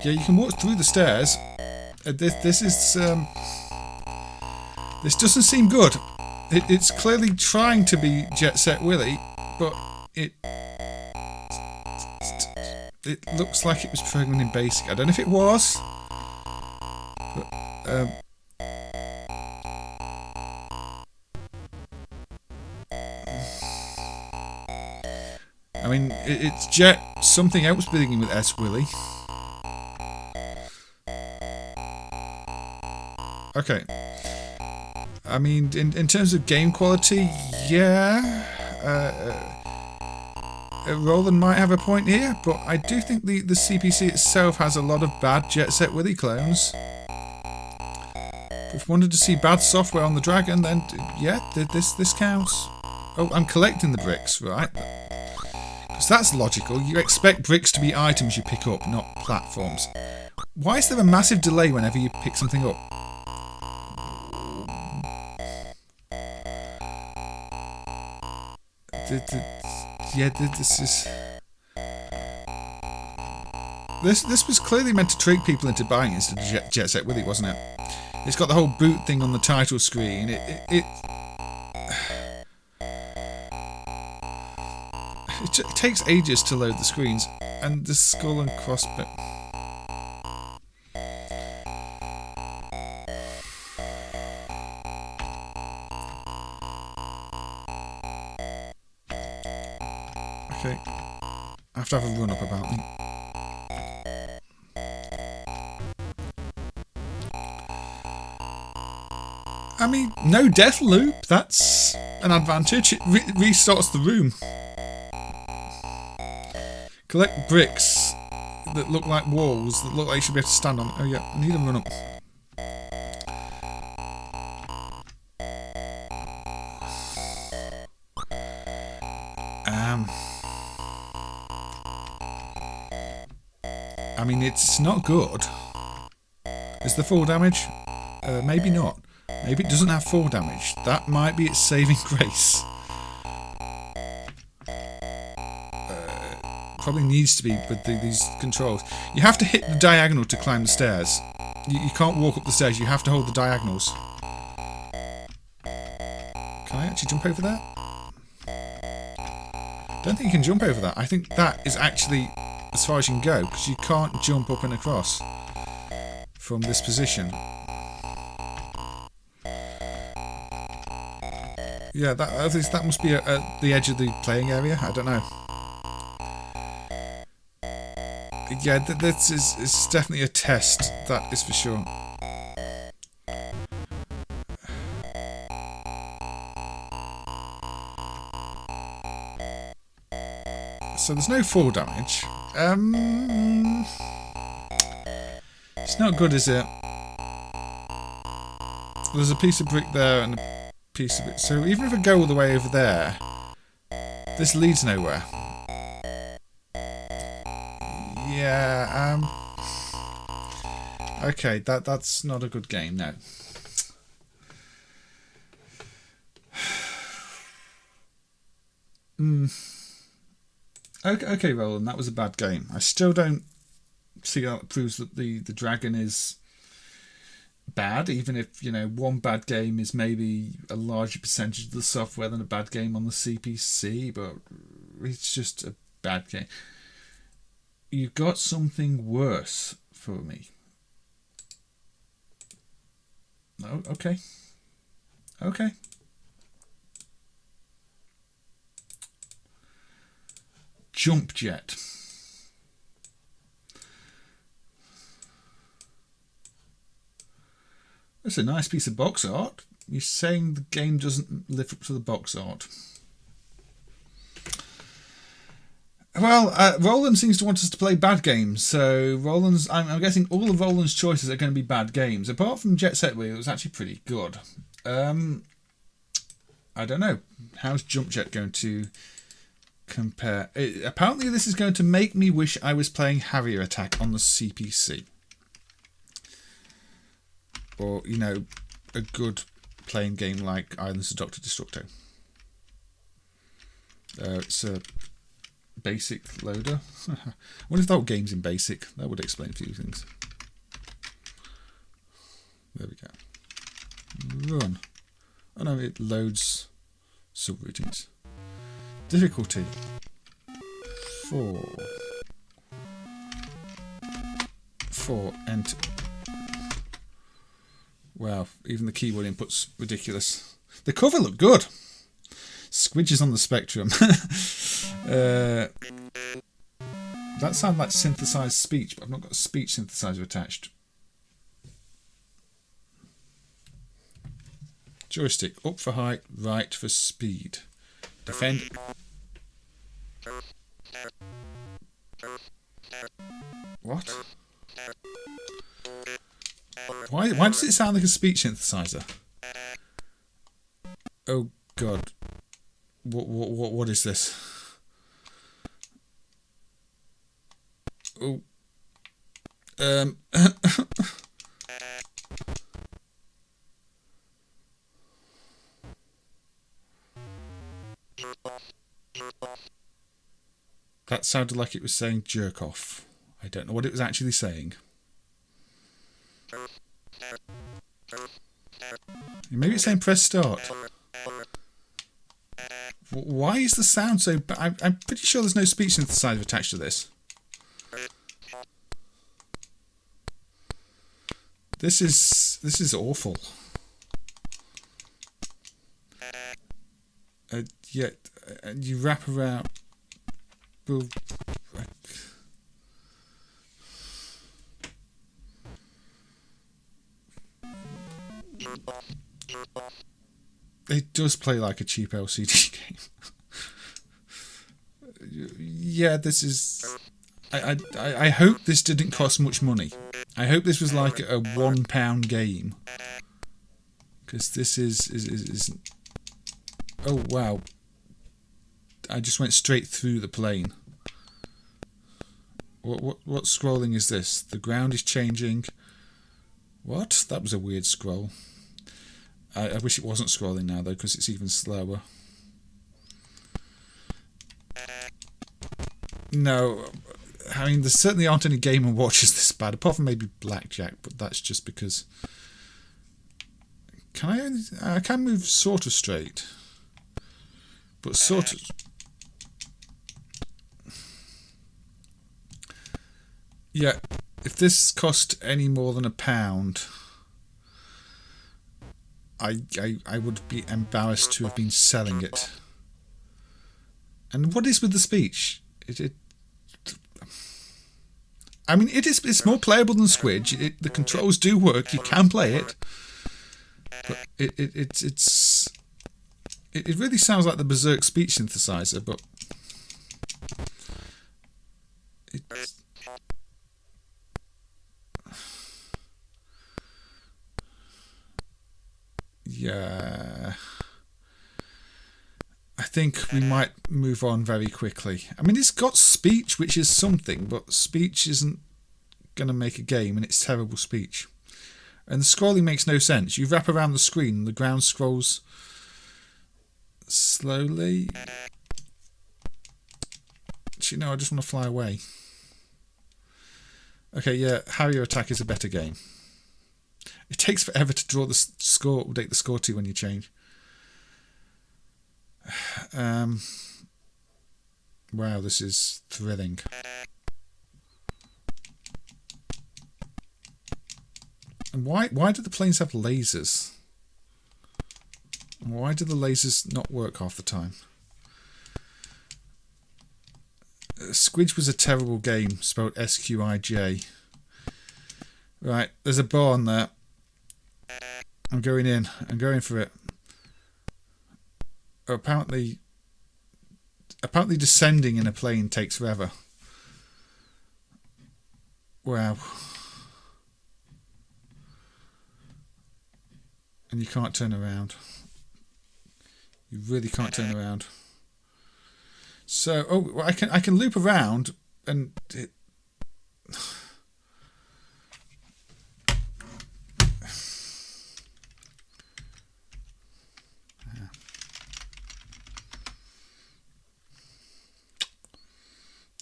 Yeah, you can walk through the stairs. This doesn't seem good. It's clearly trying to be Jet Set Willy, but it looks like it was programmed in BASIC. I don't know if it was, but I mean, it's Jet something else beginning with S Willy. Okay. I mean, in terms of game quality, yeah. Roland might have a point here, but I do think the CPC itself has a lot of bad Jet Set Willy clones. If you wanted to see bad software on the Dragon, then yeah, this counts. Oh, I'm collecting the bricks, right? Because that's logical. You expect bricks to be items you pick up, not platforms. Why is there a massive delay whenever you pick something up? Yeah, this was clearly meant to trick people into buying instead of Jet Set Willy, wasn't it? It's got the whole boot thing on the title screen. It takes ages to load the screens, and the skull and cross bit. Okay, I have to have a run up about them. I mean, no death loop, that's an advantage. It restarts the room. Collect bricks that look like walls, that look like you should be able to stand on. Oh yeah, I need a run up. I mean, it's not good. Is the 4 damage? Maybe not. Maybe it doesn't have 4 damage. That might be its saving grace. Probably needs to be with these controls. You have to hit the diagonal to climb the stairs. You can't walk up the stairs, you have to hold the diagonals. Can I actually jump over that? Don't think you can jump over that. I think that is actually as far as you can go, because you can't jump up and across from this position. Yeah, that must be at the edge of the playing area. I don't know. Yeah, this is definitely a test. That is for sure. So there's no 4 damage. It's not good, is it? There's a piece of brick there and a piece of it. So even if I go all the way over there, this leads nowhere. Yeah. Okay, that's not a good game. No. Okay, Roland, that was a bad game. I still don't see how it proves that the Dragon is bad, even if, you know, one bad game is maybe a larger percentage of the software than a bad game on the CPC, but it's just a bad game. You've got something worse for me. Oh, okay. Okay. Jumpjet. That's a nice piece of box art. You're saying the game doesn't live up to the box art. Well, Roland seems to want us to play bad games, so I'm guessing all of Roland's choices are going to be bad games. Apart from Jet Set Wheel, it was actually pretty good. I don't know. How's Jumpjet going to compare? Apparently this is going to make me wish I was playing Harrier Attack on the CPC. Or, you know, a good playing game like Islands of Dr. Destructo. It's a basic loader. I wonder if that game's in basic. That would explain a few things. There we go. Run. Oh no, it loads subroutines. Difficulty 4. Enter. Wow, even the keyboard input's ridiculous. The cover looked good. Squidges on the spectrum. That sounds like synthesized speech, but I've not got a speech synthesizer attached. Joystick, up for height, right for speed. Defend. What? Why does it sound like a speech synthesizer? Oh god. What is this? Oh. That sounded like it was saying jerk off. I don't know what it was actually saying. Maybe it's saying press start. Why is the sound so bad? I'm pretty sure there's no speech synthesizer attached to this. This is awful. Yet you wrap around. Well, it does play like a cheap LCD game. Yeah, this is. I hope this didn't cost much money. I hope this was like a £1 game, because this is. Oh wow! I just went straight through the plane. What scrolling is this? The ground is changing. What? That was a weird scroll. I wish it wasn't scrolling now though, because it's even slower. No, I mean, there certainly aren't any Game & Watches this bad, apart from maybe Blackjack, but that's just because... I can move sort of straight. But sort of... Yeah, if this cost any more than £1, I would be embarrassed to have been selling it. And what is with the speech? I mean, it's more playable than Squidge. The controls do work. You can play it, but it really sounds like the Berserk speech synthesizer. But yeah, I think we might move on very quickly. I mean, it's got speech, which is something, but speech isn't going to make a game, and it's terrible speech. And the scrolling makes no sense. You wrap around the screen, and the ground scrolls slowly. Actually, no, I just want to fly away. Okay, yeah, Harrier Attack is a better game. It takes forever to draw the score, update the score to when you change. Wow, this is thrilling. And why do the planes have lasers? Why do the lasers not work half the time? Squidge was a terrible game, spelled S-Q-I-J. Right, there's a barn there. I'm going in. I'm going for it. Apparently descending in a plane takes forever. Wow. And you can't turn around. You really can't turn around. So, I can loop around and it...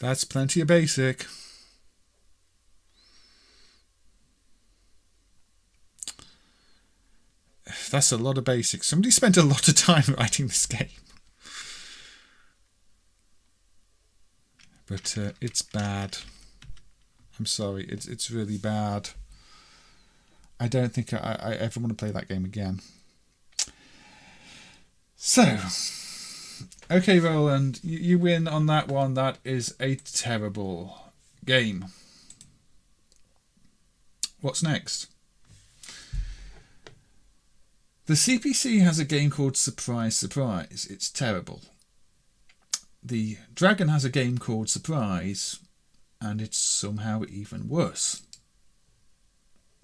That's plenty of basic. That's a lot of basic. Somebody spent a lot of time writing this game. But it's bad. I'm sorry. It's really bad. I don't think I ever want to play that game again. So... Okay, Roland, you win on that one. That is a terrible game. What's next? The CPC has a game called Surprise Surprise. It's terrible. The Dragon has a game called Surprise, and it's somehow even worse.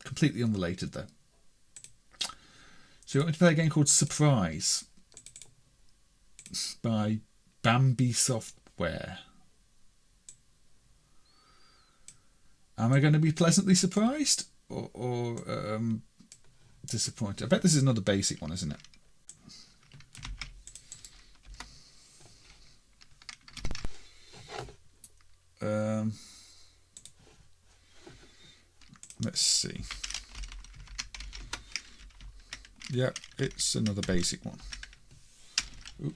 Completely unrelated, though. So you want me to play a game called Surprise by Bamby Software. Am I going to be pleasantly surprised or disappointed? I bet this is another basic one, isn't it? Let's see. Yeah, it's another basic one. Ooh.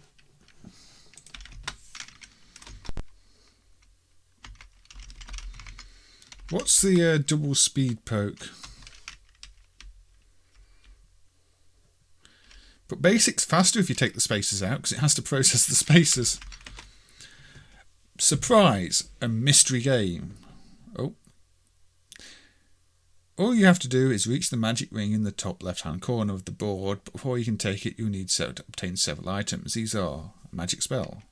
What's the double speed poke? But basic's faster if you take the spacers out, because it has to process the spacers. Surprise, a mystery game. Oh. All you have to do is reach the magic ring in the top left-hand corner of the board. But before you can take it, you need to obtain several items. These are a magic spell.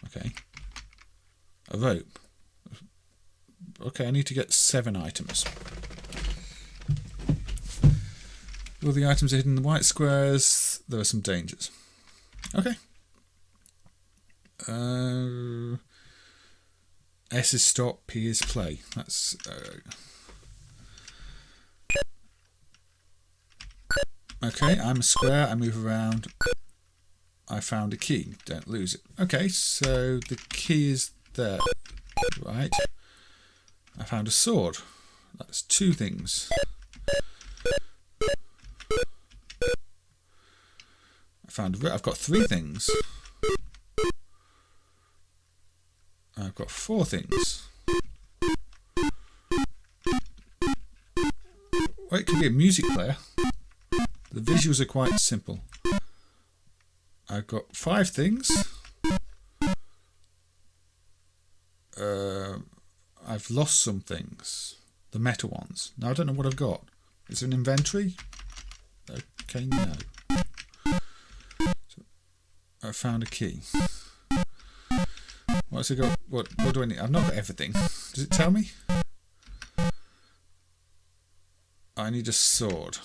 Okay. A rope. Okay, I need to get 7 items. All the items are hidden in the white squares. There are some dangers. Okay. S is stop, P is play. That's... Okay, I'm a square. I move around. I found a key. Don't lose it. Okay, so the key is there. Right. I found a sword. That's 2 things. I've got 3 things. I've got 4 things. Well, it could be a music player. The visuals are quite simple. I've got 5 things. I've lost some things. The meta ones. Now I don't know what I've got. Is there an inventory? Okay, no. So, I found a key. What's it got? What do I need? I've not got everything. Does it tell me? I need a sword.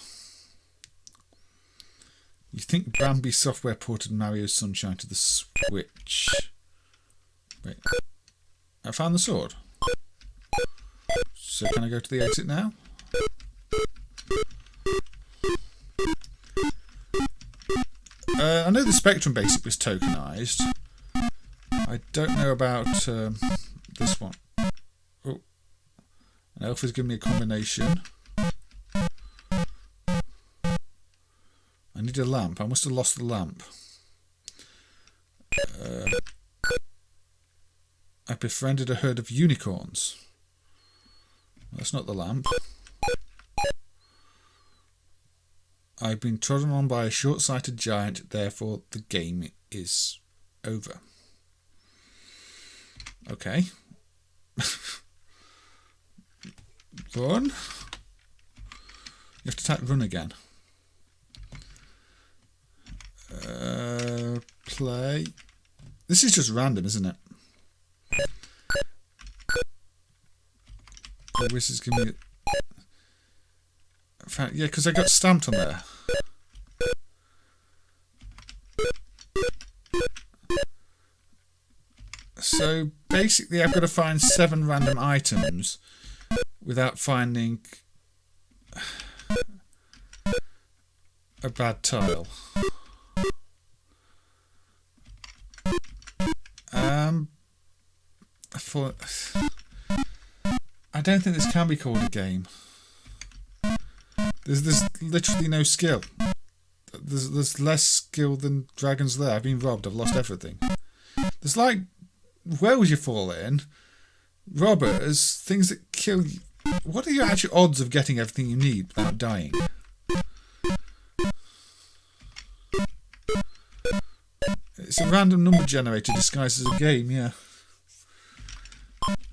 You think Bamby software ported Mario Sunshine to the Switch? Wait. I found the sword. So can I go to the exit now? I know the Spectrum Basic was tokenized. I don't know about this one. Oh, an elf has given me a combination. I need a lamp. I must have lost the lamp. I befriended a herd of unicorns. That's not the lamp. I've been trodden on by a short-sighted giant, therefore the game is over. Okay. Run. You have to type run again. Play. This is just random, isn't it? Oh, this is giving me. Yeah, because I got stamped on there. So basically, I've got to find 7 random items without finding a bad tile. I don't think this can be called a game. There's literally no skill. There's less skill than Dragon's Lair. I've been robbed. I've lost everything. There's like wells you fall in, robbers, things that kill you. What are your actual odds of getting everything you need without dying? It's a random number generator disguised as a game, yeah.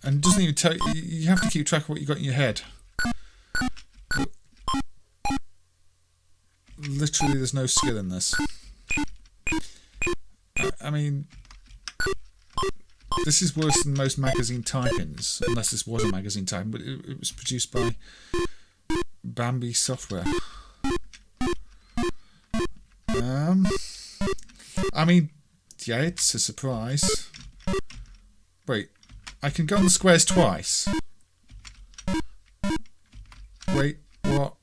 And it doesn't even tell you. You have to keep track of what you got in your head. But literally, there's no skill in this. I mean, this is worse than most magazine type-ins, unless this was a magazine type-in, but it was produced by Bamby software. I mean, yeah, it's a surprise. Wait, I can go on the squares twice. Wait, what?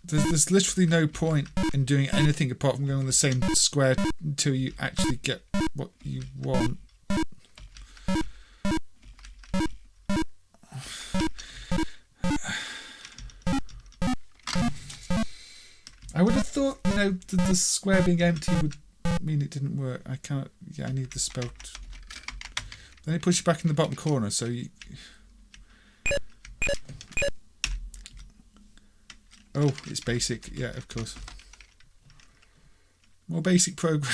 There's literally no point in doing anything apart from going on the same square until you actually get what you want. I would have thought, you know, the square being empty would mean it didn't work. I can't. Yeah, I need the spell. Then it puts you back in the bottom corner, so you. Oh, it's basic. Yeah, of course. More basic program.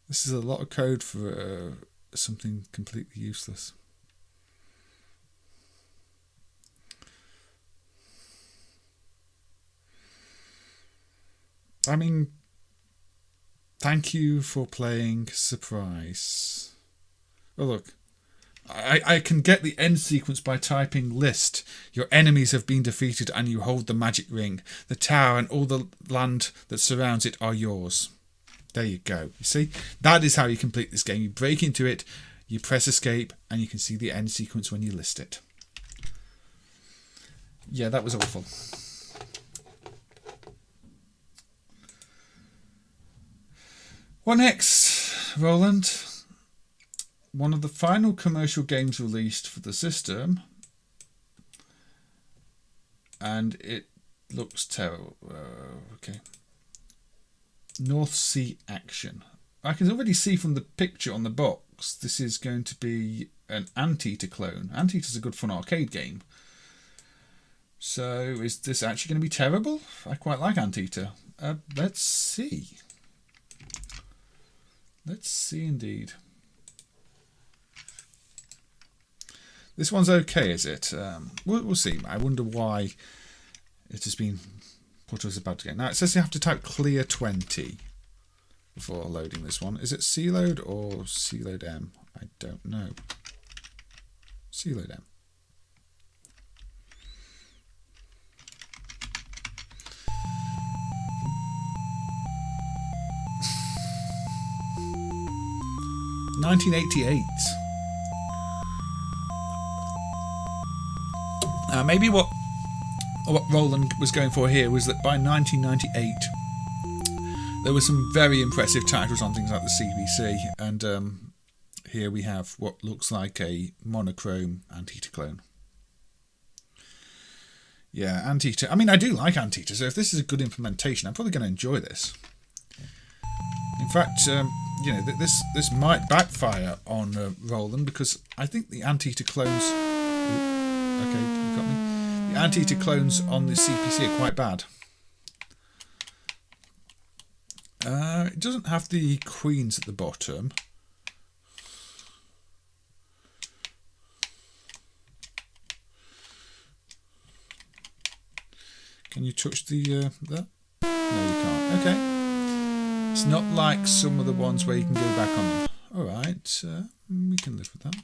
This is a lot of code for something completely useless. I mean, thank you for playing Surprise. Oh, look. I can get the end sequence by typing list. Your enemies have been defeated and you hold the magic ring. The tower and all the land that surrounds it are yours. There you go. You see? That is how you complete this game. You break into it, You press escape and you can see the end sequence when you list it. Yeah, that was awful. What next, Roland? One of the final commercial games released for the system, and it looks terrible. Okay. North Sea Action. I can already see from the picture on the box this is going to be an Anteater clone. Anteater's a good fun arcade game. So is this actually going to be terrible? I quite like Anteater. Let's see. Let's see indeed. This one's okay, is it? We'll see. I wonder why it has been put us about again. Now it says you have to type clear 20 before loading this one. Is it C-load or C-load M? I don't know. C-load M. (1988). Maybe what Roland was going for here was that by 1998 there were some very impressive titles on things like the CBC, and here we have what looks like a monochrome Anteater clone. Yeah, Anteater. I mean, I do like Anteater, so if this is a good implementation, I'm probably going to enjoy this. In fact, you know, this might backfire on Roland, because I think the Anteater clones... Okay, you got me. The Anteater clones on the CPC are quite bad. It doesn't have the queens at the bottom. Can you touch the that? No, you can't. Okay. It's not like some of the ones where you can go back on them. All right, we can live with that.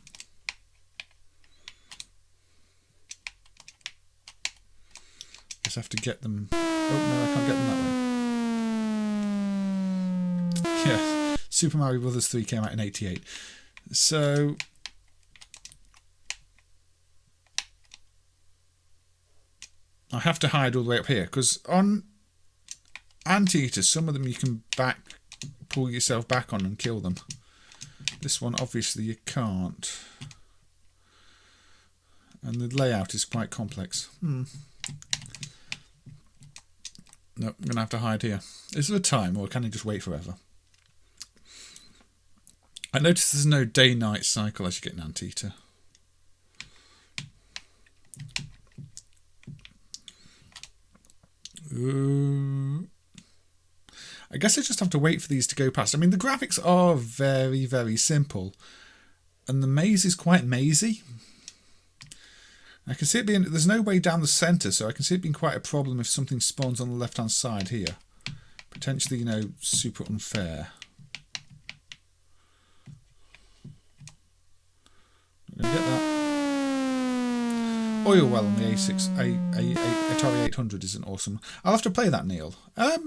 Just have to get them. Oh no, I can't get them that way. Yeah, Super Mario Brothers 3 came out in '88, so I have to hide all the way up here, because on Anteater, some of them you can pull yourself back on and kill them. This one, obviously, you can't. And the layout is quite complex. No, I'm going to have to hide here. Is there a time, or can you just wait forever? I notice there's no day-night cycle as you get an Anteater. I guess I just have to wait for these to go past. I mean, the graphics are very, very simple, and the maze is quite mazy. I can see it being... There's no way down the centre, so I can see it being quite a problem if something spawns on the left-hand side here. Potentially, you know, super unfair. Not going to get that. Oil well on the Atari 800 isn't awesome. I'll have to play that, Neil. I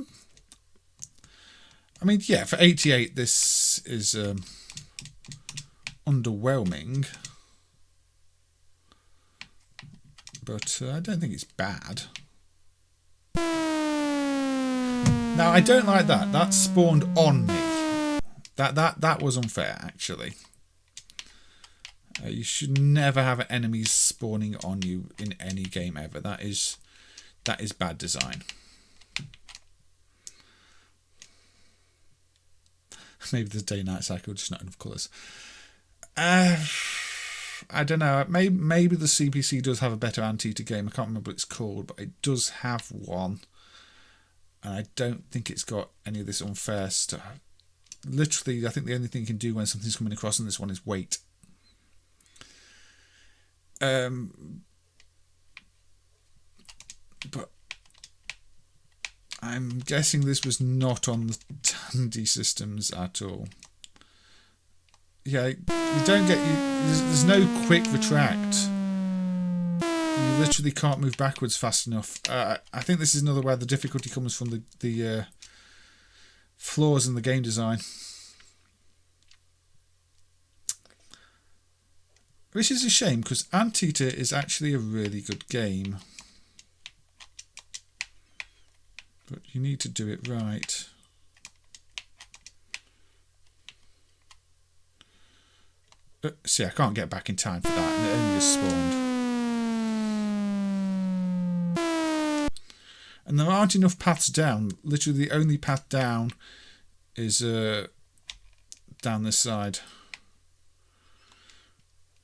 mean, yeah, for '88, this is underwhelming. But I don't think it's bad. Now, I don't like that. That spawned on me. That was unfair, actually. You should never have enemies spawning on you in any game ever. That is bad design. Maybe the day-night cycle, just not enough colours. I don't know. Maybe the CPC does have a better Anteater game. I can't remember what it's called, but it does have one. And I don't think it's got any of this unfair stuff. Literally, I think the only thing you can do when something's coming across in this one is wait. But I'm guessing this was not on the Tandy systems at all. Yeah, you don't get... There's no quick retract. You literally can't move backwards fast enough. I think this is another where the difficulty comes from the flaws in the game design. Which is a shame, because Anteater is actually a really good game. But you need to do it right. See, I can't get back in time for that, and it only just spawned. And there aren't enough paths down. Literally the only path down is down this side.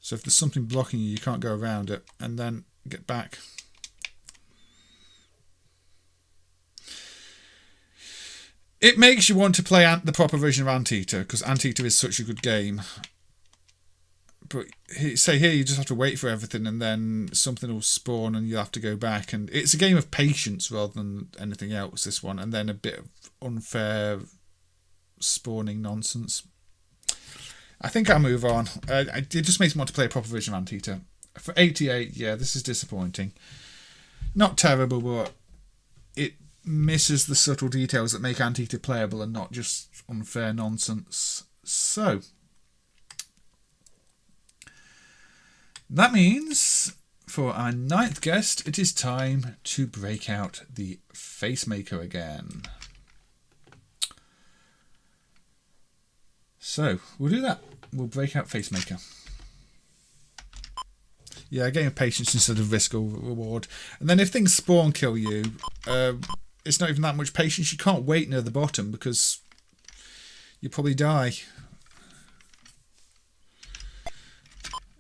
So if there's something blocking you, you can't go around it and then get back. It makes you want to play the proper version of Anteater, because Anteater is such a good game. But say here you just have to wait for everything, and then something will spawn and you'll have to go back. And it's a game of patience rather than anything else, this one. And then a bit of unfair spawning nonsense. I think I'll move on. It just makes me want to play a proper version of Anteater. For 88, yeah, this is disappointing. Not terrible, but it misses the subtle details that make Anteater playable and not just unfair nonsense. So, that means for our 9th guest, it is time to break out the FaceMaker again. So, we'll do that. We'll break out FaceMaker. Yeah, a game of patience instead of risk or reward. And then if things spawn kill you, it's not even that much patience. You can't wait near the bottom because you probably die.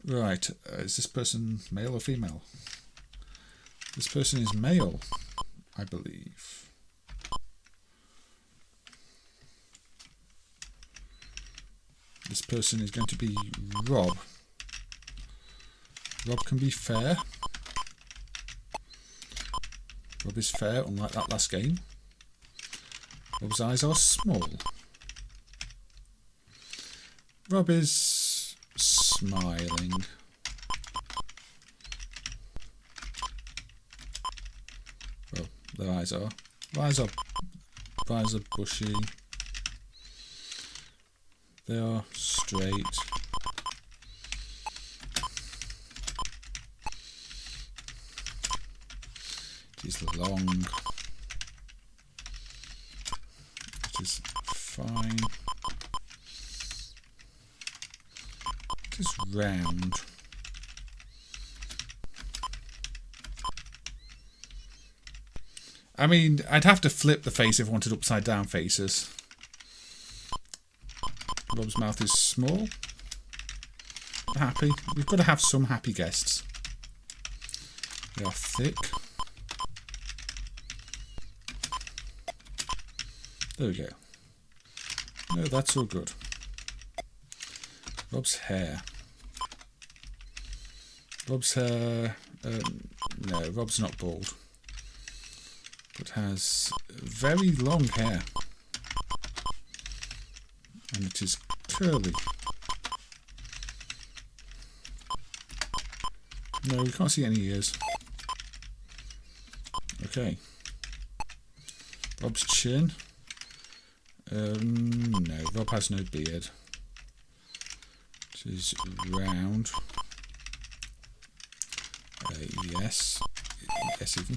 Right, is this person male or female? This person is male, I believe. This person is going to be Rob. Rob can be fair. Rob is fair, unlike that last game. Rob's eyes are small. Rob is smiling. Well, their eyes are. Eyes are bushy. They are straight. It is long. It is fine. It is round. I mean, I'd have to flip the face if I wanted upside down faces. Rob's mouth is small. Happy. We've got to have some happy guests. They are thick. There we go. No, that's all good. Rob's hair. Rob's hair... no, Rob's not bald. But has very long hair. And it is curly. No, we can't see any ears. Okay. Rob's chin. No, Rob has no beard. It is round. Yes. Yes, even.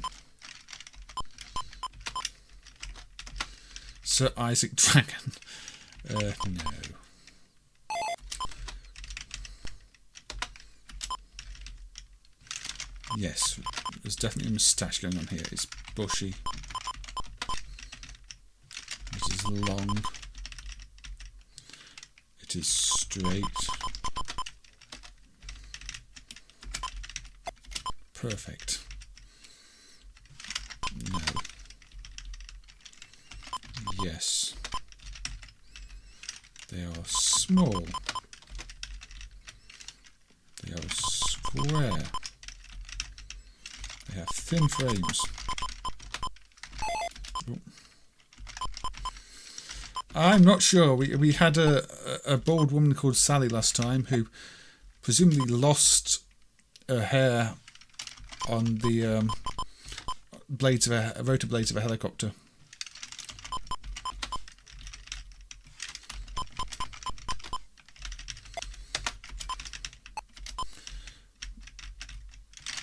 Sir Isaac Dragon. No. Yes, there's definitely a moustache going on here. It's bushy. It is long. It is straight. Perfect. No. Yes. They are small. They are square. They have thin frames. Oh. I'm not sure. We had a bald woman called Sally last time who presumably lost her hair on the blades of rotor blades of a helicopter.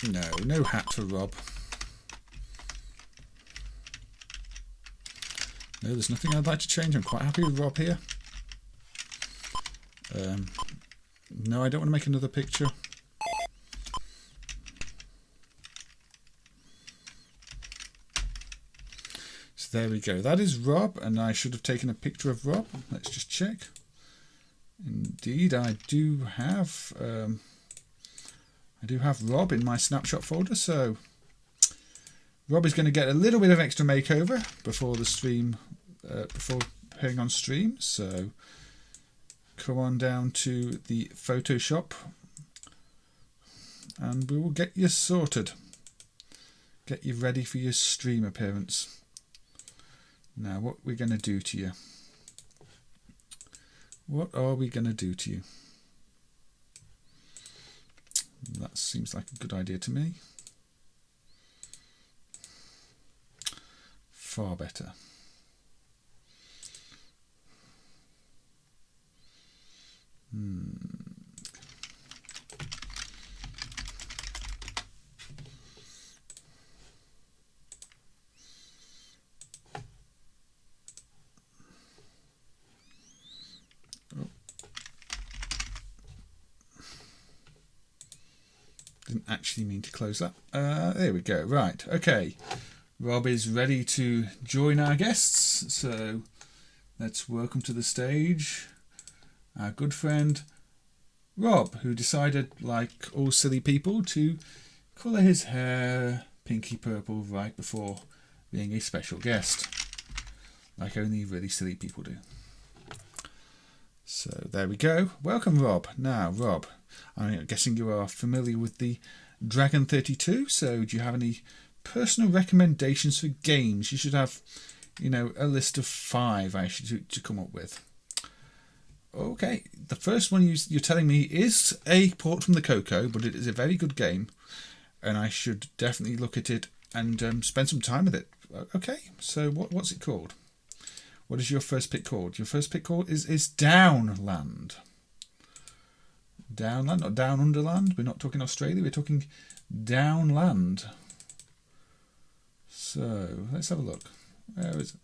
No hat for Rob. No, there's nothing I'd like to change. I'm quite happy with Rob here. No, I don't want to make another picture. So there we go. That is Rob, and I should have taken a picture of Rob. Let's just check. Indeed, I do have Rob in my snapshot folder. So Rob is going to get a little bit of extra makeover before the stream, before appearing on stream. So come on down to the Photoshop and we will get you sorted. Get you ready for your stream appearance. Now, what we're going to do to you? What are we going to do to you? That seems like a good idea to me. Far better. Didn't actually mean to close that. There we go. Right. Okay. Rob is ready to join our guests. So let's welcome to the stage our good friend Rob, who decided, like all silly people, to colour his hair pinky purple right before being a special guest, like only really silly people do. So there we go. Welcome, Rob. Now, Rob, I'm guessing you are familiar with the Dragon 32, so do you have any personal recommendations for games? You should have, you know, a list of 5 I should to come up with. Okay, the first one you're telling me is a port from the Coco, but it is a very good game, and I should definitely look at it and spend some time with it. Okay, so what's it called? What is your first pick called? Your first pick called is Downland. Downland, not Down Underland. We're not talking Australia, we're talking Downland. So, let's have a look. Where is it?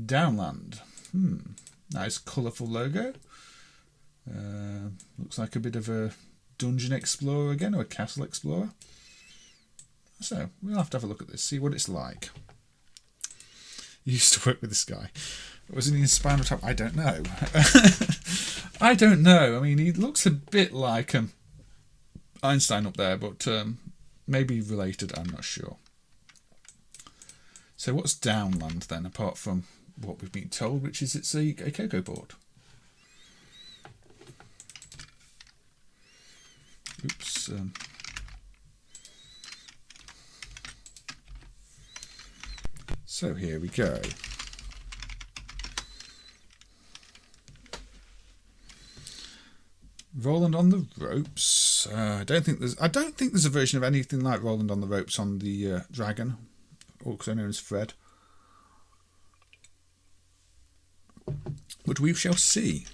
Downland. Nice colourful logo. Looks like a bit of a dungeon explorer again, or a castle explorer. So, we'll have to have a look at this, see what it's like. You used to work with this guy. Wasn't he in Spinal Tap? I don't know. I don't know. I mean, he looks a bit like Einstein up there, but maybe related, I'm not sure. So what's Downland then, apart from what we've been told, which is it's a Coco board? Oops. So here we go. Roland on the Ropes. I don't think there's a version of anything like Roland on the Ropes on the Dragon, also known as Fred. But we shall see.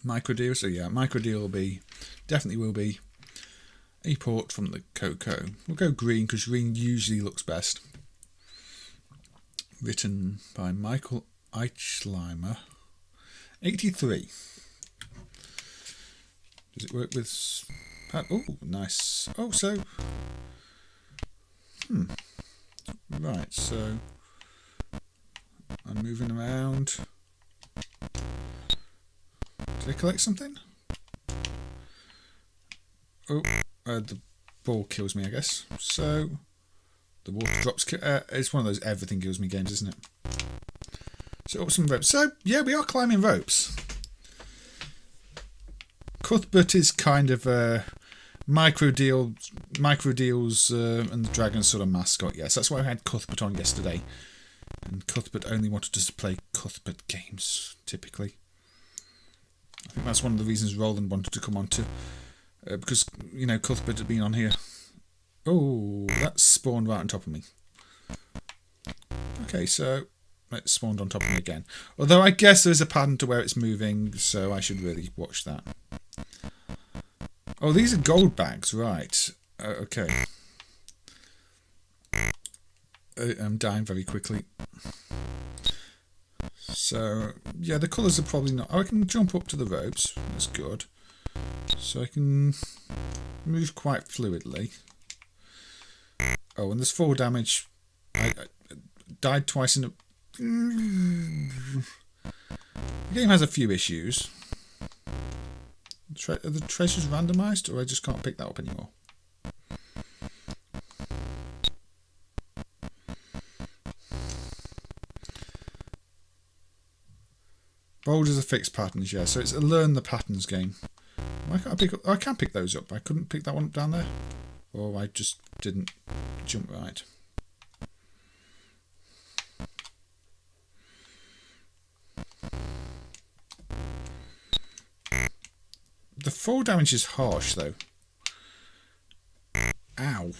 Microdeal. So yeah, Microdeal definitely will be a port from the Coco. We'll go green because green usually looks best. Written by Michael Eichleimer. 83. Does it work with... Oh, nice. Oh, so... Right, so... I'm moving around. Did I collect something? Oh, the ball kills me, I guess. So, the water drops... it's one of those everything kills me games, isn't it? So, up some ropes. So, yeah, we are climbing ropes. Cuthbert is kind of Microdeal's and the Dragon sort of mascot. Yes, that's why I had Cuthbert on yesterday. And Cuthbert only wanted us to play Cuthbert games, typically. I think that's one of the reasons Roland wanted to come on to. Because, you know, Cuthbert had been on here. Oh, that spawned right on top of me. Okay, so it spawned on top of me again. Although I guess there's a pattern to where it's moving, so I should really watch that. Oh, these are gold bags, right. Okay. I'm dying very quickly. So, yeah, the colours are probably not... Oh, I can jump up to the ropes. That's good. So I can move quite fluidly. Oh, and there's 4 damage. I died twice in a... The game has a few issues. Are the treasures randomised, or I just can't pick that up anymore? Boulders are fixed patterns, yeah. So it's a learn the patterns game. Why can't I pick up? Oh, I can pick those up. I couldn't pick that one up down there, or I just didn't jump right. The 4 damage is harsh, though. Ow.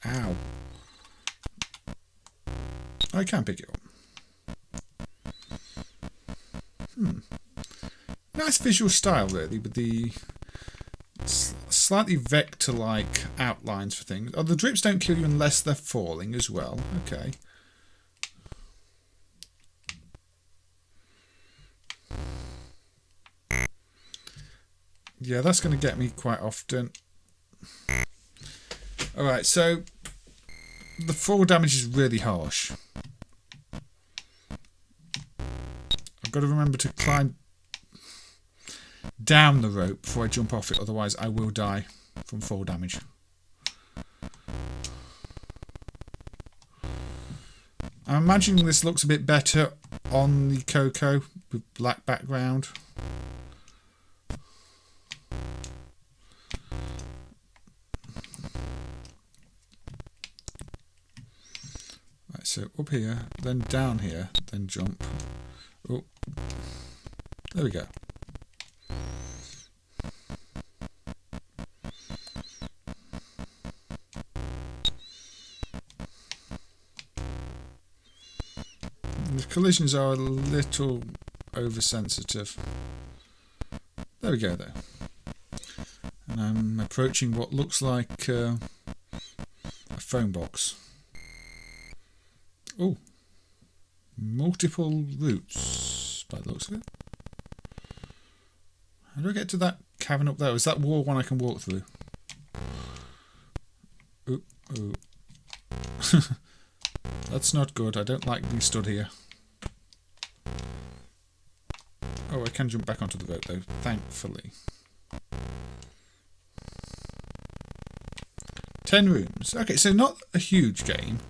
Ow. I can pick it up. Nice visual style, really, with the slightly vector-like outlines for things. Oh, the drips don't kill you unless they're falling as well. Okay. Yeah, that's going to get me quite often. Alright, so the 4 damage is really harsh. I've got to remember to climb down the rope before I jump off it, otherwise I will die from 4 damage. I'm imagining this looks a bit better on the Coco with black background. Right, so up here, then down here, then jump. Oh, there we go. The collisions are a little oversensitive. There we go, though. And I'm approaching what looks like a phone box. Oh, multiple routes by the looks of it. How do I get to that cavern up there? Is that wall one I can walk through? Ooh, ooh. That's not good. I don't like being stood here. Oh, I can jump back onto the rope though, thankfully. 10 rooms. Okay, so not a huge game.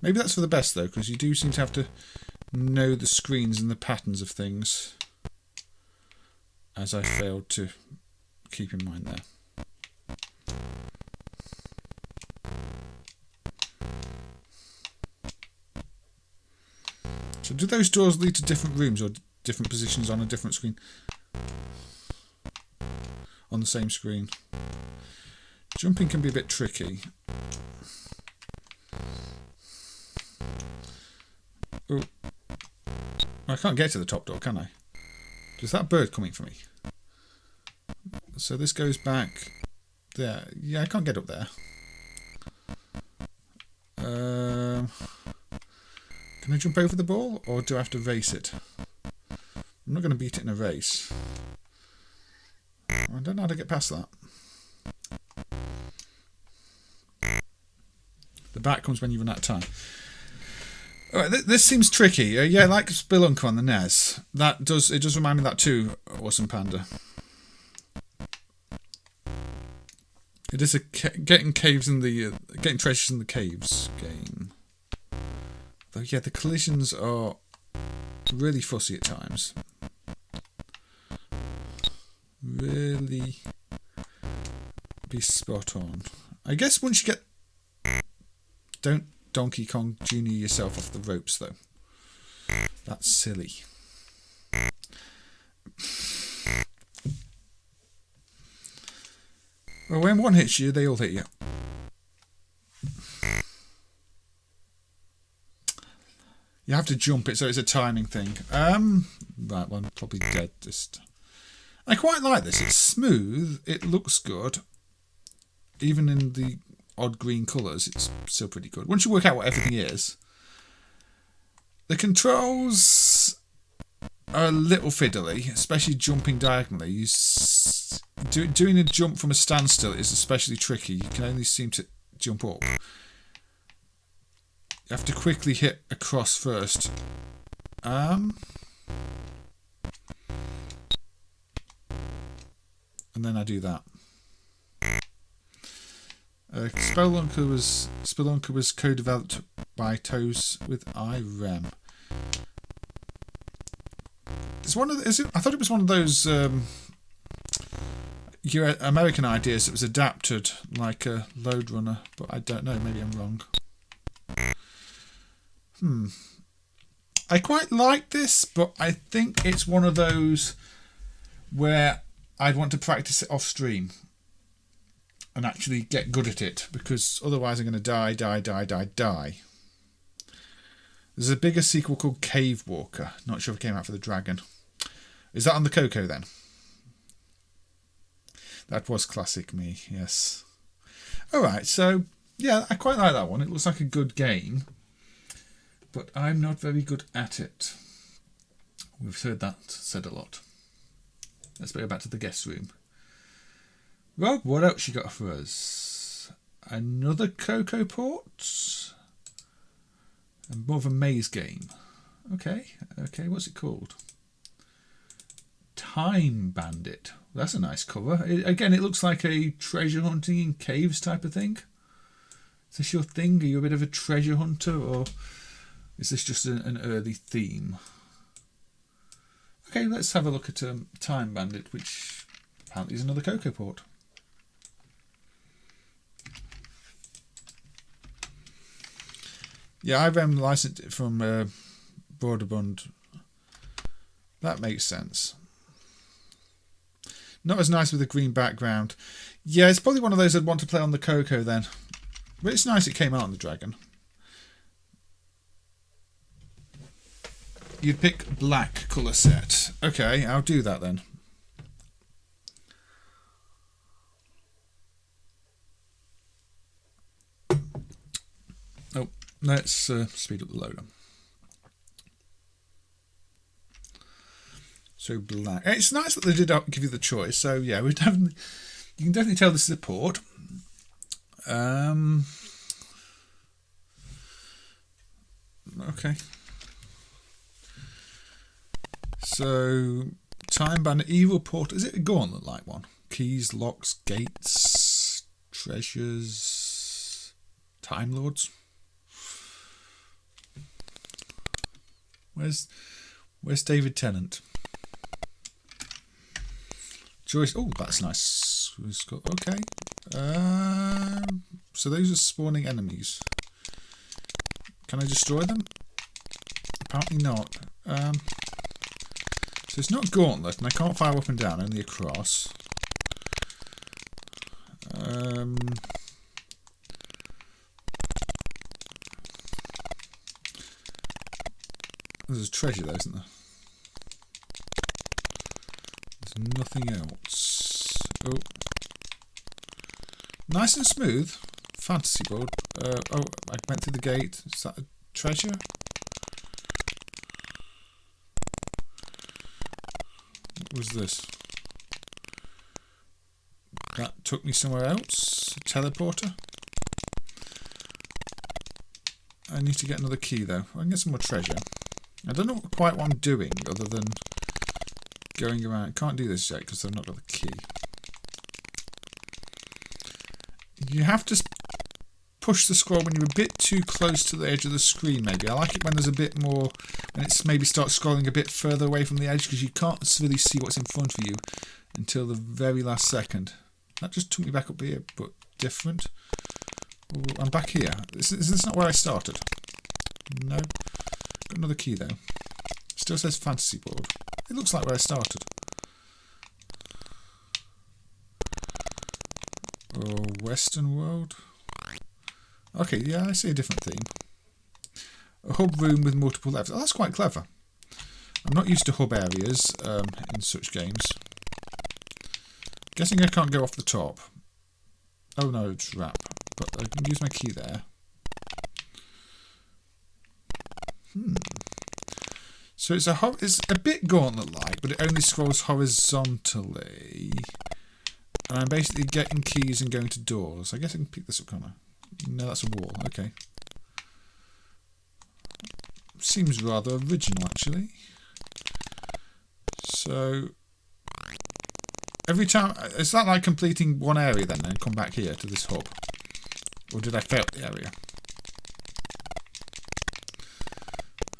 Maybe that's for the best though, because you do seem to have to know the screens and the patterns of things, as I failed to keep in mind there. So do those doors lead to different rooms or different positions on a different screen? On the same screen. Jumping can be a bit tricky. Oh, I can't get to the top door, can I? Is that bird coming for me? So this goes back there. Yeah, I can't get up there. Can I jump over the ball, or do I have to race it? I'm not going to beat it in a race. I don't know how to get past that. The back comes when you run out of time. Alright, this seems tricky. Yeah, like Spelunker on the NES. It does remind me of that too, Awesome Panda. It is a getting treasures in the caves game. Though yeah, the collisions are really fussy at times. Really be spot on. I guess once you get... Don't Donkey Kong Jr. yourself off the ropes though. That's silly. Well, when one hits you, they all hit you. You have to jump it, so it's a timing thing. Right, well, I'm probably dead. Just I quite like this. It's smooth. It looks good. Even in the odd green colours, it's still pretty good. Once you work out what everything is, the controls are a little fiddly, especially jumping diagonally. Doing a jump from a standstill is especially tricky. You can only seem to jump up. You have to quickly hit across first. And then I do that. Spelunker was co-developed by Toes with IREM. It's one of the, I thought it was one of those American ideas that was adapted like a Load Runner, but I don't know. Maybe I'm wrong. I quite like this, but I think it's one of those where I'd want to practice it off stream and actually get good at it, because otherwise I'm going to die. There's a bigger sequel called Cave Walker. Not sure if it came out for the Dragon. Is that on the Coco then? That was classic me, yes. Alright, so yeah, I quite like that one. It looks like a good game, but I'm not very good at it. We've heard that said a lot. Let's go back to the guest room. Rob, what else you got for us? Another Coco port? And more of a maze game. Okay, what's it called? Time Bandit. That's a nice cover. Again, it looks like a treasure hunting in caves type of thing. Is this your thing? Are you a bit of a treasure hunter, or is this just an early theme? Okay, let's have a look at Time Bandit, which apparently is another Coco port. Yeah, I've licensed it from Broderbund. That makes sense. Not as nice with a green background. Yeah, it's probably one of those I'd want to play on the Coco then. But it's nice it came out on the Dragon. You'd pick black colour set. Okay, I'll do that then. Oh, let's speed up the loader. So black. It's nice that they did give you the choice. So yeah, you can definitely tell this is a port. Okay. So Time Bandit Evil Port. Is it a gauntlet like one? Keys, locks, gates, treasures, Time Lords. Where's David Tennant? Joyce. Oh, that's nice. Okay. So those are spawning enemies. Can I destroy them? Apparently not. So it's not gauntlet, and I can't fire up and down, only across. There's a treasure there, isn't there? There's nothing else. Oh. Nice and smooth. Fantasy board. Oh, I went through the gate. Is that a treasure? What was this? That took me somewhere else. A teleporter. I need to get another key though. I can get some more treasure. I don't know quite what I'm doing other than going around. Can't do this yet because I've not got the key. You have to push the scroll when you're a bit too close to the edge of the screen, maybe. I like it when there's a bit more, when it's maybe starts scrolling a bit further away from the edge, because you can't really see what's in front of you until the very last second. That just took me back up here, but different. Ooh, I'm back here. Is this not where I started? No. Got another key though. Still says fantasy board. It looks like where I started. Oh, Western world. Okay, yeah, I see a different theme. A hub room with multiple levels. Oh, that's quite clever. I'm not used to hub areas in such games. Guessing I can't go off the top. Oh no, it's wrap. But I can use my key there. So it's a bit Gauntlet-like, but it only scrolls horizontally. And I'm basically getting keys and going to doors. I guess I can pick this up, can't I? No, that's a wall. Okay. Seems rather original, actually. So every time, is that like completing one area then and come back here to this hub? Or did I fail the area?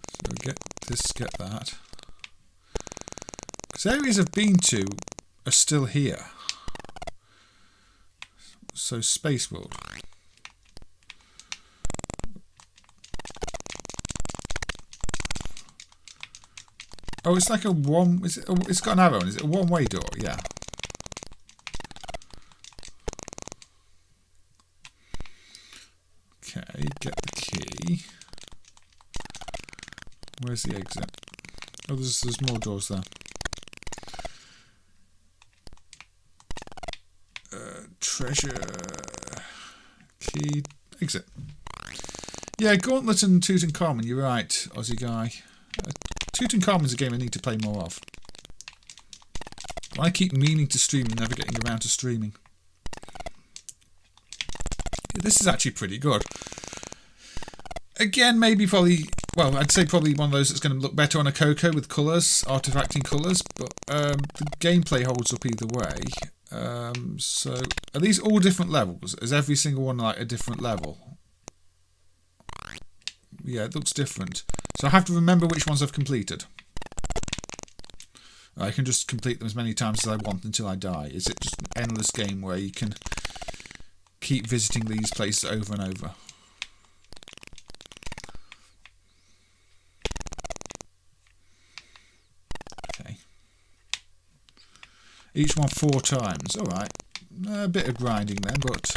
So get this, get that. Because areas I've been to are still here. So Space World. Oh, it's like a one. It's got an arrow. Is it a one-way door? Yeah. Okay, get the key. Where's the exit? Oh, there's more doors there. Treasure. Key. Exit. Yeah, Gauntlet and Tutankhamun, you're right, Aussie guy. Tutankhamun's a game I need to play more of. I keep meaning to stream and never getting around to streaming. Yeah, this is actually pretty good. Again, maybe probably, well, I'd say probably one of those that's going to look better on a Coco with colours, artifacting colours, but the gameplay holds up either way. So, are these all different levels? Is every single one like a different level? Yeah, it looks different. So I have to remember which ones I've completed. I can just complete them as many times as I want until I die. Is it just an endless game where you can keep visiting these places over and over? Okay. Each one 4 times. Alright. A bit of grinding then, but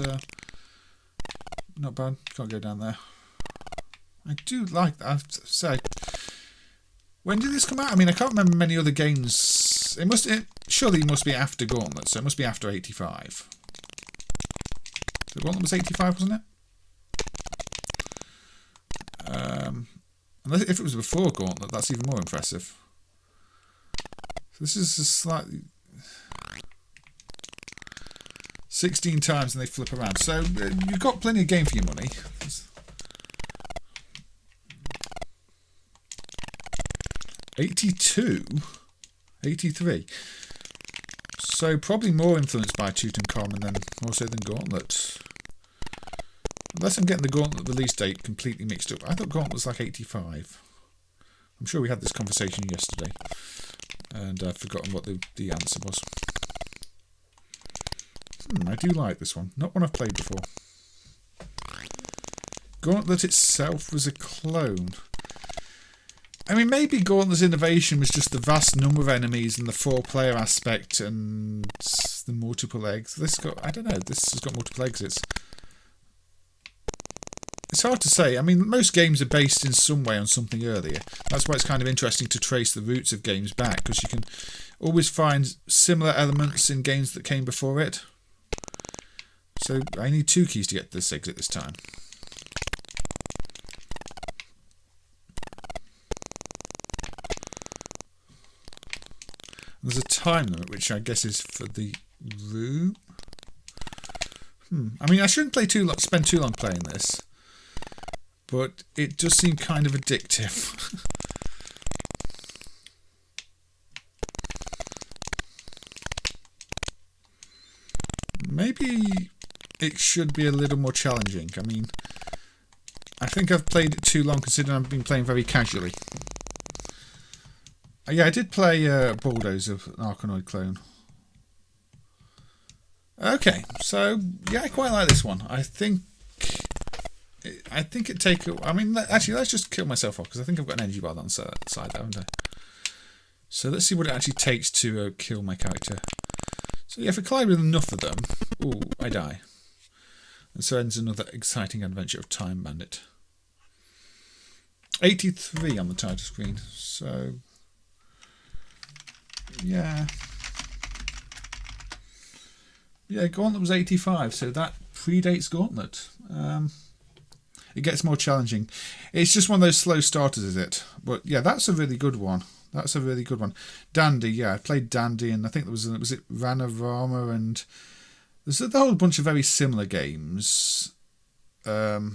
not bad. Can't go down there. I do like that. I have to say. When did this come out? I mean, I can't remember many other games. Surely it must be after Gauntlet, so it must be after 85. So Gauntlet was 85, wasn't it? Unless if it was before Gauntlet, that's even more impressive. So this is a slightly 16 times and they flip around. So you've got plenty of game for your money. 82, 83. So probably more influenced by Tutankhamun than more so than Gauntlet. Unless I'm getting the Gauntlet release date completely mixed up. I thought Gauntlet was like 85. I'm sure we had this conversation yesterday, and I've forgotten what the answer was. I do like this one. Not one I've played before. Gauntlet itself was a clone. I mean, maybe Gauntlet's innovation was just the vast number of enemies and the 4-player aspect and the multiple eggs. This has got multiple exits. It's hard to say. I mean, most games are based in some way on something earlier. That's why it's kind of interesting to trace the roots of games back, because you can always find similar elements in games that came before it. So I need 2 keys to get to this exit this time. There's a time limit, which I guess is for the room. I mean, I shouldn't spend too long playing this, but it does seem kind of addictive. Maybe it should be a little more challenging. I mean, I think I've played it too long considering I've been playing very casually. Yeah, I did play Bulldozer, an Arkanoid clone. Okay, so yeah, I quite like this one. I think it take. I mean, actually, let's just kill myself off because I think I've got an energy bar on the side there, haven't I? So let's see what it actually takes to kill my character. So yeah, if I collide with enough of them, ooh, I die. And so ends another exciting adventure of Time Bandit. 83 on the title screen. So yeah. Yeah, Gauntlet was 85, so that predates Gauntlet. It gets more challenging. It's just one of those slow starters, is it? But yeah, that's a really good one. That's a really good one. Dandy, yeah, I played Dandy, and I think was it Ranarama, and there's a whole bunch of very similar games. The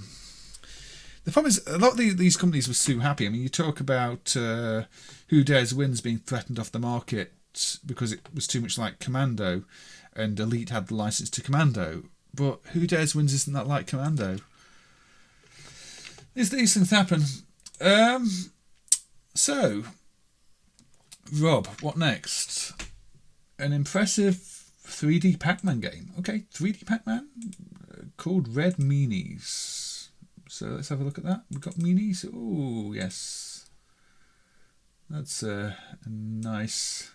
problem is, a lot of these companies were so happy. I mean, you talk about Who Dares Wins being threatened off the market because it was too much like Commando, and Elite had the license to Commando. But Who Dares Wins isn't that like Commando. These things happen. So, Rob, what next? An impressive 3D Pac-Man game. Okay, 3D Pac-Man called Red Meanies. So let's have a look at that. We've got Meanies. Oh, yes. That's a nice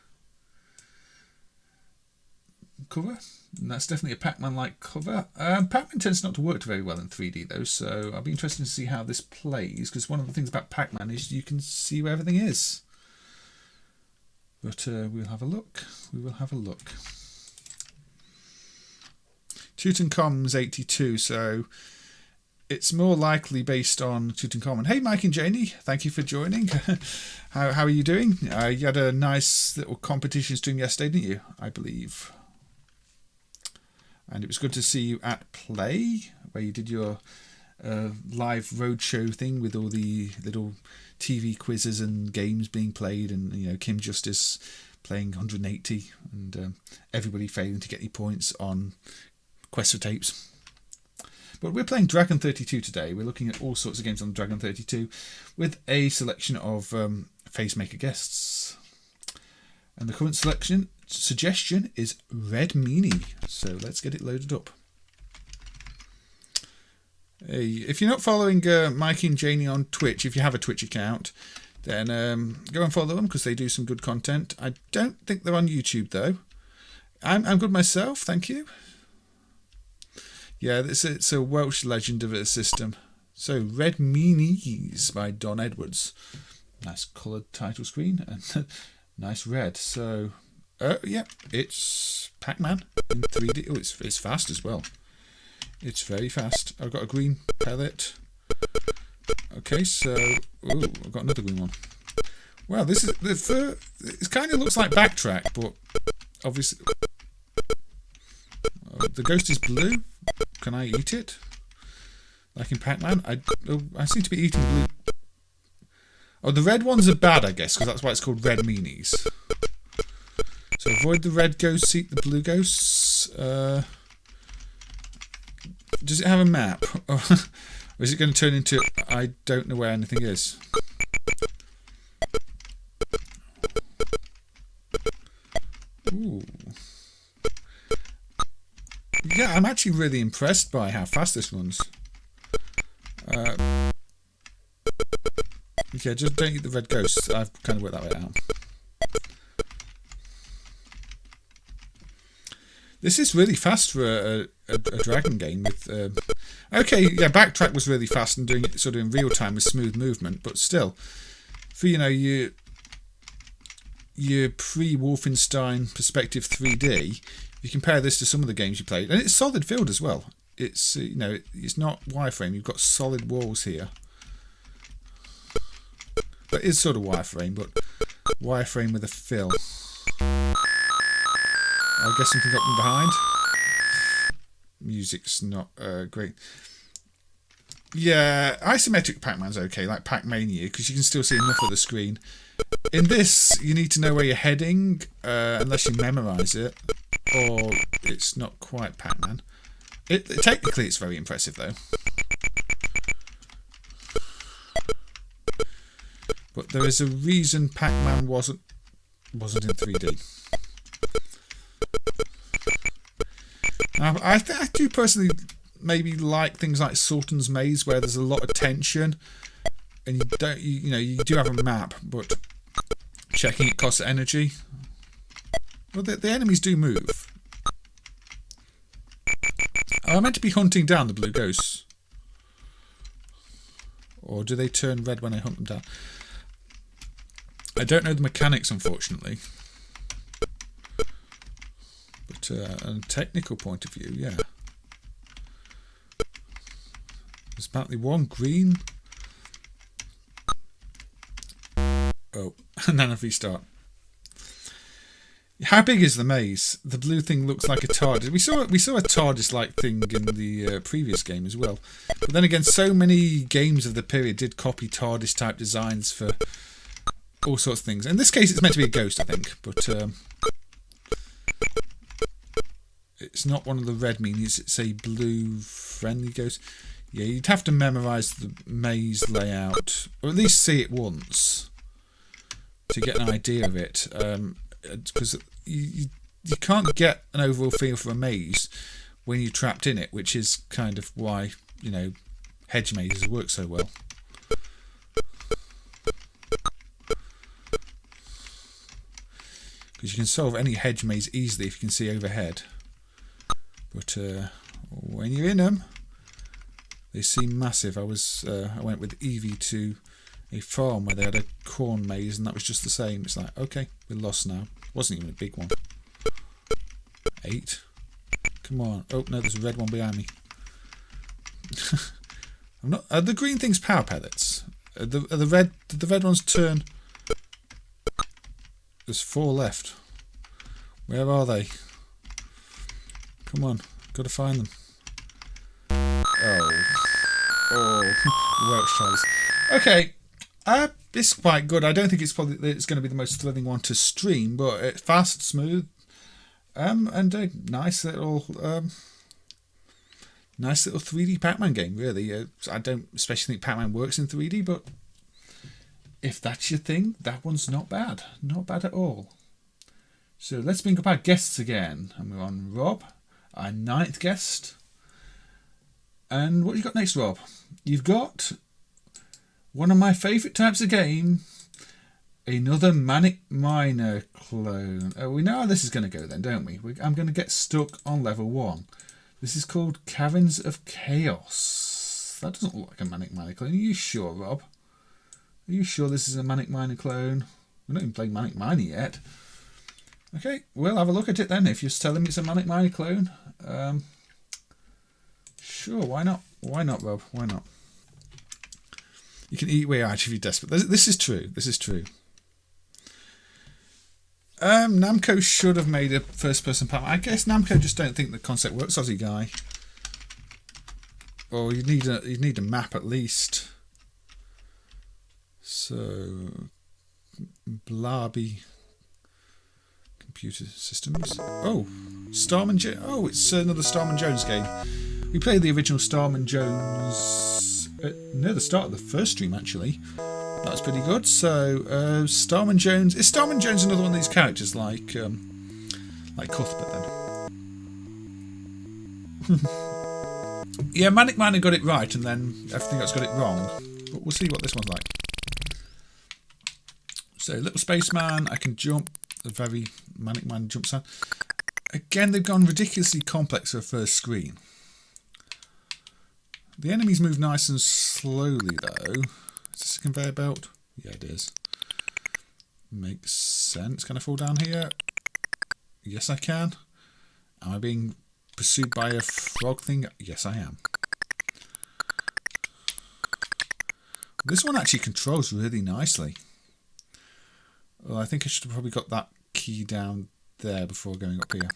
cover. And that's definitely a Pac-Man-like cover. Pac-Man tends not to work very well in 3D though, so I'll be interested to see how this plays, because one of the things about Pac-Man is you can see where everything is. But we'll have a look. We will have a look. Tutankhamun's 82, so it's more likely based on Tutankhamun. Hey, Mike and Janie, thank you for joining. How are you doing? You had a nice little competition stream yesterday, didn't you? I believe. And it was good to see you at Play, where you did your live roadshow thing with all the little TV quizzes and games being played, and Kim Justice playing 180, and everybody failing to get any points on Quest for Tapes. But we're playing Dragon 32 today. We're looking at all sorts of games on Dragon 32 with a selection of FaceMaker guests. And the current suggestion is Red Meanie. So let's get it loaded up. Hey, if you're not following Mikey and Janie on Twitch, if you have a Twitch account, then go and follow them because they do some good content. I don't think they're on YouTube though. I'm good myself, thank you. Yeah, it's a Welsh legend of a system. So, Red Meanies by Don Edwards. Nice coloured title screen and nice red. So, yeah, it's Pac-Man in 3D. Oh, it's fast as well. It's very fast. I've got a green pellet. Okay, so I've got another green one. Well, this is it kind of looks like Backtrack, but obviously the ghost is blue. Can I eat it? Like in Pac-Man? I seem to be eating blue. Oh, the red ones are bad, I guess, because that's why it's called Red Meanies. So avoid the red ghosts, eat the blue ghosts. Does it have a map? Or is it going to turn into I don't know where anything is? Ooh. Yeah, I'm actually really impressed by how fast this runs. Yeah, just don't eat the red ghosts. I've kind of worked that way out. This is really fast for a dragon game. With okay, yeah, Backtrack was really fast and doing it sort of in real time with smooth movement, but still, for your pre-Wolfenstein perspective 3D, you compare this to some of the games you played, and it's solid field as well. It's it's not wireframe. You've got solid walls here. But it's sort of wireframe, but wireframe with a fill. I guess something up and behind. Music's not great. Yeah, isometric Pac-Man's okay, like Pac-Mania, because you can still see enough of the screen. In this, you need to know where you're heading, unless you memorise it, or it's not quite Pac-Man. Technically, it's very impressive, though. But there is a reason Pac-Man wasn't in 3D. Now, I do personally maybe like things like Sultan's Maze, where there's a lot of tension, and you do have a map, but checking it costs energy. Well, the enemies do move. Am I meant to be hunting down the blue ghosts? Or do they turn red when I hunt them down? I don't know the mechanics, unfortunately. But on a technical point of view, yeah. There's apparently one green. Oh, and then a restart. How big is the maze? The blue thing looks like a TARDIS. We saw a TARDIS-like thing in the previous game as well. But then again, so many games of the period did copy TARDIS-type designs for all sorts of things. In this case, it's meant to be a ghost, I think. But it's not one of the red Meanies. It's a blue friendly ghost. Yeah, you'd have to memorise the maze layout. Or at least see it once to get an idea of it. Because you can't get an overall feel for a maze when you're trapped in it, which is kind of why, you know, hedge mazes work so well. Because you can solve any hedge maze easily if you can see overhead. But when you're in them, they seem massive. I went with Evie to a farm where they had a corn maze, and that was just the same. It's like, okay, we're lost now. Wasn't even a big one. 8. Come on. Oh no, there's a red one behind me. I'm not. Are the green things power pellets? Are the red? Did the red ones turn? There's 4 left. Where are they? Come on, got to find them. Oh, Welsh ties. Okay. It's quite good. I don't think it's going to be the most thrilling one to stream, but it's fast, smooth, and a nice little 3D Pac-Man game. Really, I don't especially think Pac-Man works in 3D, but if that's your thing, that one's not bad. Not bad at all. So let's bring up our guests again, and we're on Rob, our 9th guest. And what you got next, Rob? You've got one of my favourite types of game, another Manic Miner clone. Oh, we know how this is going to go then, don't we? I'm going to get stuck on level 1. This is called Caverns of Chaos. That doesn't look like a Manic Miner clone. Are you sure, Rob? Are you sure this is a Manic Miner clone? We're not even playing Manic Miner yet. Okay, we'll have a look at it then, if you're telling me it's a Manic Miner clone. Sure, why not? Why not, Rob? Why not? You can eat your way out if you're desperate. This is true. This is true. Namco should have made a first-person Pac-Man. I guess Namco just don't think the concept works, Aussie guy. Or you need a map at least. So, Blaby computer systems. Oh, Starman Jones. Oh, it's another Starman Jones game. We played the original Starman Jones near the start of the first stream, actually. That was pretty good. So, Starman Jones. Is Starman Jones another one of these characters like Cuthbert then? Yeah, Manic Miner got it right, and then everything else got it wrong. But we'll see what this one's like. So, little spaceman. I can jump. A very Manic Miner jump sound. Again, they've gone ridiculously complex for a first screen. The enemies move nice and slowly, though. Is this a conveyor belt? Yeah, it is. Makes sense. Can I fall down here? Yes, I can. Am I being pursued by a frog thing? Yes, I am. This one actually controls really nicely. Well, I think I should have probably got that key down there before going up here.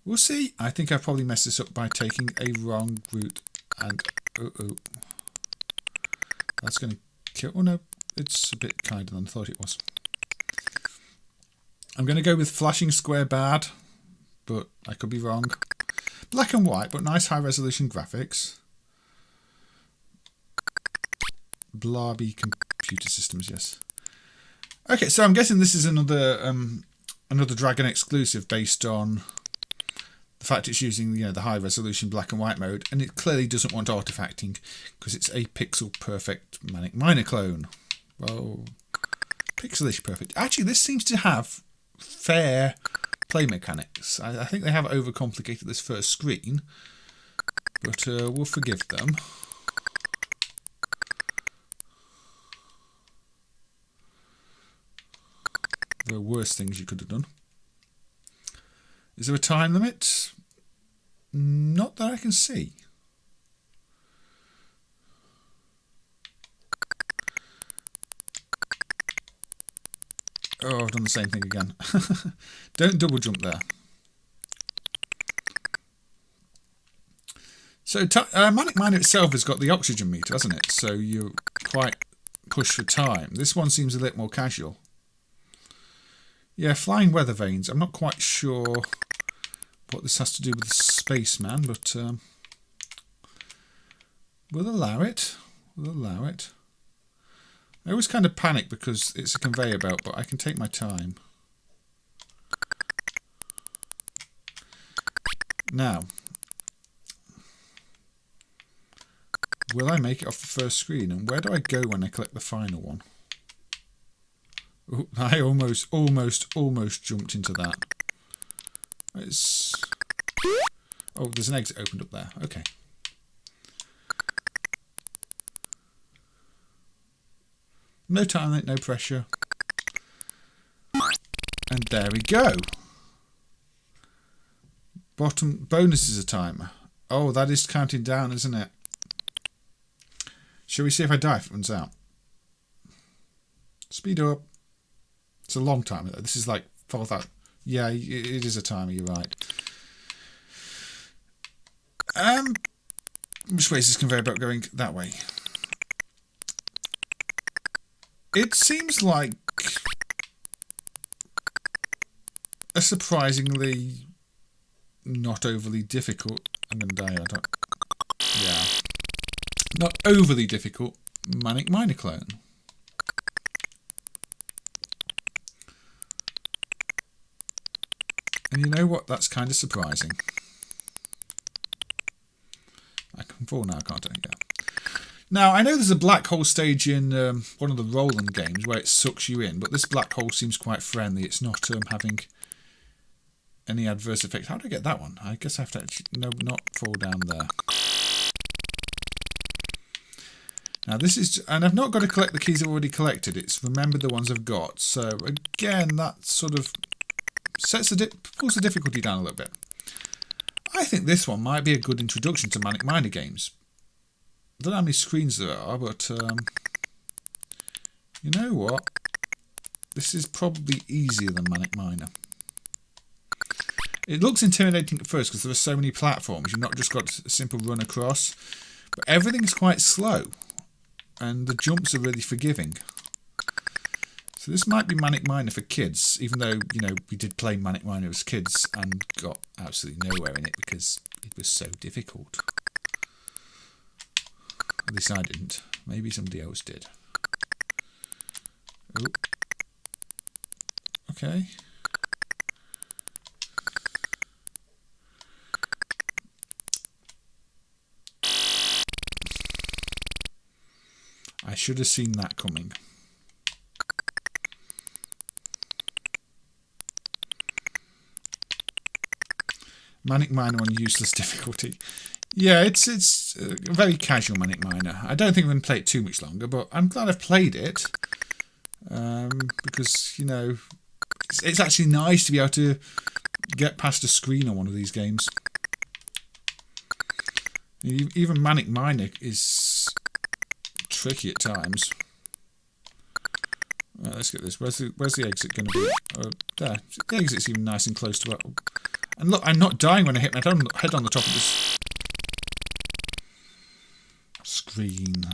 We'll see. I think I probably messed this up by taking a wrong route. And that's going to kill. Oh no, it's a bit kinder than I thought it was. I'm going to go with flashing square bad, but I could be wrong. Black and white, but nice high resolution graphics. Blaby computer systems, yes. Okay, so I'm guessing this is another Dragon exclusive based on the fact it's using, you know, the high resolution black and white mode, and it clearly doesn't want artifacting because it's a pixel perfect Manic Miner clone. Well, pixelish perfect. Actually, this seems to have fair play mechanics. I think they have overcomplicated this first screen, but we'll forgive them. There are worse things you could have done. Is there a time limit? Not that I can see. Oh, I've done the same thing again. Don't double jump there. So Manic Miner itself has got the oxygen meter, hasn't it? So you're quite pushed for time. This one seems a little more casual. Yeah, flying weather vanes. I'm not quite sure what this has to do with the spaceman, but we'll allow it. We'll allow it. I always kind of panic because it's a conveyor belt, but I can take my time. Now, will I make it off the first screen? And where do I go when I collect the final one? Ooh, I almost jumped into that. It's... Oh, there's an exit opened up there. Okay. No time limit, no pressure. And there we go. Bottom bonus is a timer. Oh, that is counting down, isn't it? Shall we see if I die if it runs out? Speed up. It's a long timer though. This is like 4,000. Yeah, it is a timer, you're right. Which way is this conveyor belt going? That way. It seems like a surprisingly not overly difficult. I'm going to die. I don't. Yeah. Not overly difficult Manic Miner clone. And you know what? That's kind of surprising. I can fall now, can't I? Yeah. Now, I know there's a black hole stage in one of the Roland games where it sucks you in, but this black hole seems quite friendly. It's not having any adverse effect. How do I get that one? I guess I have to actually... No, not fall down there. Now, this is... And I've not got to collect the keys I've already collected. It's remember the ones I've got. So, again, that sort of pulls the difficulty down a little bit. I think this one might be a good introduction to Manic Miner games. I don't know how many screens there are, but you know what? This is probably easier than Manic Miner. It looks intimidating at first because there are so many platforms. You've not just got a simple run across, but everything's quite slow, and the jumps are really forgiving. So this might be Manic Miner for kids, even though, you know, we did play Manic Miner as kids and got absolutely nowhere in it because it was so difficult. At least I didn't. Maybe somebody else did. Oh. Okay. I should have seen that coming. Manic Miner on useless difficulty. Yeah, it's a very casual Manic Miner. I don't think I'm going to play it too much longer, but I'm glad I've played it. Because, you know, it's actually nice to be able to get past a screen on one of these games. Even Manic Miner is tricky at times. Right, let's get this. Where's the exit going to be? Oh, there. The exit's even nice and close to it. And look, I'm not dying when I hit my head on the top of this screen.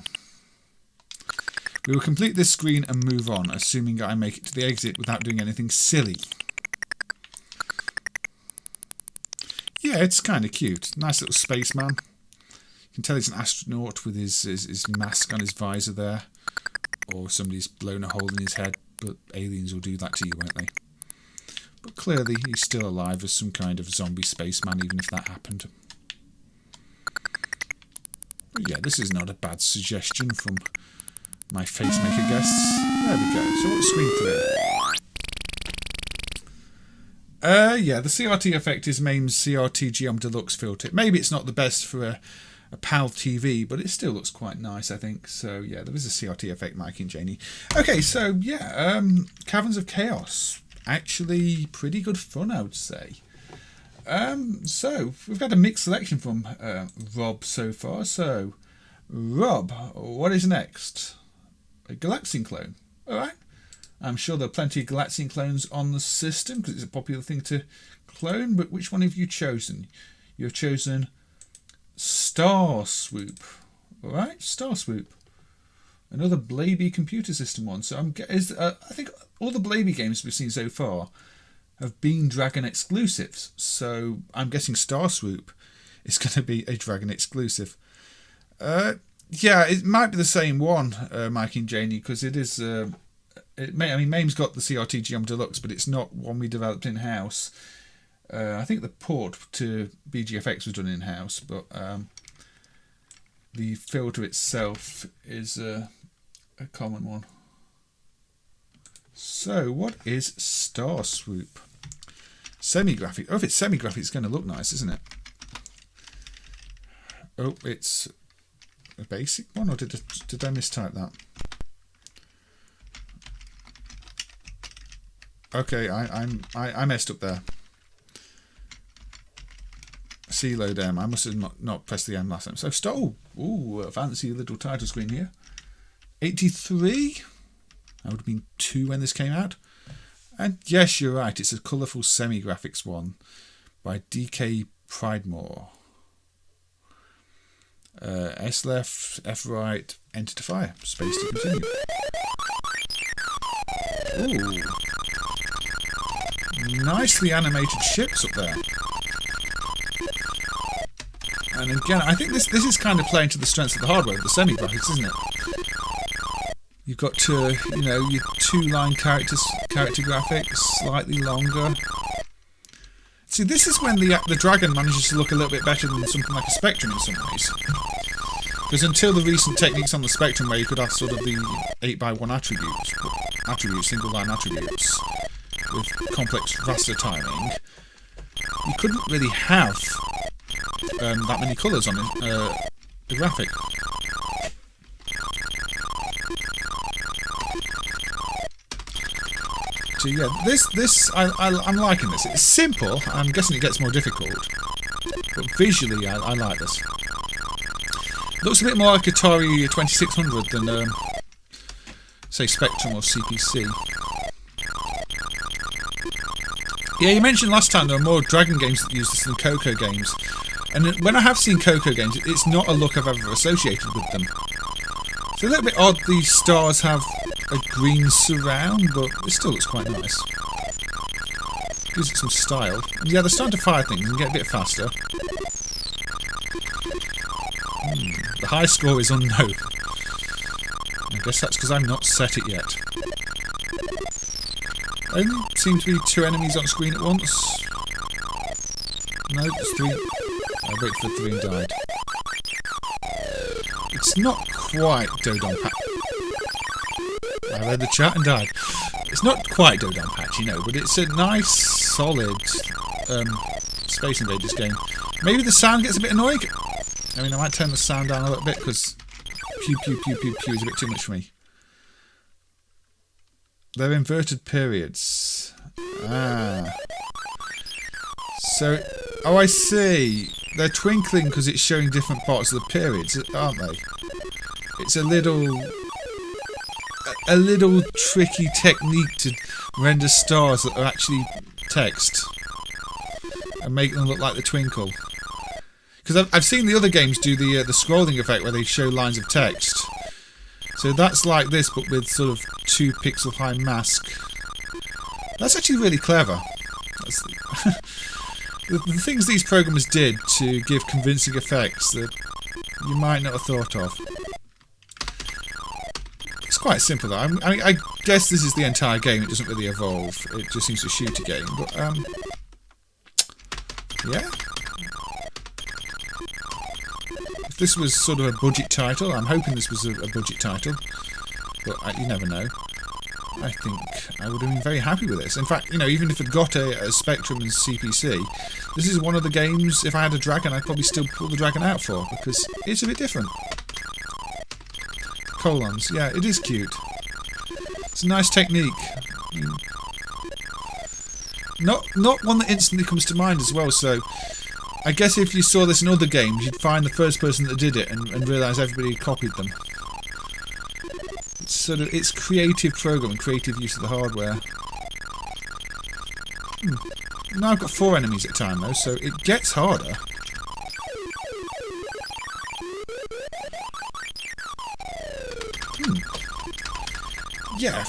We will complete this screen and move on, assuming I make it to the exit without doing anything silly. Yeah, it's kind of cute. Nice little spaceman. You can tell he's an astronaut with his mask on his visor there. Or somebody's blown a hole in his head, but aliens will do that to you, won't they? But clearly he's still alive as some kind of zombie spaceman, even if that happened. But yeah, this is not a bad suggestion from my FaceMaker guests. There we go. So what's screen 3? Yeah, the CRT effect is MAME's CRT Geom Deluxe filter. Maybe it's not the best for a PAL TV, but it still looks quite nice, I think. So yeah, there is a CRT effect, Mike and Janie. Okay, so yeah, Caverns of Chaos. Actually pretty good fun, I would say. So we've got a mixed selection from Rob so far. So, Rob, what is next? A Galaxian clone. All right. I'm sure there are plenty of Galaxian clones on the system because it's a popular thing to clone. But which one have you chosen? You've chosen Star Swoop. All right, Star Swoop. Another Blaby computer system one. So I think all the Blaby games we've seen so far have been Dragon exclusives. So I'm guessing Star Swoop is going to be a Dragon exclusive. Yeah, it might be the same one, Mike and Janie, because it is. MAME's got the CRT Geom Deluxe, but it's not one we developed in house. I think the port to BGFX was done in house, but the filter itself is a common one. So, what is Star Swoop? Semi-graphic. Oh, if it's semi-graphic, it's going to look nice, isn't it? Oh, it's a basic one, or did I mistype that? Okay, I messed up there. C-load M. I must have not pressed the M last time. So, ooh, a fancy little title screen here. 83. That would have been 2 when this came out. And yes, you're right. It's a colourful semi-graphics one by DK Pridemore. S left, F right, enter to fire. Space to continue. Ooh. Nicely animated ships up there. And again, I think this is kind of playing to the strengths of the hardware, the semi-graphics, isn't it? You've got your 2-line character graphics, slightly longer. See, this is when the Dragon manages to look a little bit better than something like a Spectrum in some ways. Because until the recent techniques on the Spectrum, where you could have sort of the 8x1 attributes, single-line attributes, with complex raster timing, you couldn't really have that many colours on the graphic. So yeah, I'm liking this. It's simple. I'm guessing it gets more difficult, but visually I like this. Looks a bit more like Atari 2600 than say Spectrum or CPC. Yeah, you mentioned last time there are more Dragon games that use this than Coco games. And when I have seen Coco games, it's not a look I've ever associated with them. It's a little bit odd these stars have a green surround, but it still looks quite nice. Gives it some style. And yeah, they're starting to fire things and get a bit faster. The high score is unknown. I guess that's because I've not set it yet. Only seem to be 2 enemies on screen at once. No, it's 3. I waited for 3 and died. It's not quite Dodon Patch. I read the chat and died. It's not quite Dodon Patch, but it's a nice, solid Space Invaders game. Maybe the sound gets a bit annoying. I mean, I might turn the sound down a little bit because pew pew pew pew pew is a bit too much for me. They're inverted periods. So, oh, I see. They're twinkling because it's showing different parts of the periods, aren't they? It's a little tricky technique to render stars that are actually text and make them look like the twinkle. Because I've seen the other games do the scrolling effect where they show lines of text. So that's like this, but with sort of 2 pixel high mask. That's actually really clever. That's the things these programmers did to give convincing effects that you might not have thought of. It's quite simple though. I mean, I guess this is the entire game. It doesn't really evolve. It just seems to shoot a game. But yeah. If this was sort of a budget title, I'm hoping this was a budget title, but you never know. I think I would have been very happy with this. In fact, even if it got a Spectrum and CPC, this is one of the games, if I had a Dragon, I'd probably still pull the Dragon out for, because it's a bit different. Colons, yeah, it is cute. It's a nice technique. Not one that instantly comes to mind as well. So I guess if you saw this in other games, you'd find the first person that did it and realise everybody copied them. Sort of, it's creative programming, creative use of the hardware. Now I've got 4 enemies at a time though, so it gets harder. Yeah.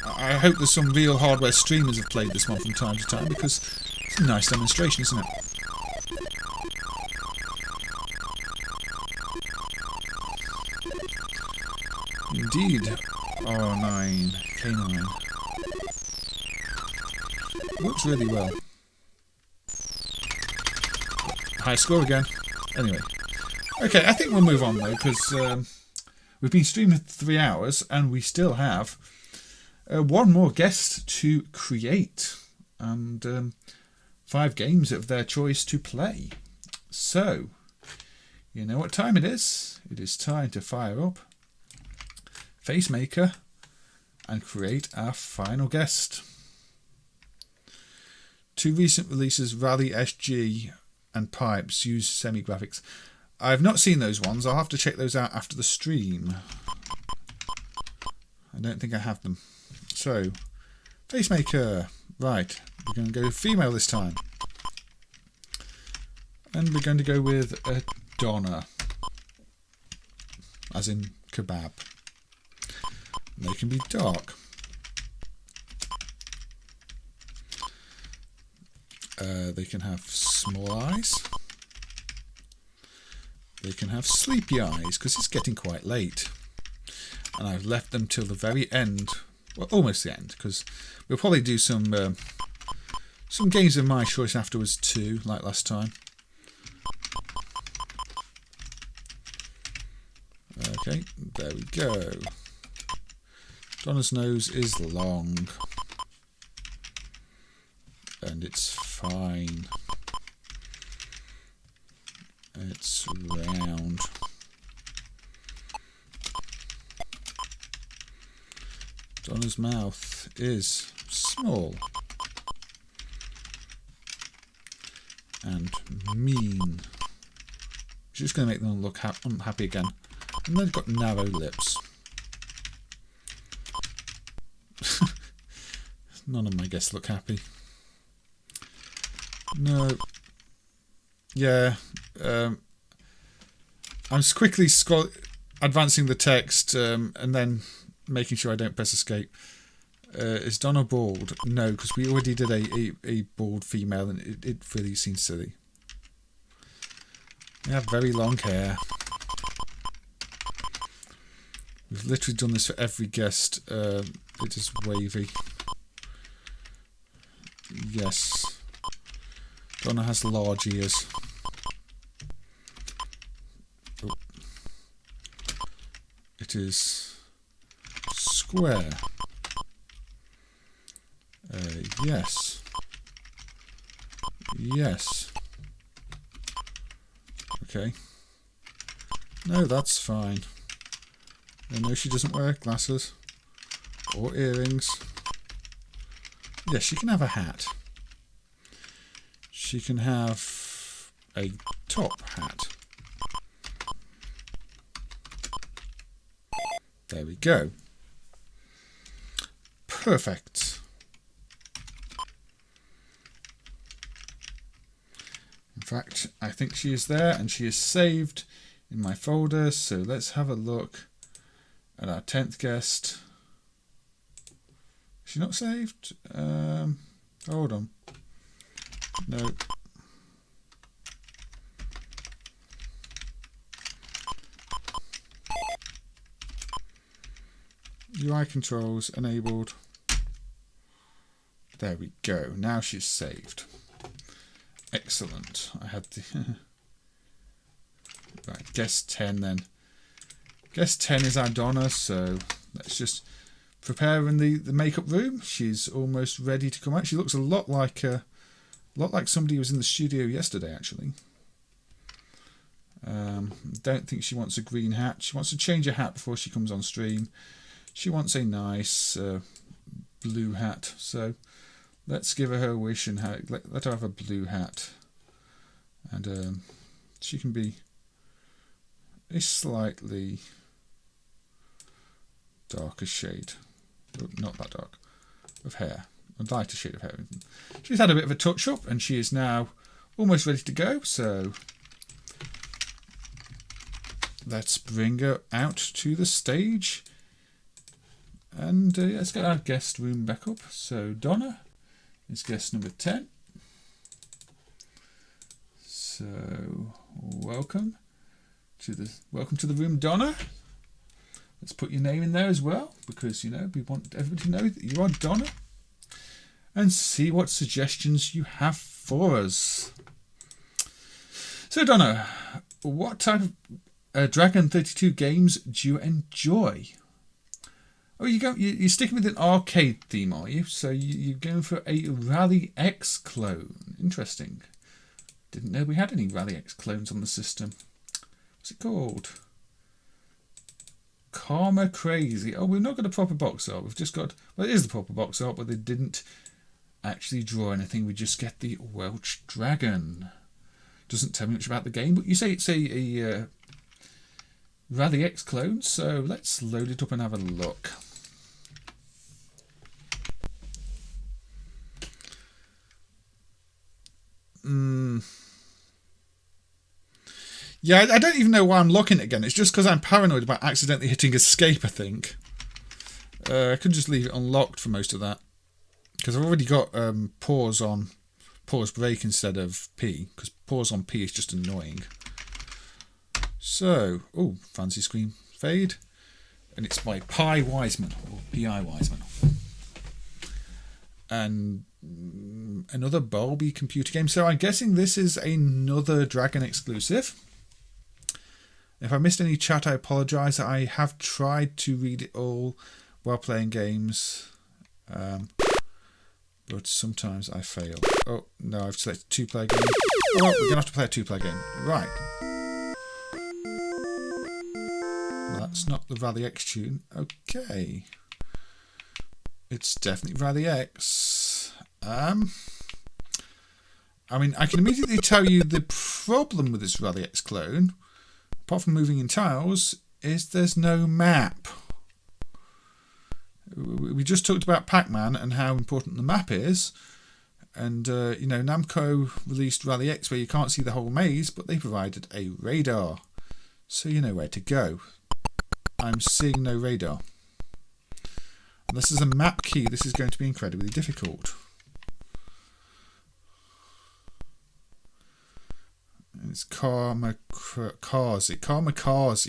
I hope there's some real hardware streamers have played this one from time to time, because it's a nice demonstration, isn't it? Indeed. R9, K9. Works really well. High score again. Anyway. Okay, I think we'll move on though, because we've been streaming for 3 hours and we still have one more guest to create and 5 games of their choice to play. So, you know what time it is? It is time to fire up FaceMaker and create our final guest. 2 recent releases, Rally SG and Pipes, use semi-graphics. I've not seen those ones. I'll have to check those out after the stream. I don't think I have them. So, FaceMaker. Right, we're going to go female this time. And we're going to go with a Donna. As in kebab. They can be dark. They can have small eyes. They can have sleepy eyes, because it's getting quite late. And I've left them till the very end. Well, almost the end, because we'll probably do some games of my choice afterwards too, like last time. Okay, there we go. Donna's nose is long. And it's fine. It's round. Donna's mouth is small. And mean. She's just going to make them look unhappy again. And they've got narrow lips. None of my guests look happy. No. Yeah. I'm just quickly advancing the text and then making sure I don't press escape. Is Donna bald? No, because we already did a bald female and it really seems silly. They have very long hair. We've literally done this for every guest. It is wavy. Yes. Donna has large ears. Oh. It is square. Yes. Yes. Okay. No, that's fine. I know she doesn't wear glasses or earrings. Yes, she can have a hat. She can have a top hat. There we go. Perfect. In fact, I think she is there and she is saved in my folder. So let's have a look at our 10th guest. Is she not saved? Hold on. No. UI controls enabled. There we go. Now she's saved. Excellent. I had the right. Guest 10 then. Guest 10 is our Donna. So let's just prepare her in the makeup room. She's almost ready to come out. She looks a lot like somebody who was in the studio yesterday, actually. Don't think she wants a green hat. She wants to change her hat before she comes on stream. She wants a nice blue hat. So Let's give her wish and let her have a blue hat. And she can be a slightly darker shade. Not that dark. Of hair. A lighter shade of hair. She's had a bit of a touch-up and she is now almost ready to go. So let's bring her out to the stage. And let's get our guest room back up. So Donna is guest number 10. So welcome to the room, Donna. Let's put your name in there as well, because we want everybody to know that you are Donna, and see what suggestions you have for us. So Donna, what type of Dragon 32 games do you enjoy? Oh, you're sticking with an arcade theme, are you? So you're going for a Rally X clone. Interesting. Didn't know we had any Rally X clones on the system. What's it called? Karma Crazy. Oh, we've not got a proper box art. We've just got... Well, it is the proper box art, but they didn't actually draw anything. We just get the Welsh Dragon. Doesn't tell me much about the game, but you say it's a Rally X clone, so let's load it up and have a look. Yeah, I don't even know why I'm locking it again. It's just because I'm paranoid about accidentally hitting escape, I think. I could just leave it unlocked for most of that. Because I've already got pause break instead of P. Because pause on P is just annoying. So, oh, fancy screen fade. And it's by Pi Wiseman, or P.I. Wiseman. And another Bamby computer game. So I'm guessing this is another Dragon exclusive. If I missed any chat, I apologise. I have tried to read it all while playing games. But sometimes I fail. Oh, no, I've selected 2-player game. Oh, well, we're going to have to play a 2-player game. Right. Well, that's not the Rally X tune. Okay. It's definitely Rally X. I mean, I can immediately tell you the problem with this Rally X clone, apart from moving in tiles, is there's no map. We just talked about Pac-Man and how important the map is. And, Namco released Rally X where you can't see the whole maze, but they provided a radar. So you know where to go. I'm seeing no radar. Unless there's a map key, this is going to be incredibly difficult. It's Carzy,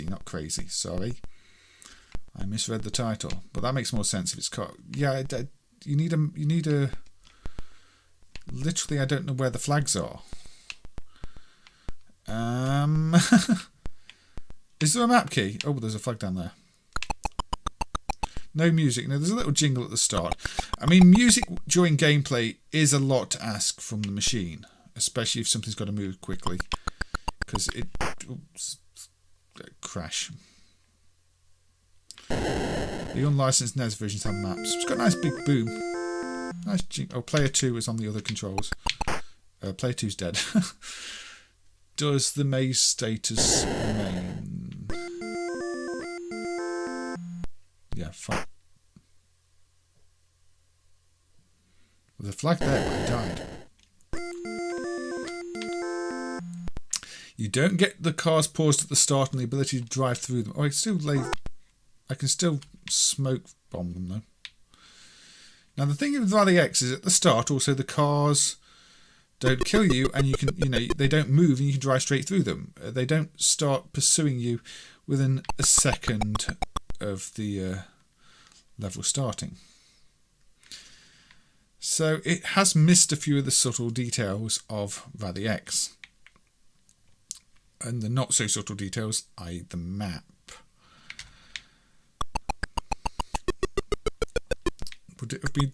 not crazy. Sorry, I misread the title, but that makes more sense if it's Yeah, you need a. Literally, I don't know where the flags are. Is there a map key? Oh, there's a flag down there. No music. No, there's a little jingle at the start. I mean, music during gameplay is a lot to ask from the machine, especially if something's got to move quickly, because it crash. The unlicensed NES versions have maps. It's got a nice big boom. Nice jingle. Oh, player 2 is on the other controls. Player 2's dead. Does the maze status remain? Yeah, fine. There's a flag there, but I died. You don't get the cars paused at the start and the ability to drive through them. Oh, I can still smoke bomb them though. Now the thing with Rally X is at the start also the cars don't kill you, and you can, they don't move and you can drive straight through them. They don't start pursuing you within a second of the level starting. So it has missed a few of the subtle details of Rally X. And the not so subtle details, i.e. the map. Would it have been...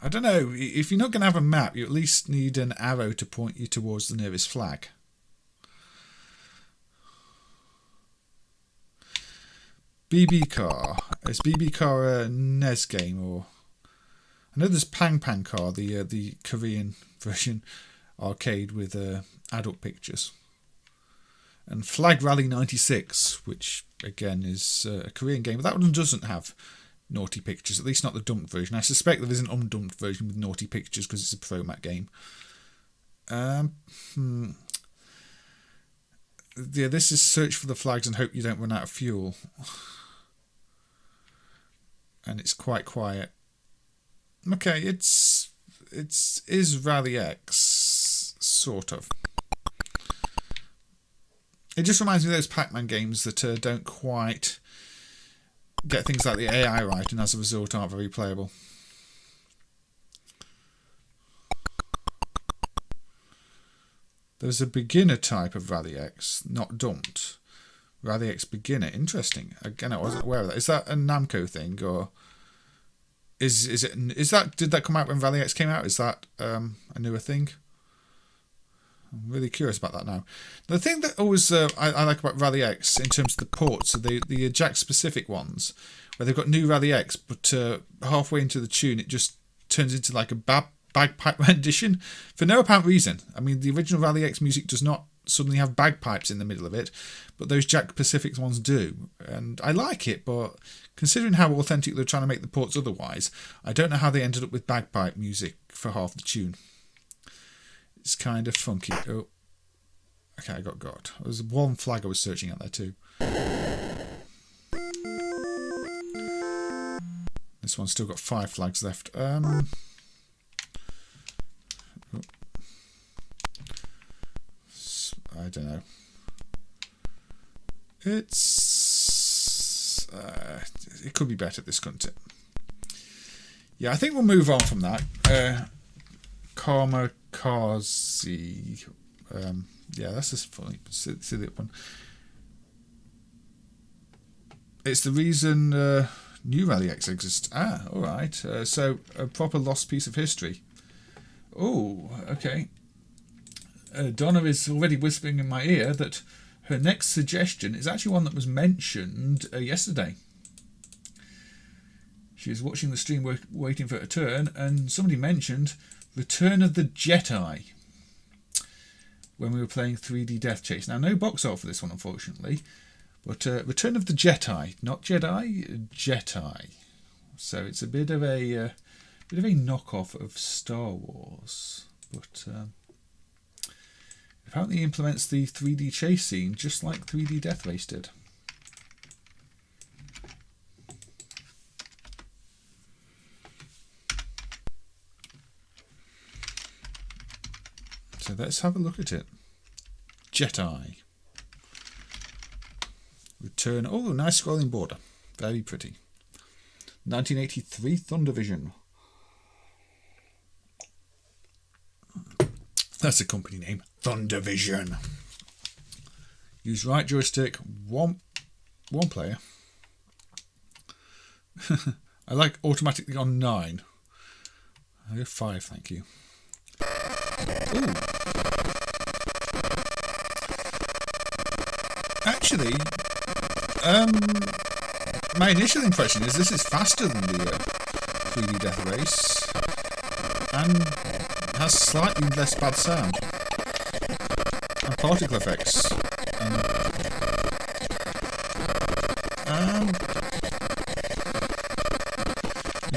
I don't know, if you're not going to have a map, you at least need an arrow to point you towards the nearest flag. BB Car. Is BB Car a NES game or... I know there's Pang Pang Car, the Korean version arcade with adult pictures. And Flag Rally 96, which again is a Korean game, but that one doesn't have naughty pictures, at least not the dumped version. I suspect there is an undumped version with naughty pictures because it's a Pro Mat game. Yeah, this is search for the flags and hope you don't run out of fuel. And it's quite quiet. Okay, it is Rally X, sort of. It just reminds me of those Pac-Man games that don't quite get things like the AI right, and as a result aren't very playable. There's a beginner type of Rally X, not dumped. Rally X beginner, interesting. Again, I wasn't aware of that. Is that a Namco thing, or is that did that come out when Rally X came out? Is that a newer thing? I'm really curious about that now. The thing that always I like about Rally X in terms of the ports are the Jack specific ones, where they've got new Rally X, but halfway into the tune it just turns into like a bagpipe rendition for no apparent reason. I mean, the original Rally X music does not suddenly have bagpipes in the middle of it, but those Jack Pacific ones do, and I like it, but considering how authentic they're trying to make the ports otherwise, I don't know how they ended up with bagpipe music for half the tune. It's kind of funky. Oh, okay, I got. There was one flag I was searching out there too. This one's still got 5 flags left. I don't know. It could be better, this, couldn't it? Yeah, I think we'll move on from that. Carzy. Yeah, that's just funny. Silly one. It's the reason new Rally X exists. Ah, alright. So, a proper lost piece of history. Oh, okay. Donna is already whispering in my ear that her next suggestion is actually one that was mentioned yesterday. She was watching the stream waiting for her turn, and somebody mentioned Return of the Jedi when we were playing 3D Death Chase. Now, no box art for this one, unfortunately, but Return of the Jedi, not Jedi, Jedi. So it's a bit of a knockoff of Star Wars, but apparently implements the 3D chase scene just like 3D Death Race did. So let's have a look at it. Jedi. Return. Oh, nice scrolling border. Very pretty. 1983 Thundervision. That's a company name. Thundervision. Use right joystick. One player. I like automatically on 9. I go 5, thank you. Ooh. Actually, my initial impression is this is faster than the 3D Death Race and has slightly less bad sound and particle effects.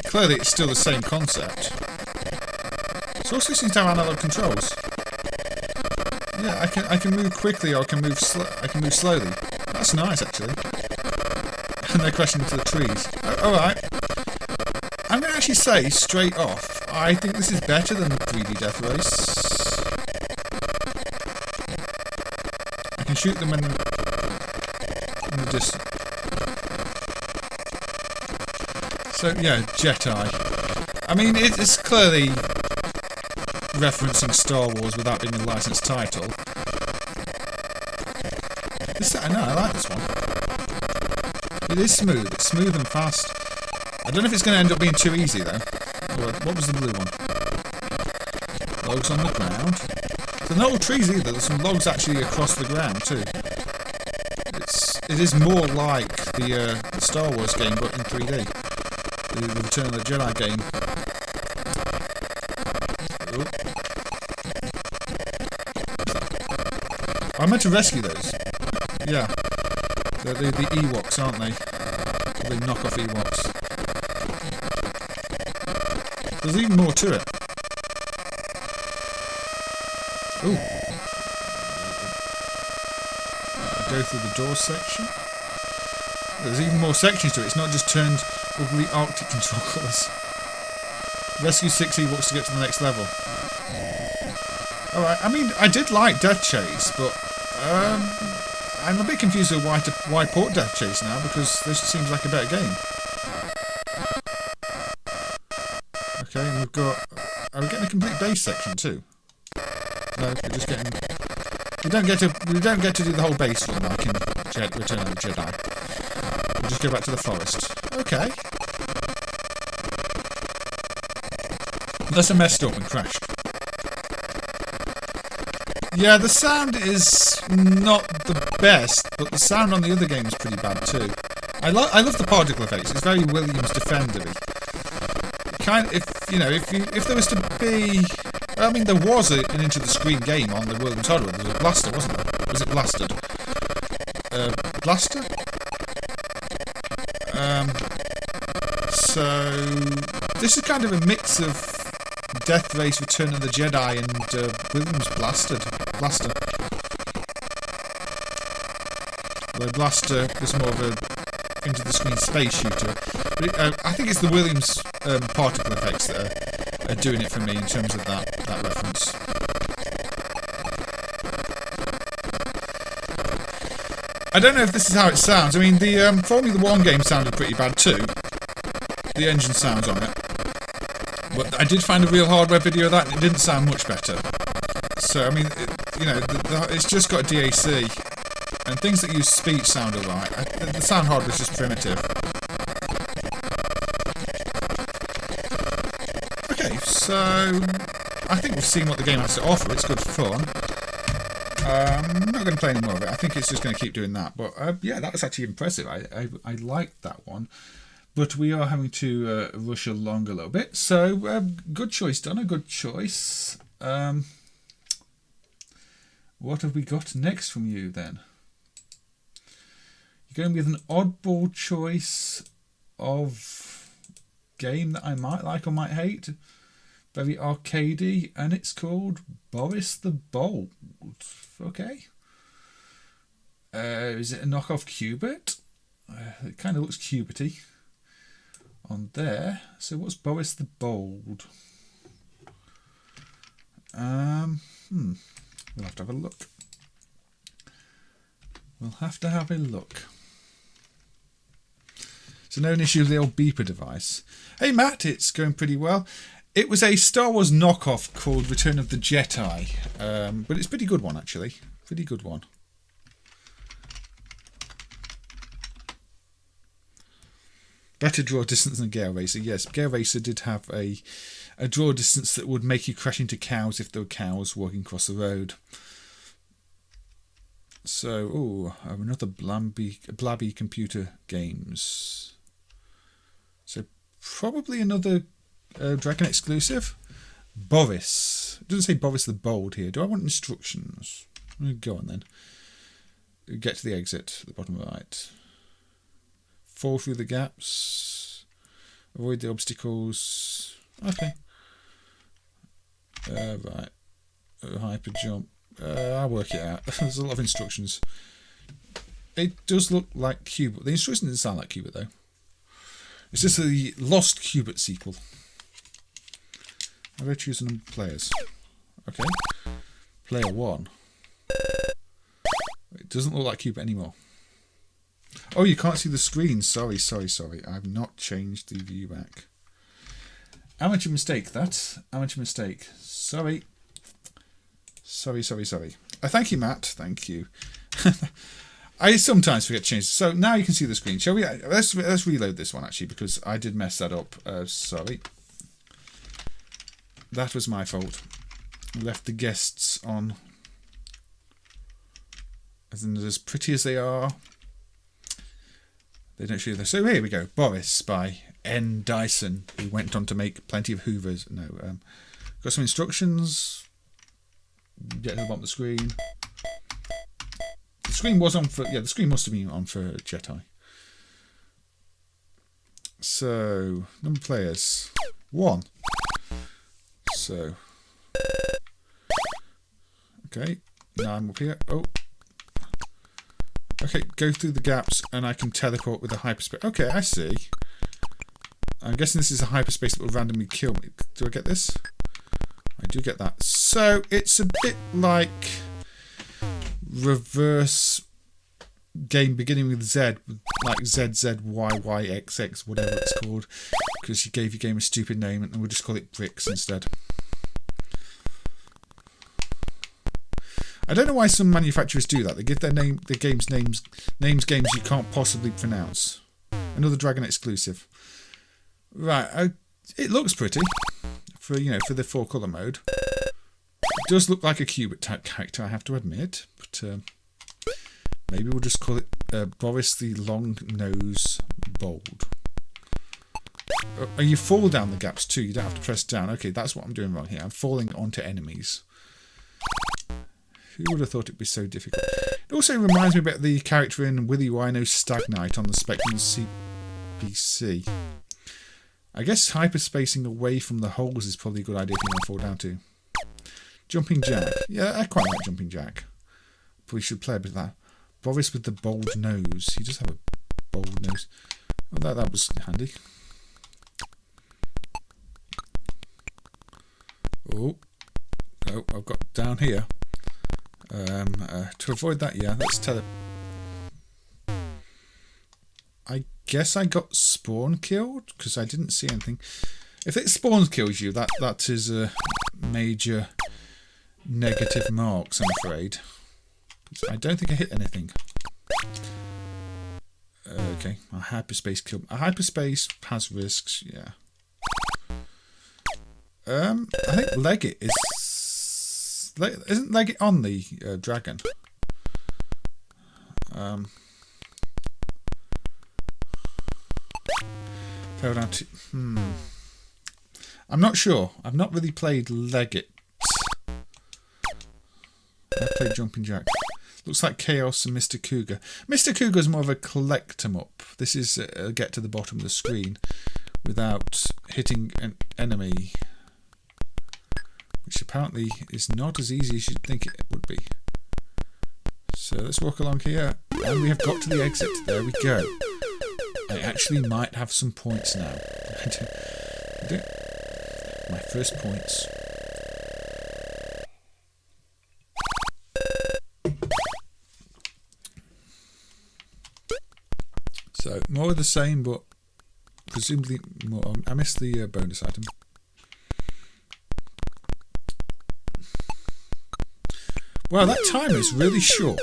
Clearly, it's still the same concept. It also seems to have analog controls. Yeah, I can move quickly or I can move slowly. That's nice, actually. And they're crashing into the trees. All right. I'm going to actually say straight off, I think this is better than the 3D Death Race. I can shoot them in the distance. So yeah, Jedi. I mean, it's clearly referencing Star Wars without being a licensed title. I like this one. It is smooth. It's smooth and fast. I don't know if it's going to end up being too easy though. What was the blue one? Logs on the ground. So not all trees either. There's some logs actually across the ground too. It is more like the Star Wars game but in 3D. The Return of the Jedi game. Oh. I meant to rescue those. Yeah. They're the Ewoks, aren't they? Or they knock off Ewoks. There's even more to it. Ooh. Go through the door section. There's even more sections to it. It's not just turned ugly Arctic controllers. Rescue 6 Ewoks to get to the next level. Alright, I mean, I did like Death Chase, but I'm a bit confused with why port Death Chase now, because this seems like a better game. Okay, and we've got... Are we getting a complete base section too? No, we're just getting... We don't get to do the whole base run like in Return of the Jedi. We'll just go back to the forest. Okay. Unless I messed up and crashed. Yeah, the sound is not the best, but the sound on the other game is pretty bad too. I love the particle effects. It's very Williams Defender-y. Kind of, if there was to be, I mean, there was an Into the Screen game on the Williams hardware. There was a Blaster, wasn't there? Was it Blasted? Blaster? So this is kind of a mix of Death Race, Return of the Jedi, and Williams Blaster. The Blaster was more of a Into the Screen space shooter. But I think it's the Williams particle effects that are doing it for me in terms of that reference. I don't know if this is how it sounds. I mean, the Formula 1 game sounded pretty bad too. The engine sounds on it. But I did find a real hardware video of that, and it didn't sound much better. So, I mean, it's just got a DAC, and things that use speech sound alright. The sound hardware is just primitive. Okay, so I think we've seen what the game has to offer. It's good fun. I'm not going to play any more of it. I think it's just going to keep doing that. But yeah, that was actually impressive. I liked that one. But we are having to rush along a little bit. So, good choice, Donna. Good choice. What have we got next from you, then? You're going with an oddball choice of game that I might like or might hate. Very arcadey. And it's called Boris the Bold. Okay. Is it a knockoff Qbert? It kind of looks Qbert-y on there. So what's Boris the Bold? We'll have to have a look. We'll have to have a look. So no issue with the old beeper device. Hey Matt, it's going pretty well. It was a Star Wars knockoff called Return of the Jedi, but it's a pretty good one actually. Pretty good one. Better draw distance than Hareraiser. Yes, Hareraiser did have a draw distance that would make you crash into cows if there were cows walking across the road. So, another Blaby computer games. So, probably another Dracon exclusive. Boris. It doesn't say Boris the Bold here. Do I want instructions? Go on then. Get to the exit at the bottom right. Fall through the gaps. Avoid the obstacles. Okay. Right. Hyper jump. I'll work it out. There's a lot of instructions. It does look like Qbert. The instructions didn't sound like Qbert though. It's just the Lost Qbert sequel. How do I choose the number of players? Okay. Player 1. It doesn't look like Qbert anymore. Oh, you can't see the screen. Sorry. I've not changed the view back. Amateur mistake, that. Amateur mistake. Sorry. Thank you, Matt. Thank you. I sometimes forget to change. So now you can see the screen. Shall we? Let's reload this one, actually, because I did mess that up. Sorry. That was my fault. I left the guests on. As pretty as they are, they don't show this. So here we go. Boris by N. Dyson, who went on to make plenty of Hoovers. No, Got some instructions. Get to the bottom of the screen. The screen was on for... Yeah, the screen must have been on for Jedi. So, number of players. 1. So... Okay, now I'm up here. Oh. Okay, go through the gaps and I can teleport with a hyperspace. Okay, I see. I'm guessing this is a hyperspace that will randomly kill me. Do I get this? I do get that. So, it's a bit like reverse game beginning with Z, like ZZYYXX, whatever it's called, because you gave your game a stupid name and we'll just call it Bricks instead. I don't know why some manufacturers do that. They give their games names you can't possibly pronounce. Another Dragon exclusive. Right, it looks pretty for for the 4-colour mode. It does look like a Cubit type character, I have to admit, but maybe we'll just call it Boris the Long Nose Bold. You fall down the gaps too. You don't have to press down. Okay, that's what I'm doing wrong here. I'm falling onto enemies. Who would have thought it'd be so difficult? It also reminds me about the character in Willy Wino Stag Knight on the Spectrum CPC. I guess hyperspacing away from the holes is probably a good idea if you want to fall down to. Jumping Jack. Yeah, I quite like Jumping Jack. Probably should play a bit of that. Boris with the bold nose. He does have a bold nose. Oh, that was handy. Oh, I've got down here. To avoid that, yeah, let's I guess I got spawn killed because I didn't see anything. If it spawn kills you, that is a major negative marks, I'm afraid. I don't think I hit anything. Okay, a hyperspace kill. A hyperspace has risks, yeah. I think Leggett isn't Leggett on the Dragon? Fell down to... I'm not sure. I've not really played Leggett. I've played Jumping Jack. Looks like Chaos and Mr. Kouga. Mr. Kouga is more of a collect 'em up. This is get to the bottom of the screen without hitting an enemy, which apparently is not as easy as you'd think it would be. So let's walk along here, and we have got to the exit. There we go. I actually might have some points now. I don't. My first points. So more of the same, but presumably more. I missed the bonus item. Wow, that timer is really short.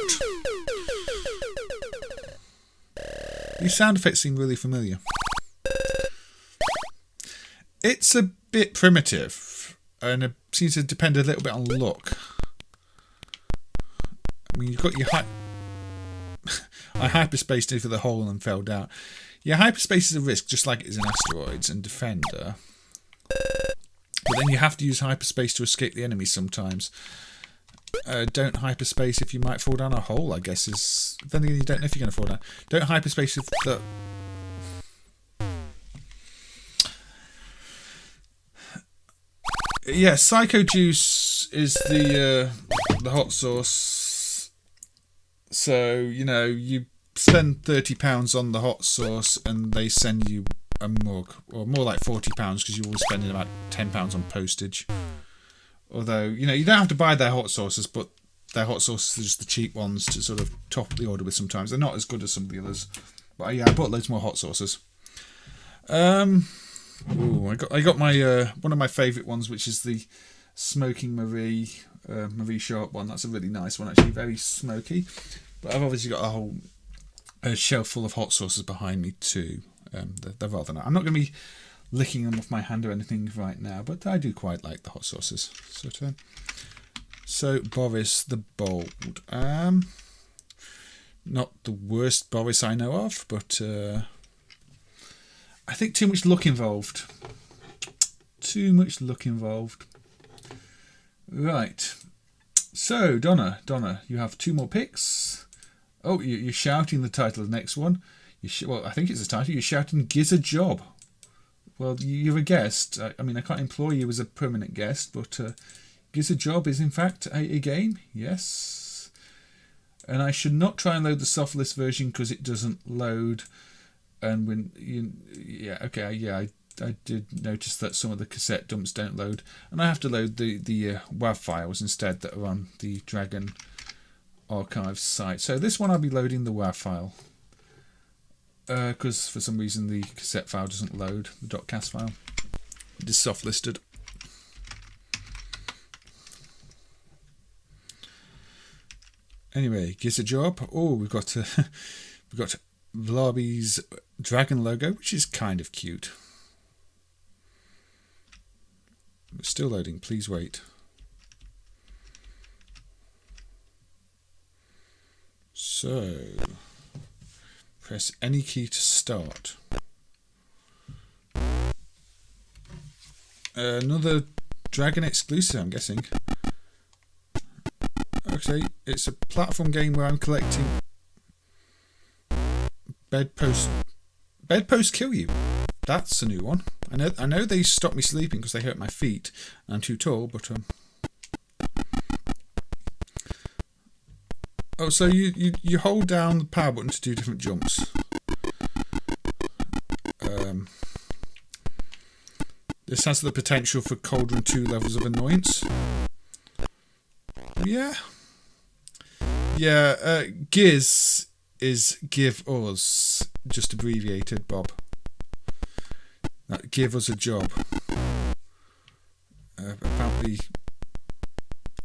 These sound effects seem really familiar. It's a bit primitive, and it seems to depend a little bit on luck. I mean, you've got your I hyperspaced over the hole and fell down. Yeah, hyperspace is a risk, just like it is in Asteroids and Defender. But then you have to use hyperspace to escape the enemy sometimes. Don't hyperspace if you might fall down a hole, I guess is... Then again, you don't know if you're going to fall down. Don't hyperspace if the... Yeah, Psycho Juice is the hot sauce. So, you spend £30 on the hot sauce and they send you a mug. Or more like £40 because you're always spending about £10 on postage. Although, you don't have to buy their hot sauces, but their hot sauces are just the cheap ones to sort of top the order with sometimes. They're not as good as some of the others. But yeah, I bought loads more hot sauces. I got my one of my favourite ones, which is the Smoking Marie Sharp one. That's a really nice one, actually, very smoky. But I've obviously got a whole shelf full of hot sauces behind me too. They're rather nice. I'm not going to be licking them off my hand or anything right now, but I do quite like the hot sauces. So Boris the Bold. Not the worst Boris I know of, but I think too much luck involved. Too much luck involved. Right. So, Donna, you have 2 more picks. Oh, you're shouting the title of the next one. Well, I think it's the title. You're shouting "Giz a job." Well, you're a guest. I mean, I can't employ you as a permanent guest, but "Giz a job" is in fact a game. Yes. And I should not try and load the soft list version because it doesn't load. And when I did notice that some of the cassette dumps don't load, and I have to load the WAV files instead that are on the Dragon archive site. So this one I'll be loading the WAV file because for some reason the cassette file doesn't load, the .cas file. It is soft listed. Anyway, gives a job. Oh, we've got Blaby's Dragon logo, which is kind of cute. It's still loading, please wait. So, press any key to start. Another Dragon exclusive, I'm guessing. Okay, it's a platform game where I'm collecting bedposts kill you. That's a new one. I know they stop me sleeping because they hurt my feet. I'm too tall, but oh, so you hold down the power button to do different jumps. This has the potential for Cauldron 2 levels of annoyance. Yeah. Giz is give us, just abbreviated, Bob. Give us a job. Apparently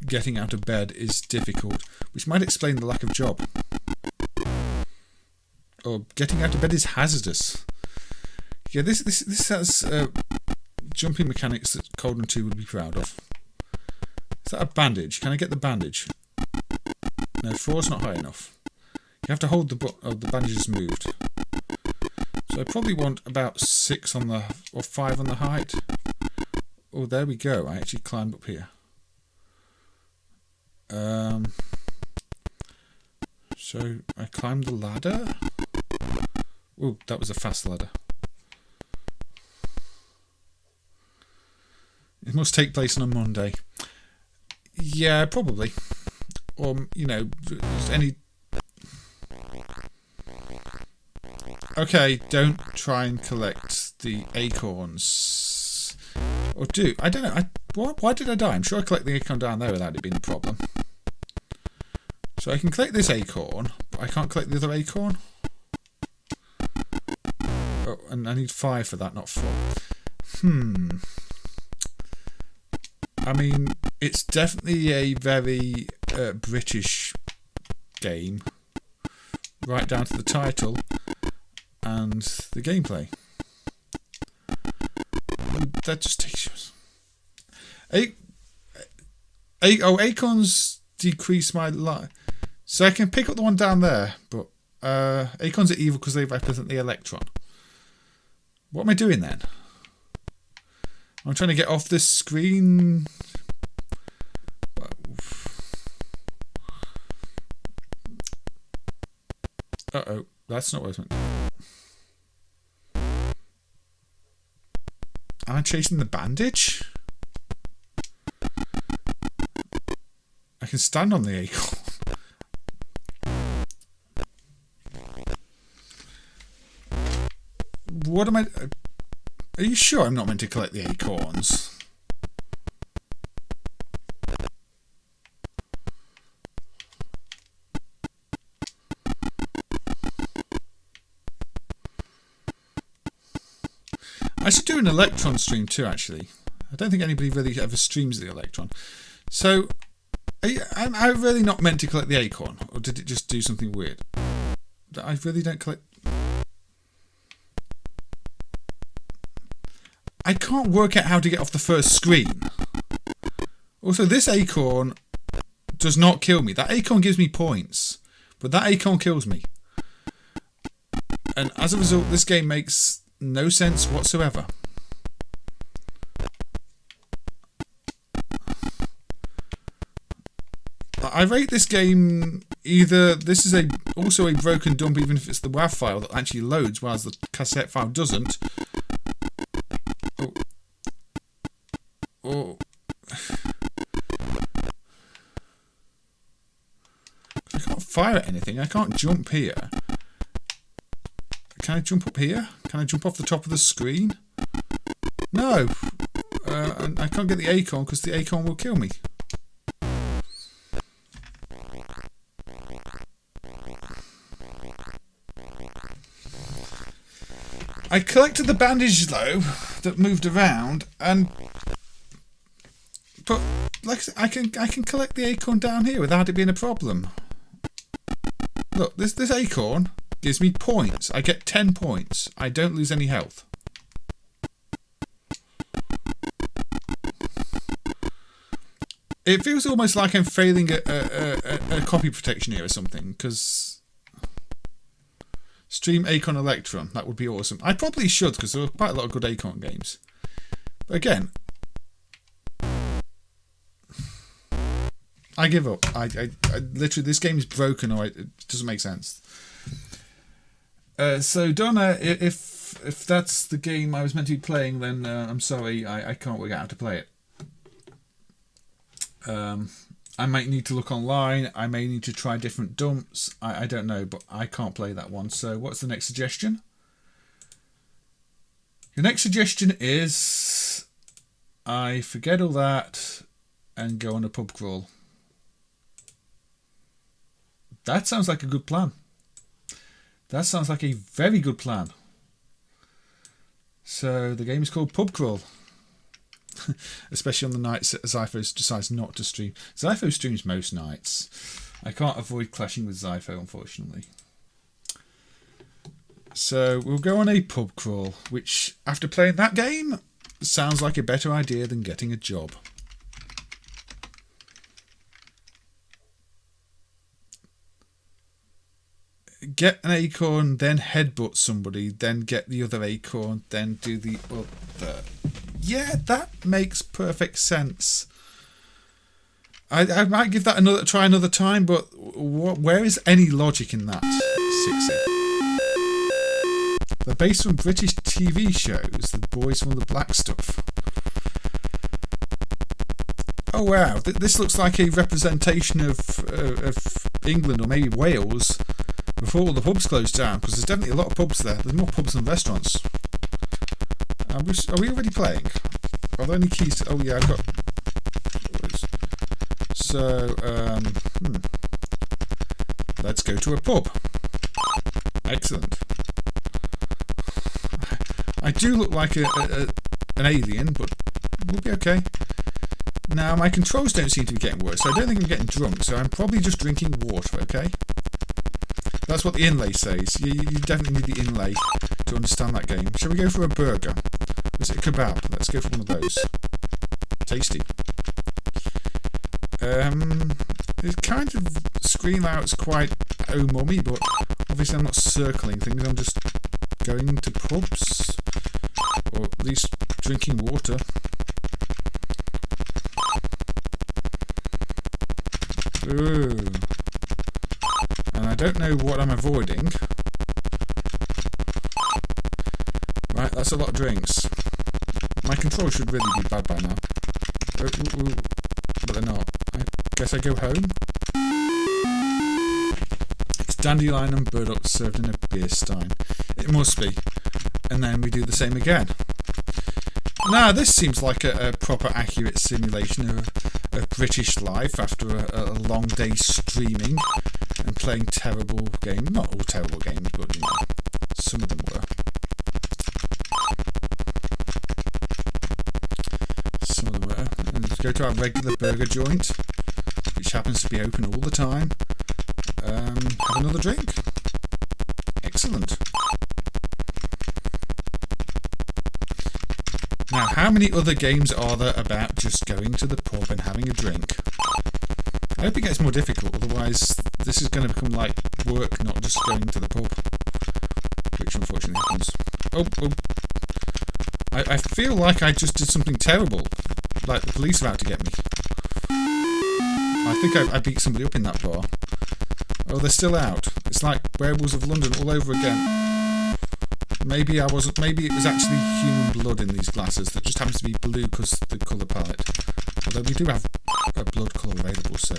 getting out of bed is difficult, which might explain the lack of job. Or getting out of bed is hazardous. Yeah, this has jumping mechanics that Cauldron 2 would be proud of. Is that a bandage? Can I get the bandage? No, 4's not high enough. You have to hold the button. Oh, the bandage is moved. So I probably want about 6 on the, or 5 on the height. Oh, there we go. I actually climbed up here. So I climbed the ladder. Oh, that was a fast ladder. It must take place on a Monday. Yeah, probably. Or, you know, just any... Okay, don't try and collect the acorns. Or do. I don't know. Why did I die? I'm sure I collect the acorn down there without it being a problem. So I can collect this acorn, but I can't collect the other acorn. Oh, and I need 5 for that, not 4. I mean, it's definitely a very British game, right down to the title and the gameplay. That just takes you. Acorns decrease my life, so I can pick up the one down there. But acorns are evil because they represent the electron. What am I doing then? I'm trying to get off this screen. Uh-oh, that's not what I was meant to do. Am I chasing the bandage? I can stand on the acorn. What am I... Are you sure I'm not meant to collect the acorns? I should do an Electron stream too, actually. I don't think anybody really ever streams the Electron. So, am I really not meant to collect the acorn? Or did it just do something weird? I really don't collect... I can't work out how to get off the first screen. Also, this acorn does not kill me. That acorn gives me points, but that acorn kills me. And as a result, this game makes no sense whatsoever. I rate this game either this is also a broken dump, even if it's the WAV file that actually loads, whereas the cassette file doesn't. Or I can't fire at anything. I can't jump here. Can I jump up here? Can I jump off the top of the screen? No. And I can't get the acorn because the acorn will kill me. I collected the bandage though that moved around, but like I said, I can collect the acorn down here without it being a problem. Look, this acorn gives me points. I get 10 points. I don't lose any health. It feels almost like I'm failing a copy protection here or something, because stream Acorn Electron, that would be awesome. I probably should, because there are quite a lot of good Acorn games. But again, I give up. I literally, this game is broken, or it doesn't make sense. So Donna, if that's the game I was meant to be playing, then I'm sorry, I can't work out how to play it. I might need to look online. I may need to try different dumps. I don't know, but I can't play that one. So what's the next suggestion? Your next suggestion is I forget all that and go on a pub crawl. That sounds like a good plan. That sounds like a very good plan. So the game is called Pub Crawl. Especially on the nights that Zypho decides not to stream. Zypho streams most nights. I can't avoid clashing with Zypho, unfortunately. So we'll go on a pub crawl, which, after playing that game, sounds like a better idea than getting a job. Get an acorn, then headbutt somebody, then get the other acorn, then do the other. Yeah, that makes perfect sense. I might give that try another time, but where is any logic in that? 60. They're based on British TV shows, the boys from the black stuff. Oh wow, this looks like a representation of England, or maybe Wales, before all the pubs closed down, because there's definitely a lot of pubs there. There's more pubs than restaurants. Are we already playing? Are there any keys to... Oh yeah, I've got... So, let's go to a pub. Excellent. I do look like an alien, but we'll be okay. Now, my controls don't seem to be getting worse, so I don't think I'm getting drunk, so I'm probably just drinking water, okay? That's what the inlay says. You definitely need the inlay to understand that game. Shall we go for a burger? Or is it a kebab? Let's go for one of those. Tasty. It kind of scream out's quite oh mummy, but obviously I'm not circling things. I'm just going to pubs, or at least drinking water. Ooh. And I don't know what I'm avoiding. Right, that's a lot of drinks. My controls should really be bad by now. But they're not. I guess I go home. It's dandelion and burdock served in a beer stein. It must be. And then we do the same again. Now, this seems like a proper accurate simulation of British life after a long day streaming and playing terrible games. Not all terrible games, but you know, some of them were. Some of them were. And let's go to our regular burger joint, which happens to be open all the time. Have another drink. Excellent. Now, how many other games are there about just going to the pub and having a drink? I hope it gets more difficult, otherwise this is going to become like work, not just going to the pub. Which unfortunately happens. Oh. I feel like I just did something terrible. Like the police are out to get me. I think I beat somebody up in that bar. Oh, they're still out. It's like Werewolves of London all over again. Maybe I wasn't. Maybe it was actually human blood in these glasses that just happens to be blue because the colour palette. Although we do have a blood colour available, so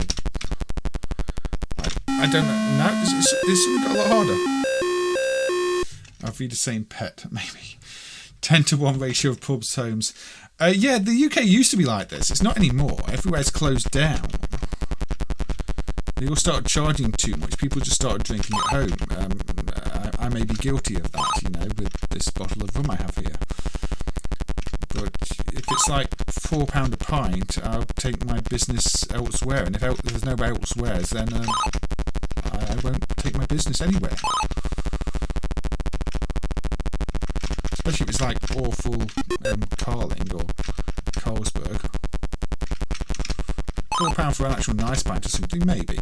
I don't know. Now it's got a lot harder. I'll be the same pet, maybe. 10-to-1 ratio of pubs homes. Yeah, the UK used to be like this. It's not anymore. Everywhere's closed down. They all started charging too much. People just started drinking at home. I may be guilty of that, you know, with this bottle of rum I have here. But if it's like £4 a pint, I'll take my business elsewhere. And if there's no elsewheres, then I won't take my business anywhere. Especially if it's like awful Carling or Carlsberg. £4 for an actual nice pint or something, maybe.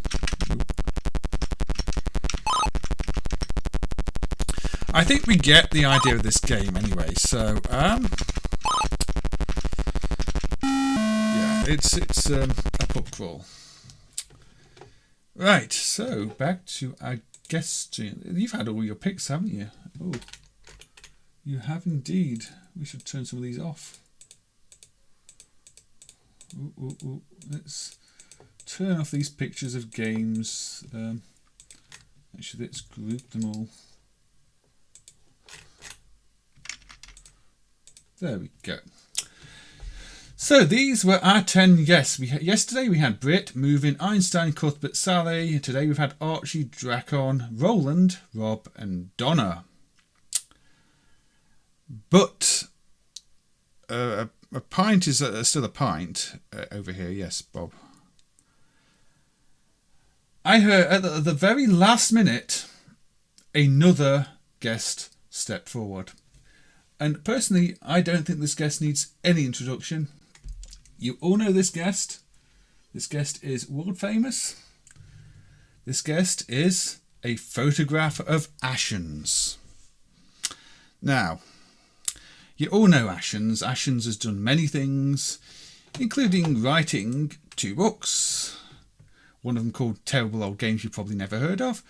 I think we get the idea of this game anyway, so yeah, it's a pub crawl. Right, so back to our guest. You've had all your picks, haven't you? Oh, you have indeed. We should turn some of these off. Ooh. Let's turn off these pictures of games. Actually, let's group them all. There we go. So these were our 10 guests. Yesterday we had Britt, Movin, Einstein, Cuthbert, Sally. Today we've had Archie, Dracon, Roland, Rob and Donna. But a pint is still a pint over here. Yes, Bob. I heard at the very last minute another guest stepped forward. And personally, I don't think this guest needs any introduction. You all know this guest. This guest is world famous. This guest is a photograph of Ashens. Now, you all know Ashens. Ashens has done many things, including writing 2 books. One of them called Terrible Old Games You've Probably Never Heard Of,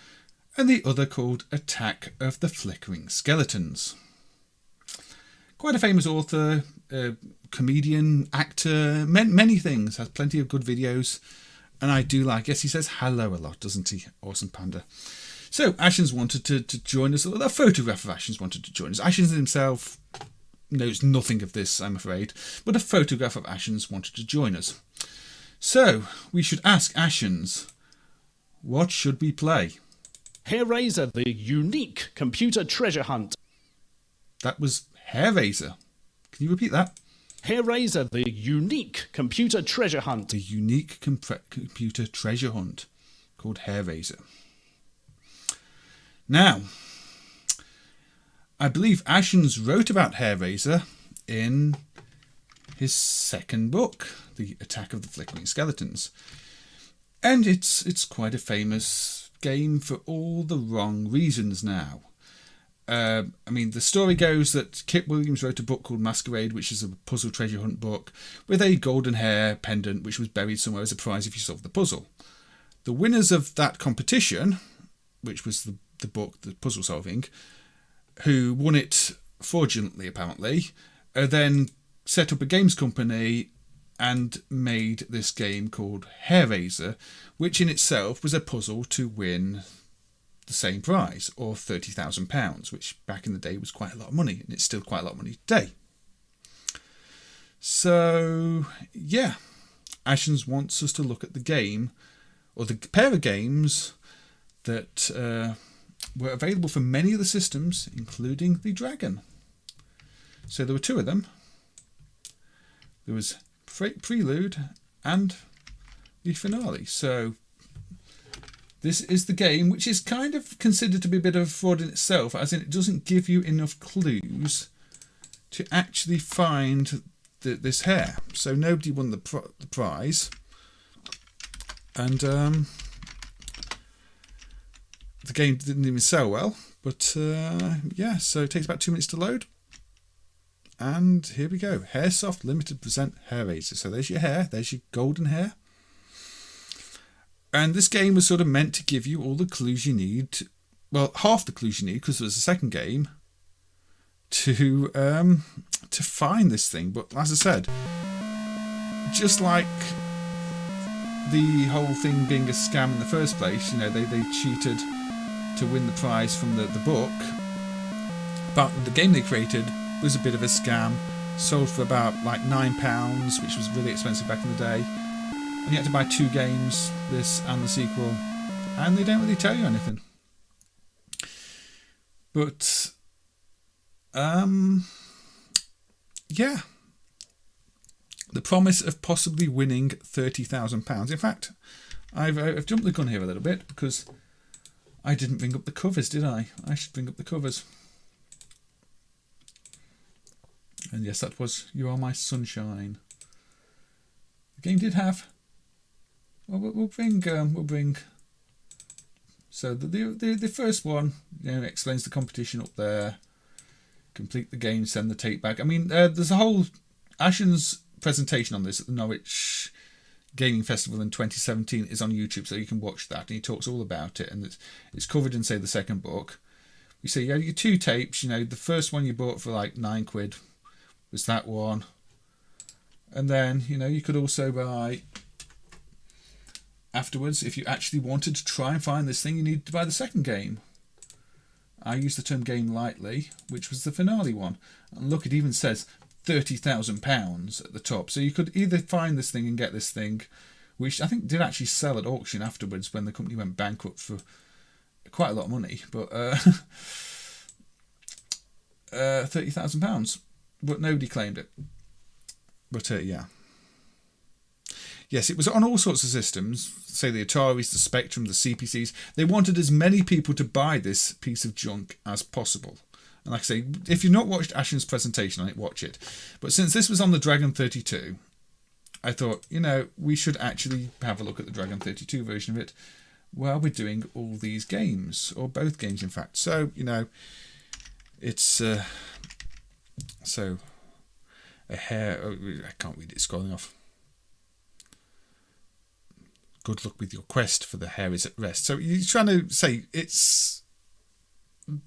and the other called Attack of the Flickering Skeletons. Quite a famous author, comedian, actor, many things. Has plenty of good videos. And I do like, yes, he says hello a lot, doesn't he? Awesome panda. So Ashens wanted to join us. A photograph of Ashens wanted to join us. Ashens himself knows nothing of this, I'm afraid. But a photograph of Ashens wanted to join us. So we should ask Ashens, what should we play? Hareraiser, the unique computer treasure hunt. That was Hareraiser. Can you repeat that? Hareraiser, the unique computer treasure hunt. The unique computer treasure hunt called Hareraiser. Now, I believe Ashens wrote about Hareraiser in his second book, The Attack of the Flickering Skeletons. And it's quite a famous game for all the wrong reasons now. I mean, the story goes that Kit Williams wrote a book called Masquerade, which is a puzzle treasure hunt book, with a golden hair pendant which was buried somewhere as a prize if you solved the puzzle. The winners of that competition, which was the book, the puzzle solving, who won it fraudulently apparently, then set up a games company and made this game called Hareraiser, which in itself was a puzzle to win the same prize, or £30,000, which back in the day was quite a lot of money, and it's still quite a lot of money today. So, yeah, Ashens wants us to look at the game, or the pair of games that were available for many of the systems, including the Dragon. So there were 2 of them. There was Prelude and the finale. So this is the game, which is kind of considered to be a bit of a fraud in itself, as in it doesn't give you enough clues to actually find this hair. So nobody won the prize. And the game didn't even sell well. But yeah, so it takes about 2 minutes to load. And here we go. Haresoft Limited present Hareraiser. So there's your hair. There's your golden hair. And this game was sort of meant to give you all the clues you need. Well, half the clues you need, because there was a second game to find this thing. But as I said, just like the whole thing being a scam in the first place, they cheated to win the prize from the book. But the game they created was a bit of a scam. Sold for about like £9, which was really expensive back in the day. And you had to buy 2 games, this and the sequel. And they don't really tell you anything. But, yeah. The promise of possibly winning £30,000. In fact, I've jumped the gun here a little bit because I didn't bring up the covers, did I? I should bring up the covers. And yes, that was You Are My Sunshine. The game did have. Well, we'll bring. So the first one, explains the competition up there. Complete the game, send the tape back. I mean, there's a whole Ashen's presentation on this at the Norwich Gaming Festival in 2017 is on YouTube, so you can watch that. And he talks all about it, and it's covered in, say, the second book. You see, you had your 2 tapes. The first one you bought for like £9 was that one, and then you could also buy afterwards if you actually wanted to try and find this thing. You needed to buy the second game. I use the term game lightly, which was the finale one. And look, it even says £30,000 at the top. So you could either find this thing and get this thing, which I think did actually sell at auction afterwards when the company went bankrupt for quite a lot of money, but £30,000. But nobody claimed it. But yeah. Yes, it was on all sorts of systems, say the Ataris, the Spectrum, the CPCs. They wanted as many people to buy this piece of junk as possible. And like I say, if you've not watched Ashen's presentation on it, watch it. But since this was on the Dragon 32, I thought, we should actually have a look at the Dragon 32 version of it while we're doing all these games, or both games in fact. So, it's... So, a hair... Oh, I can't read it, it's scrolling off. Good luck with your quest, for the hair is at rest. So you're trying to say it's...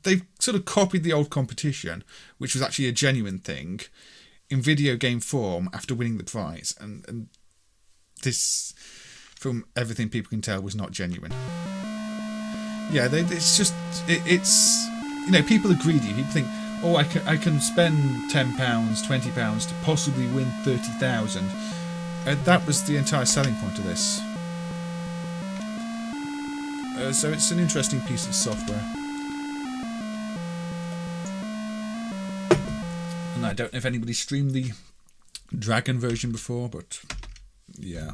They've sort of copied the old competition, which was actually a genuine thing, in video game form after winning the prize. And this, from everything people can tell, was not genuine. Yeah, it's just... It's... people are greedy. People think... Oh, I can spend £10, £20 to possibly win 30,000. That was the entire selling point of this. So it's an interesting piece of software. And I don't know if anybody streamed the Dragon version before, but yeah.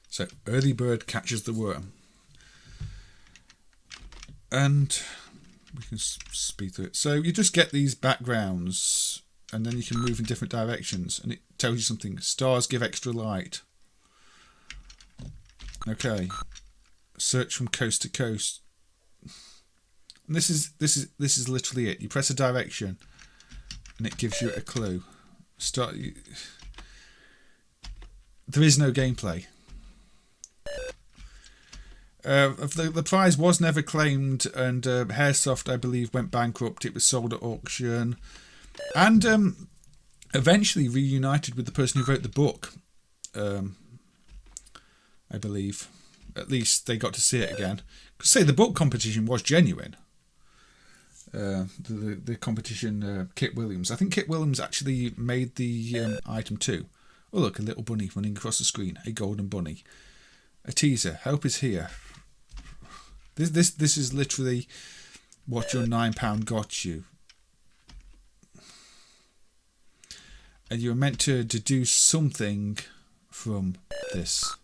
So early bird catches the worm. And... we can speed through it. So you just get these backgrounds and then you can move in different directions and it tells you something. Stars give extra light. Okay. Search from coast to coast. And this is literally it. You press a direction and it gives you a clue. There is no gameplay. The prize was never claimed, and Haresoft, I believe, went bankrupt. It was sold at auction, and eventually reunited with the person who wrote the book. I believe, at least they got to see it again. Because say the book competition was genuine. The competition, Kit Williams. I think Kit Williams actually made the item too. Oh look, a little bunny running across the screen, a golden bunny. A teaser. Help is here. This is literally what your £9 got you. And you're meant to deduce something from this.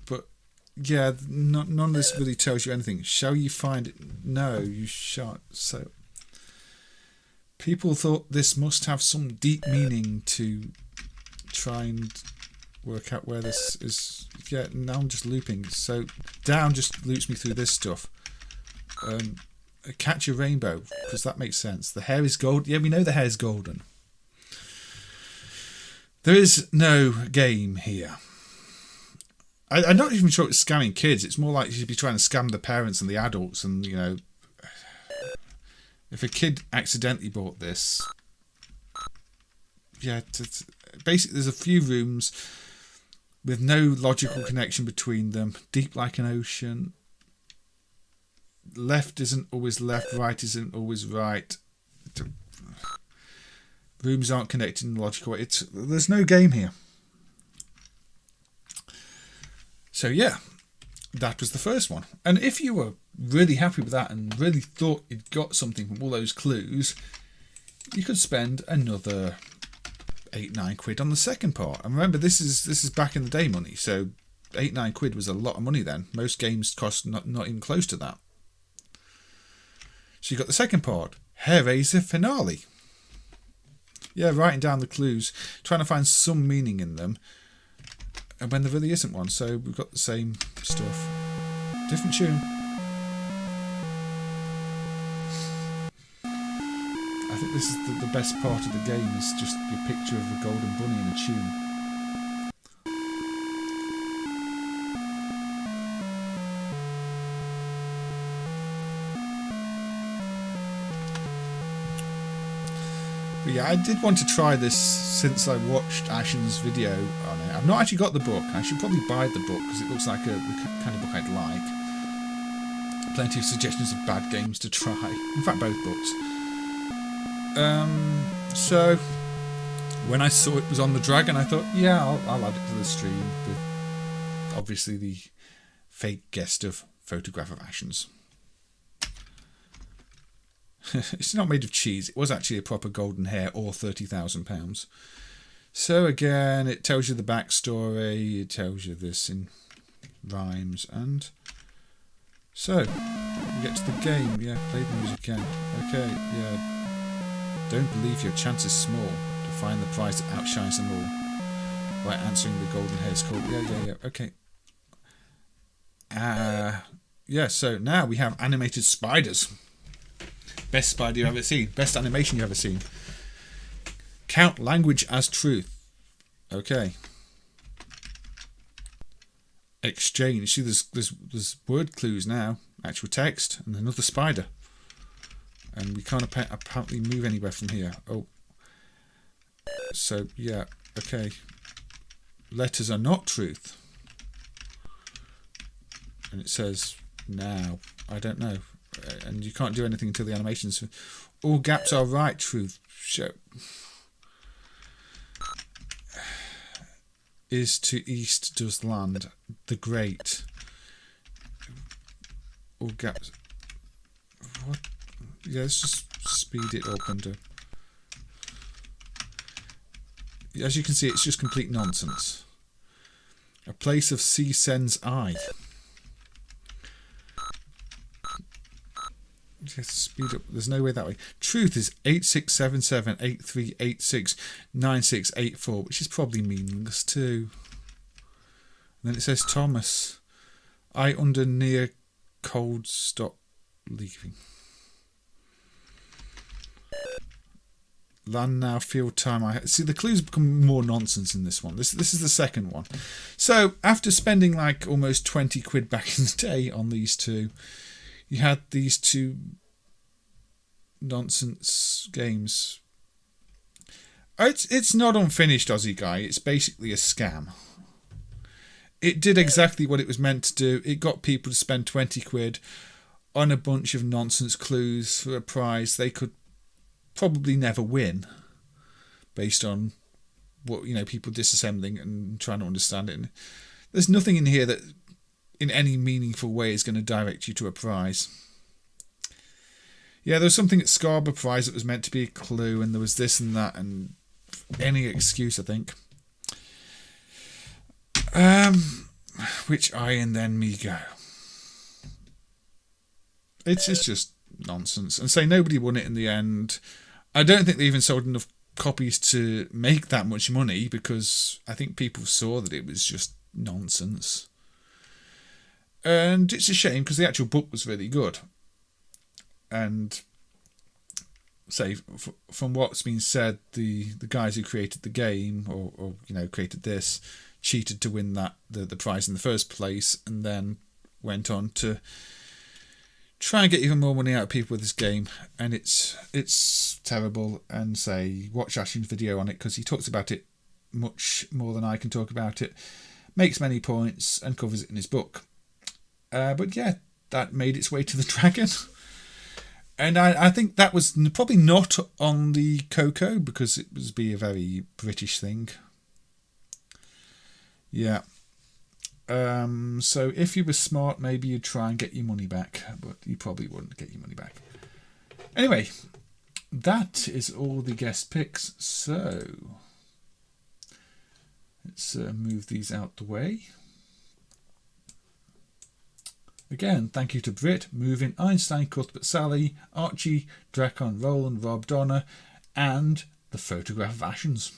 But yeah, none of this really tells you anything. Shall you find it? No, you shan't. So people thought this must have some deep meaning to try and work out where this is. Yeah, now I'm just looping. So down just loops me through this stuff. Catch a rainbow, because that makes sense. The hair is gold. Yeah, we know the hair is golden. There is no game here. I'm not even sure it's scamming kids. It's more like you should be trying to scam the parents and the adults. And, you know, if a kid accidentally bought this, yeah, basically there's a few rooms with no logical connection between them. Deep like an ocean. Left isn't always left. Right isn't always right. Rooms aren't connected in a logical way. There's no game here. So yeah, that was the first one. And if you were really happy with that and really thought you'd got something from all those clues, you could spend another 8-9 quid on the second part. And remember, this is back in the day money, so 8-9 quid was a lot of money then. Most games cost not even close to that. So you got the second part, Hareraiser Finale. Yeah, writing down the clues, trying to find some meaning in them. And when there really isn't one, so we've got the same stuff. Different tune. I think this is the best part of the game, is just your picture of a golden bunny and a tune. But yeah, I did want to try this since I watched Ashen's video on it. I've not actually got the book. I should probably buy the book because it looks like the kind of book I'd like. Plenty of suggestions of bad games to try. In fact, both books. So when I saw it was on the Dragon, I thought, yeah, I'll add it to the stream with obviously the fake guest of Photograph of Ashen's. It's not made of cheese. It was actually a proper golden hair or £30,000. So again, it tells you the backstory. It tells you this in rhymes. And so we get to the game. Yeah, play the music again. Okay, yeah. Don't believe your chance is small to find the prize that outshines them all by answering the golden hair's call. Yeah. Okay. Yeah, so now we have animated spiders. Best spider you've ever seen. Best animation you've ever seen. Count language as truth. Okay. Exchange. See, there's word clues now. Actual text and another spider. And we can't apparently move anywhere from here. Oh. So, yeah. Okay. Letters are not truth. And it says now. I don't know. And you can't do anything until the animations. All gaps are right, truth. Show. Is to east does land. The great. All gaps. What? Yeah, let's just speed it up under. As you can see, it's just complete nonsense. A place of sea sends eye. Just speed up. There's no way that way. Truth is 867783869684, which is probably meaningless too. And then it says Thomas. I under near cold stop leaving. Land now, field time. I see the clues become more nonsense in this one. This is the second one. So after spending like almost 20 quid back in the day on these two, you had these two nonsense games. It's not unfinished, Aussie guy. It's basically a scam. It did exactly what it was meant to do. It got people to spend 20 quid on a bunch of nonsense clues for a prize they could probably never win, based on what people disassembling and trying to understand it. And there's nothing in here that in any meaningful way is going to direct you to a prize. Yeah, there was something at Scarborough Prize that was meant to be a clue, and there was this and that, and any excuse, I think. Which I and then me go. It's just nonsense. And say nobody won it in the end. I don't think they even sold enough copies to make that much money, because I think people saw that it was just nonsense. And it's a shame, because the actual book was really good. And say from what's been said, the guys who created the game or created this cheated to win the prize in the first place, and then went on to try and get even more money out of people with this game. And it's terrible. And say watch Ashin's video on it, because he talks about it much more than I can talk about it, makes many points and covers it in his book. But yeah, that made its way to the Dragon. And I think that was probably not on the Coco, because it was a very British thing. Yeah. So if you were smart, maybe you'd try and get your money back, but you probably wouldn't get your money back. Anyway, that is all the guest picks. So let's move these out the way. Again, thank you to Brit, Moving, Einstein, Cuthbert, Sally, Archie, Dracon, Roland, Rob, Donna, and the photograph of Ashens.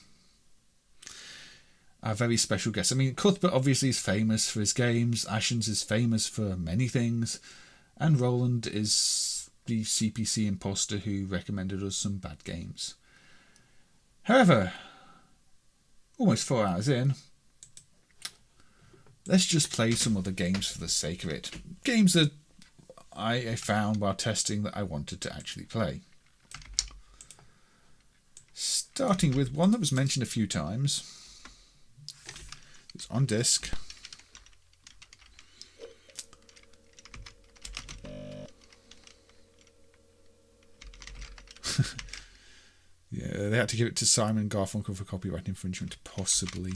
Our very special guest. I mean, Cuthbert obviously is famous for his games, Ashens is famous for many things, and Roland is the CPC imposter who recommended us some bad games. However, almost 4 hours in, let's just play some other games for the sake of it. Games that I found while testing that I wanted to actually play. Starting with one that was mentioned a few times. It's on disc. Yeah, they had to give it to Simon Garfunkel for copyright infringement, possibly.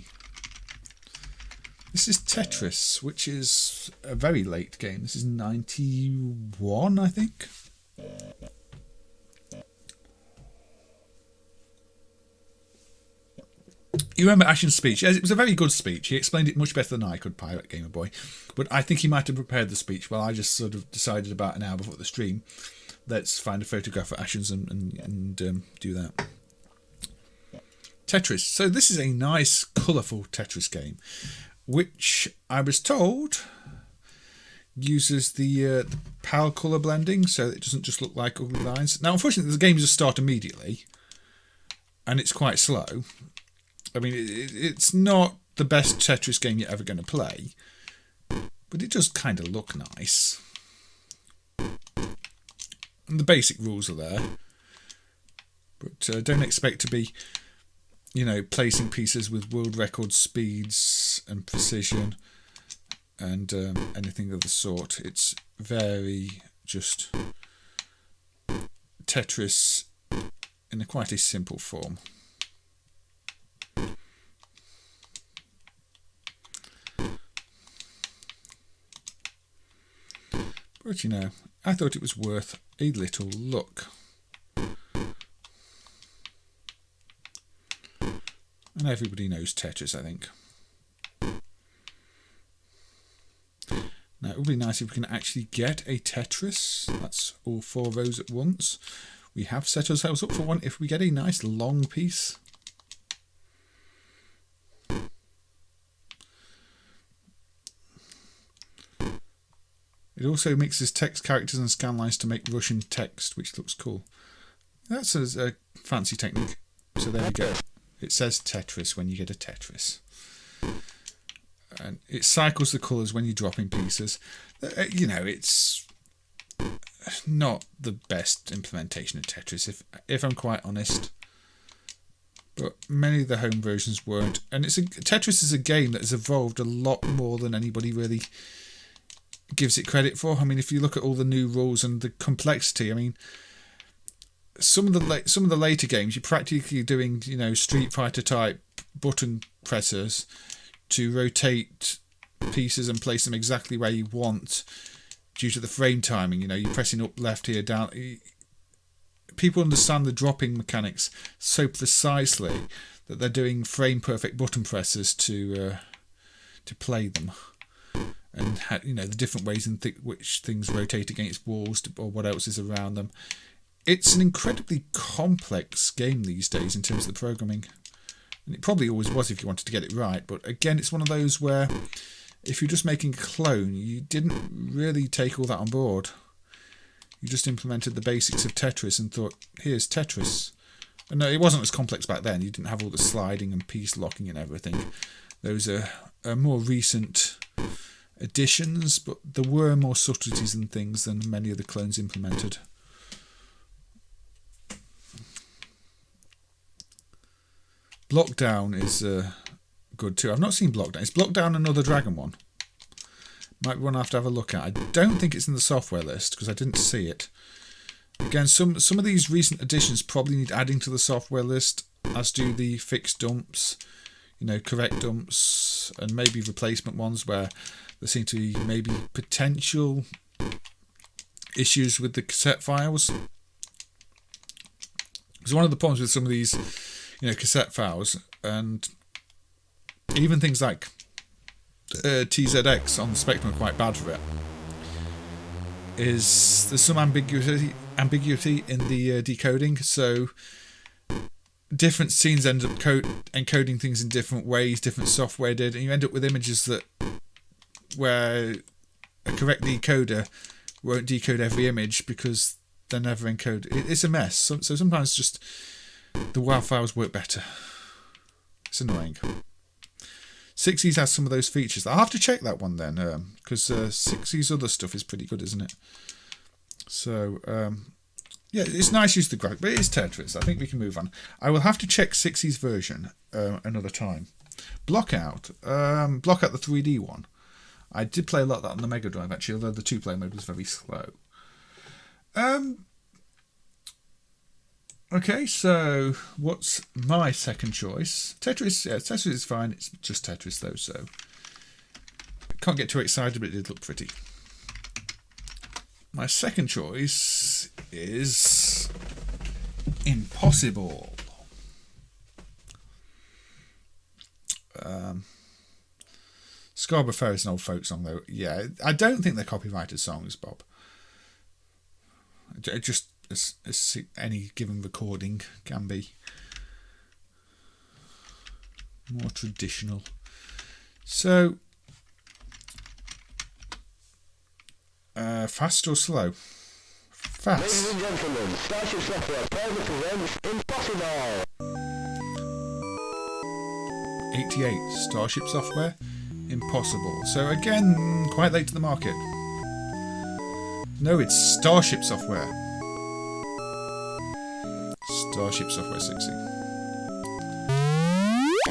This is Tetris, which is a very late game. This is 91, I think. You remember Ashen's speech? It was a very good speech. He explained it much better than I could, Pirate Gamer Boy. But I think he might have prepared the speech. Well, I just sort of decided about an hour before the stream, let's find a photograph of Ashen's and do that. Tetris. So this is a nice, colourful Tetris game, which I was told uses the PAL colour blending, so it doesn't just look like ugly lines. Now, unfortunately, the game does start immediately, and it's quite slow. I mean, it's not the best Tetris game you're ever going to play, but it does kind of look nice. And the basic rules are there, but don't expect to be, placing pieces with world record speeds and precision and anything of the sort. It's very just Tetris in quite a simple form. But I thought it was worth a little look. And everybody knows Tetris, I think. Now, it would be nice if we can actually get a Tetris. That's all 4 rows at once. We have set ourselves up for one if we get a nice long piece. It also mixes text characters and scan lines to make Russian text, which looks cool. That's a fancy technique. So there you go. It says Tetris when you get a Tetris. And it cycles the colours when you drop in pieces. It's not the best implementation of Tetris, if I'm quite honest. But many of the home versions weren't. And Tetris is a game that has evolved a lot more than anybody really gives it credit for. I mean, if you look at all the new rules and the complexity, I mean, some of the later games you're practically doing, Street Fighter type button pressers to rotate pieces and place them exactly where you want due to the frame timing. You're pressing up, left, here, down. People understand the dropping mechanics so precisely that they're doing frame perfect button presses to play them. And the different ways in which things rotate against walls or what else is around them. It's an incredibly complex game these days in terms of the programming. And it probably always was if you wanted to get it right. But again, it's one of those where if you're just making a clone, you didn't really take all that on board. You just implemented the basics of Tetris and thought, here's Tetris. And no, it wasn't as complex back then. You didn't have all the sliding and piece locking and everything. Those are more recent additions, but there were more subtleties and things than many of the clones implemented. Blockdown is good too. I've not seen Blockdown. Is Blockdown another Dragon one? Might be one I have to have a look at. I don't think it's in the software list because I didn't see it. Again, some of these recent additions probably need adding to the software list, as do the fixed dumps, correct dumps, and maybe replacement ones where there seem to be maybe potential issues with the cassette files. Because one of the problems with some of these, cassette files, and even things like TZX on the Spectrum are quite bad for it, is there's some ambiguity in the decoding, so different scenes end up encoding things in different ways, different software did, and you end up with images where a correct decoder won't decode every image because they're never encoded. It's a mess. So sometimes just the WAV files work better. It's annoying. 6E's has some of those features. I'll have to check that one then, because 6E's other stuff is pretty good, isn't it? So, yeah, it's nice use of the graphic, but it is Tetris. I think we can move on. I will have to check 6E's version another time. Blockout the 3D one. I did play a lot of that on the Mega Drive, actually, although the two-player mode was very slow. Okay, so what's my second choice? Tetris. Yeah, Tetris is fine. It's just Tetris, though, so can't get too excited, but it did look pretty. My second choice is Impossible. Scarborough Fair is an old folk song, though. Yeah, I don't think they're copyrighted songs, Bob. Just as any given recording can be. More traditional. So, fast or slow? Fast. Ladies and gentlemen, Starship Software proudly presents Impossible. 88, Starship Software, Impossible. So again, quite late to the market. No, it's Starship Software. Starship Software 60.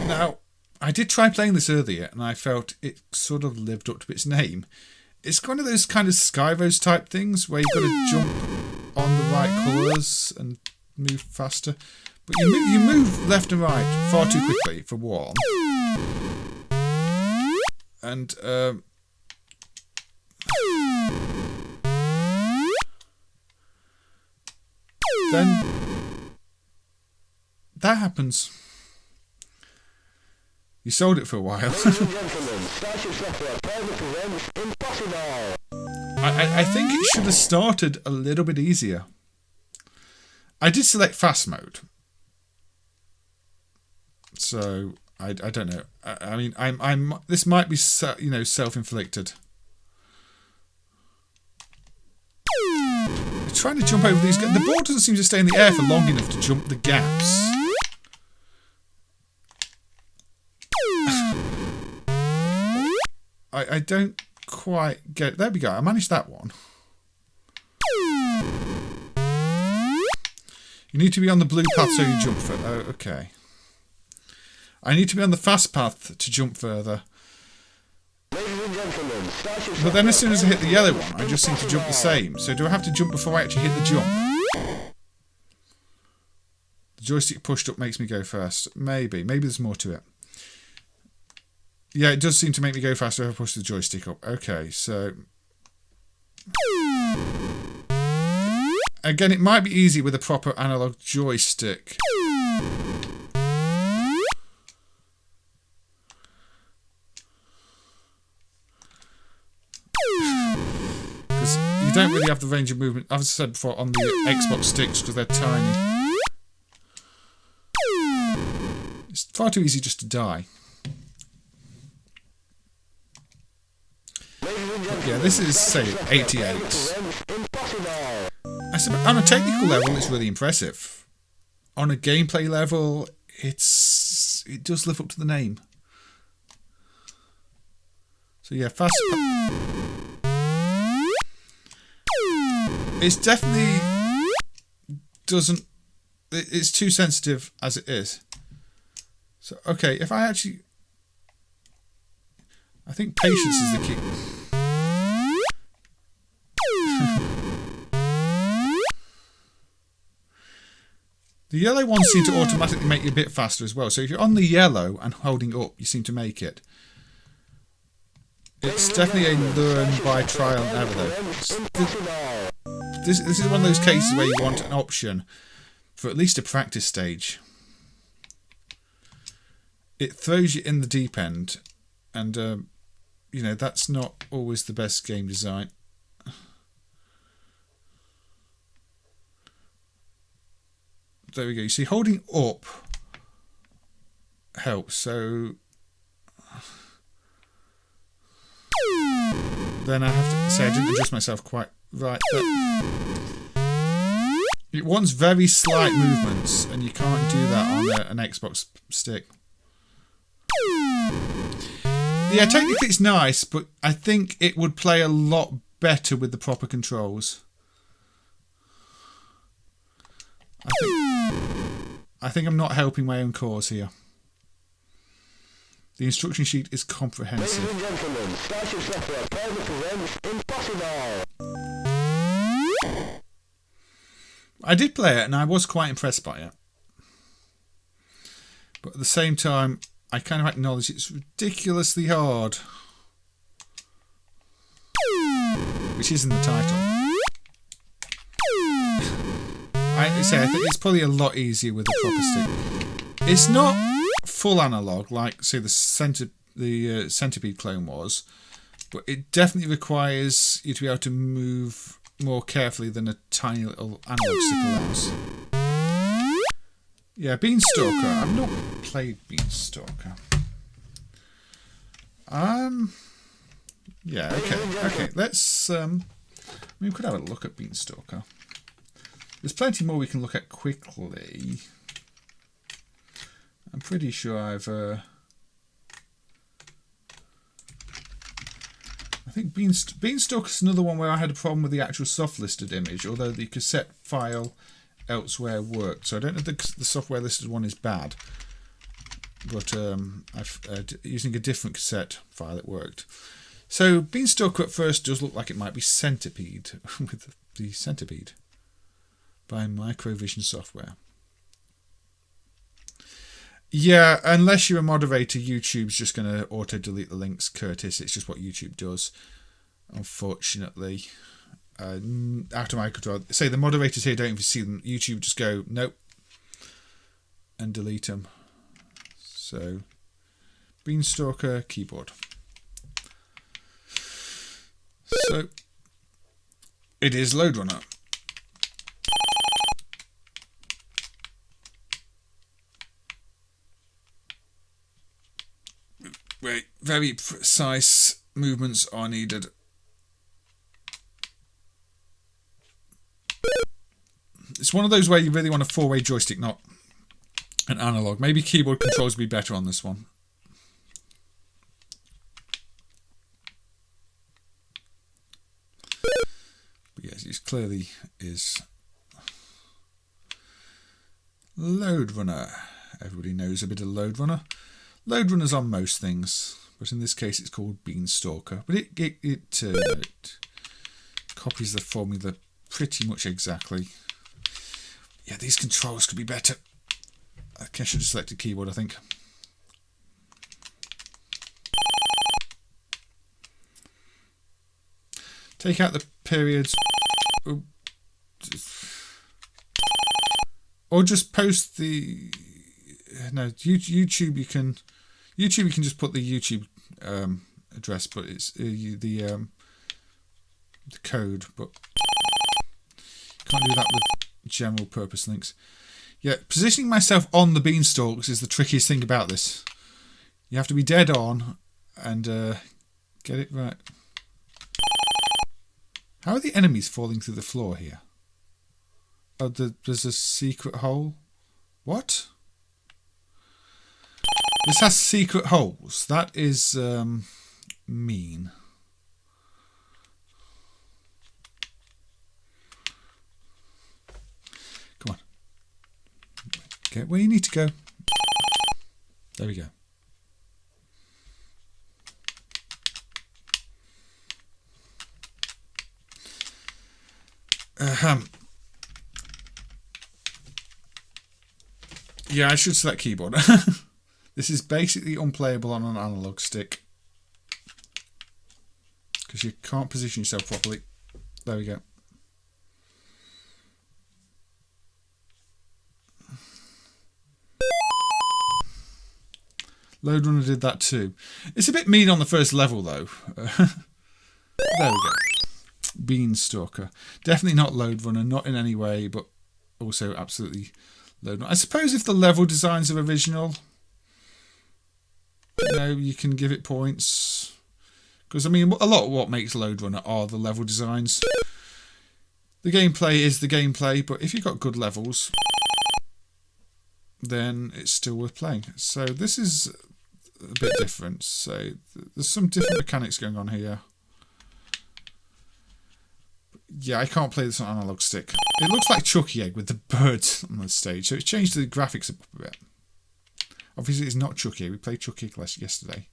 Now, I did try playing this earlier, and I felt it sort of lived up to its name. It's one of those kind of Skyros type things where you've got to jump on the right colours and move faster. But you move left and right far too quickly, for one. And then that happens. You sold it for a while. I think it should have started a little bit easier. I did select fast mode. So I don't know. I mean, I'm this might be self-inflicted. I'm trying to jump over these. The ball doesn't seem to stay in the air for long enough to jump the gaps. I don't quite get it. There we go. I managed that one. You need to be on the blue path so you jump further. Oh, okay. I need to be on the fast path to jump further. But then as soon as I hit the yellow one, I just seem to jump the same. So do I have to jump before I actually hit the jump? The joystick pushed up makes me go fast. Maybe. Maybe there's more to it. Yeah, it does seem to make me go faster if I push the joystick up. Okay, so... Again, it might be easy with a proper analog joystick. Because you don't really have the range of movement, as I said before, on the Xbox sticks because they're tiny. It's far too easy just to die. Yeah, this is, say, 88. on a technical level, it's really impressive. On a gameplay level, it does live up to the name. So yeah, fast. It's definitely doesn't. It's too sensitive as it is. So okay, if I actually, I think patience is the key. The yellow ones seem to automatically make you a bit faster as well. So if you're on the yellow and holding up, you seem to make it. It's definitely a learn by trial and error though. This is one of those cases where you want an option for at least a practice stage. It throws you in the deep end, and you know, that's not always the best game design. There we go. You see, holding up helps. So then I have to say I didn't adjust myself quite right. But it wants very slight movements, and you can't do that on an Xbox stick. Yeah, technically it's nice, but I think it would play a lot better with the proper controls. I think I'm not helping my own cause here. The instruction sheet is comprehensive. Ladies and gentlemen, starship software permit to run impossible. I did play it and I was quite impressed by it. But at the same time, I kind of acknowledge it's ridiculously hard. Which is in the title. I think it's probably a lot easier with a proper stick. It's not full analog like, say, the Centipede clone was, but it definitely requires you to be able to move more carefully than a tiny little analog stick allows. Yeah, Beanstalker. I've not played Beanstalker. Yeah, okay. Let's. We could have a look at Beanstalker. There's plenty more we can look at quickly. I'm pretty sure I've. I think Beanstalker's another one where I had a problem with the actual soft listed image, although the cassette file elsewhere worked. So I don't know if the software listed one is bad, but I've using a different cassette file it worked. So Beanstalker at first does look like it might be Centipede with the Centipede by Microvision software. Yeah, unless you're a moderator, YouTube's just going to auto-delete the links, Curtis. It's just what YouTube does, unfortunately. Out of my control. Say the moderators here don't even see them. YouTube just go, nope, and delete them. So, Beanstalker keyboard. So, it is Load Runner. Very precise movements are needed. It's one of those where you really want a four-way joystick, not an analog. Maybe keyboard controls would be better on this one. But yes, it clearly is Load Runner. Everybody knows a bit of Load Runner. Load Runner's on most things, but in this case it's called Beanstalker. But it copies the formula pretty much exactly. Yeah, these controls could be better. I should have selected keyboard, I think. Take out the periods. Or just post the... No, YouTube you can just put the YouTube address, but it's the code, but you can't do that with general purpose links. Yeah, positioning myself on the beanstalks is the trickiest thing about this. You have to be dead on and get it right. How are the enemies falling through the floor here? Oh, there's a secret hole. What? This has secret holes. That is mean. Come on. Get where you need to go. There we go. Yeah, I should select keyboard. This is basically unplayable on an analog stick because you can't position yourself properly. There we go. Load Runner did that too. It's a bit mean on the first level though. There we go. Beanstalker. Definitely not Load Runner, not in any way, but also absolutely Load Runner. I suppose if the level designs are original, you know, you can give it points. Because, I mean, a lot of what makes Load Runner are the level designs. The gameplay is the gameplay, but if you've got good levels, then it's still worth playing. So this is a bit different. So there's some different mechanics going on here. Yeah, I can't play this on analog stick. It looks like Chucky Egg with the birds on the stage, so it's changed the graphics up a bit. Obviously, it's not Chucky Egg. We played Chucky Egg yesterday.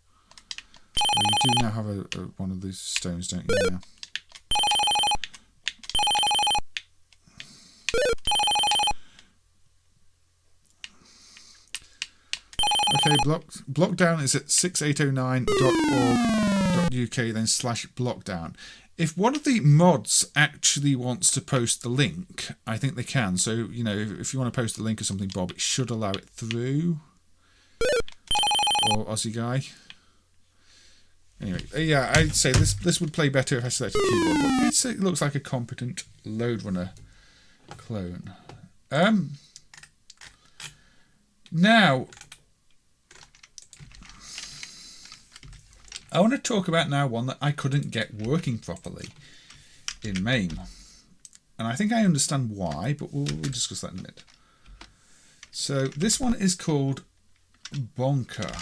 Well, you do now have one of these stones, don't you? Now? Okay, Blockdown is at 6809.org.uk, then /blockdown. If one of the mods actually wants to post the link, I think they can. So, you know, if you want to post the link or something, Bob, it should allow it through. Or Aussie Guy. Anyway, yeah, I'd say this would play better if I selected keyboard, but it looks like a competent Load Runner clone. Now, I want to talk about now one that I couldn't get working properly in MAME. And I think I understand why, but we'll discuss that in a minute. So this one is called Bonker.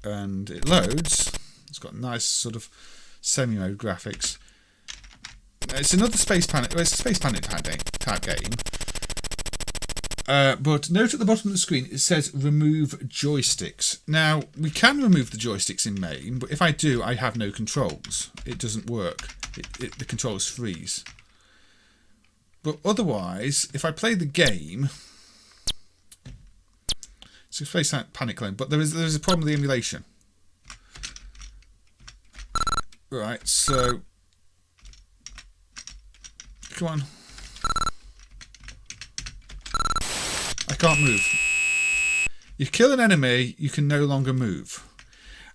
And it loads. It's got nice sort of semi-mode graphics. It's another Space Planet. Well, it's a Space Planet type game. But note at the bottom of the screen it says remove joysticks. Now we can remove the joysticks in MAME, but if I do, I have no controls. It doesn't work. The controls freeze. But otherwise, if I play the game, it's a Space Panic clone, but there's a problem with the emulation. Right, so come on. I can't move. You kill an enemy, you can no longer move.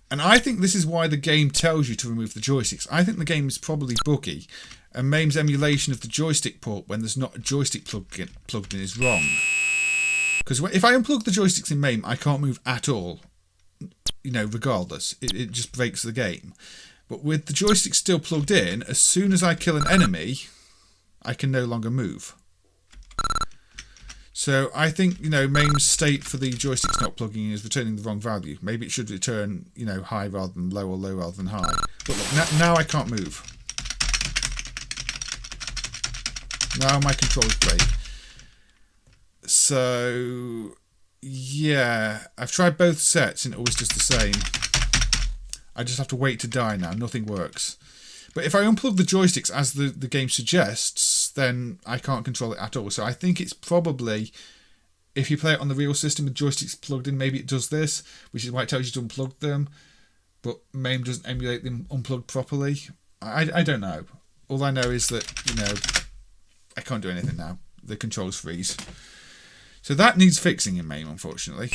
And I think this is why the game tells you to remove the joysticks. I think the game is probably buggy, and MAME's emulation of the joystick port when there's not a joystick plugged in is wrong. Because if I unplug the joysticks in MAME, I can't move at all. You know, regardless. It just breaks the game. But with the joystick still plugged in, as soon as I kill an enemy, I can no longer move. So I think, you know, MAME's state for the joysticks not plugging in is returning the wrong value. Maybe it should return, you know, high rather than low or low rather than high. But look, now I can't move. Now my controls break. So, yeah, I've tried both sets and it always does the same. I just have to wait to die now. Nothing works. But if I unplug the joysticks as the game suggests, then I can't control it at all. So I think it's probably, if you play it on the real system with joysticks plugged in, maybe it does this, which is why it tells you to unplug them. But MAME doesn't emulate them unplugged properly. I don't know. All I know is that, you know, I can't do anything now. The controls freeze. So that needs fixing in MAME, unfortunately.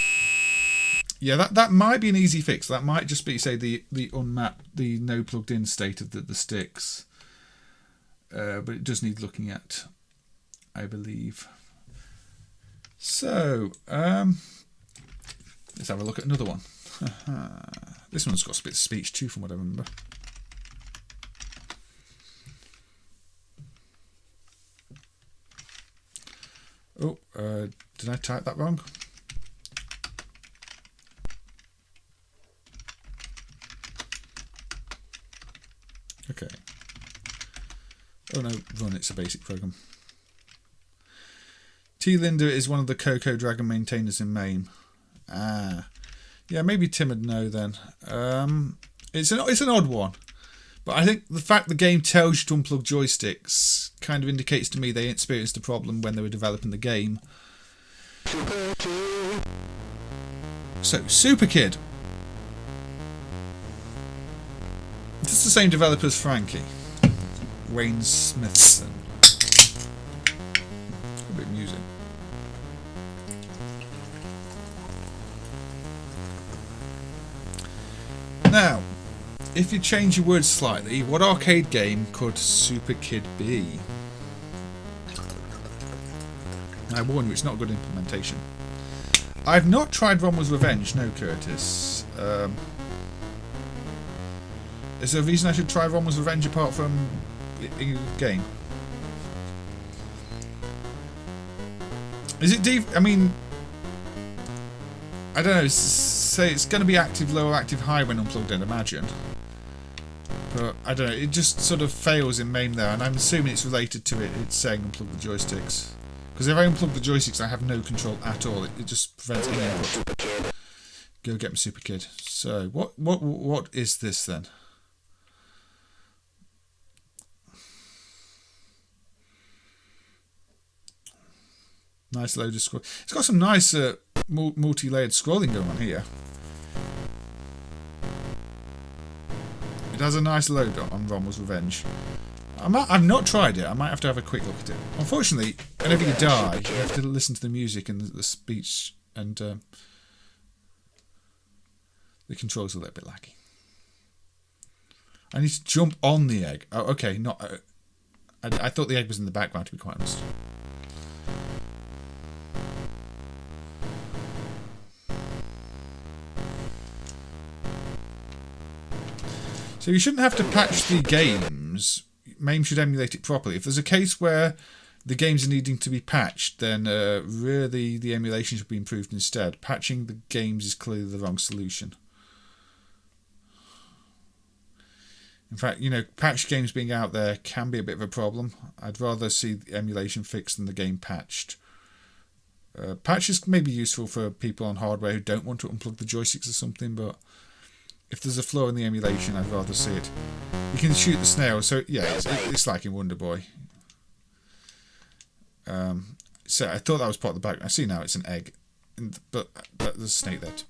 Yeah, that might be an easy fix. That might just be, say, the unmapped, the no plugged in state of the sticks. But it does need looking at, I believe. So, let's have a look at another one. This one's got a bit of speech too, from what I remember. Oh, did I type that wrong? Okay. Oh no, run, it's a basic program. T. Linda is one of the Coco Dragon maintainers in MAME. Ah. Yeah, maybe Tim would know then. It's an odd one. But I think the fact the game tells you to unplug joysticks kind of indicates to me they experienced a problem when they were developing the game. So, Super Kid. This is the same developer as Frankie. Wayne Smithson. A bit of music. Now, if you change your words slightly, what arcade game could Super Kid be? I warn you, it's not a good implementation. I've not tried Rommel's Revenge, no, Curtis. Is there a reason I should try Rommel's Revenge apart from the game? Is it I mean, I don't know, say it's going to be active low or active high when unplugged, I'd imagine. But I don't know, it just sort of fails in MAME there, and I'm assuming it's related to it. It's saying unplug the joysticks. Because if I unplug the joysticks, I have no control at all. It just prevents any input. Go get my Super Kid. So, what is this then? Nice load of scroll. It's got some nice multi-layered scrolling going on here. It has a nice load on Rommel's Revenge. I've not tried it. I might have to have a quick look at it. Unfortunately, whenever you die, you have to listen to the music and the speech, and the controls are a little bit laggy. I need to jump on the egg. Oh, okay. Not. I thought the egg was in the background, to be quite honest. So you shouldn't have to patch the games. MAME should emulate it properly. If there's a case where the games are needing to be patched, then really the emulation should be improved instead. Patching the games is clearly the wrong solution. In fact, you know, patched games being out there can be a bit of a problem. I'd rather see the emulation fixed than the game patched. Patches may be useful for people on hardware who don't want to unplug the joysticks or something, but if there's a flaw in the emulation, I'd rather see it. You can shoot the snail, so yeah, it's like in Wonder Boy. So I thought that was part of the background. I see now it's an egg, but there's a snake there too.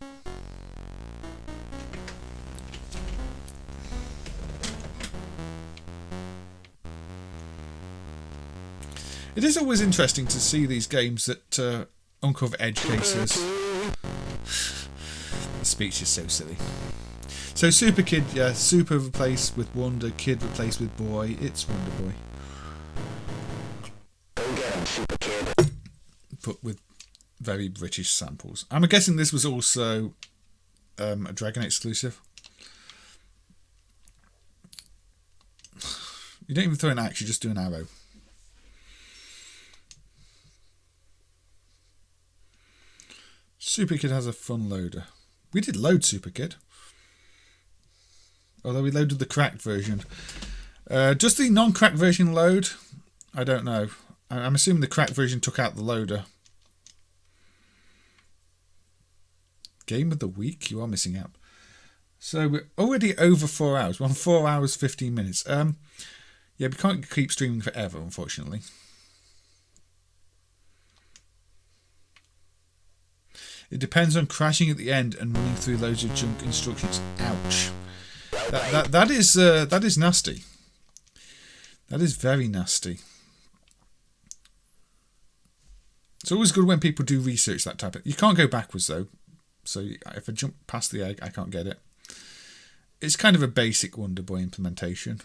It is always interesting to see these games that uncover edge cases. The speech is so silly. So Super Kid, yeah, Super replaced with Wonder, Kid replaced with Boy. It's Wonder Boy. Super Kid. But with very British samples. I'm guessing this was also a Dragon exclusive. You don't even throw an axe, you just do an arrow. Super Kid has a fun loader. We did load Super Kid. Although we loaded the cracked version. Does the non-cracked version load? I don't know. I'm assuming the cracked version took out the loader. Game of the week? You are missing out. So we're already over 4 hours. We're on 4 hours, 15 minutes. Yeah, we can't keep streaming forever, unfortunately. It depends on crashing at the end and running through loads of junk instructions. Ouch. That is nasty. That is very nasty. It's always good when people do research that type of... You can't go backwards though. So if I jump past the egg, I can't get it. It's kind of a basic Wonder Boy implementation.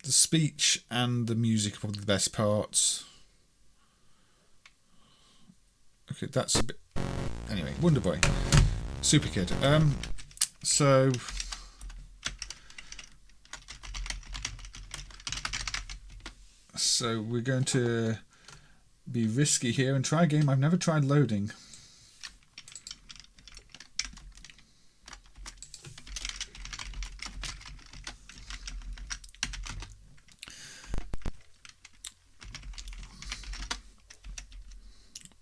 The speech and the music are probably the best parts. Okay, that's a bit... Anyway, Wonder Boy. Super Kid. So... So we're going to be risky here and try a game I've never tried loading.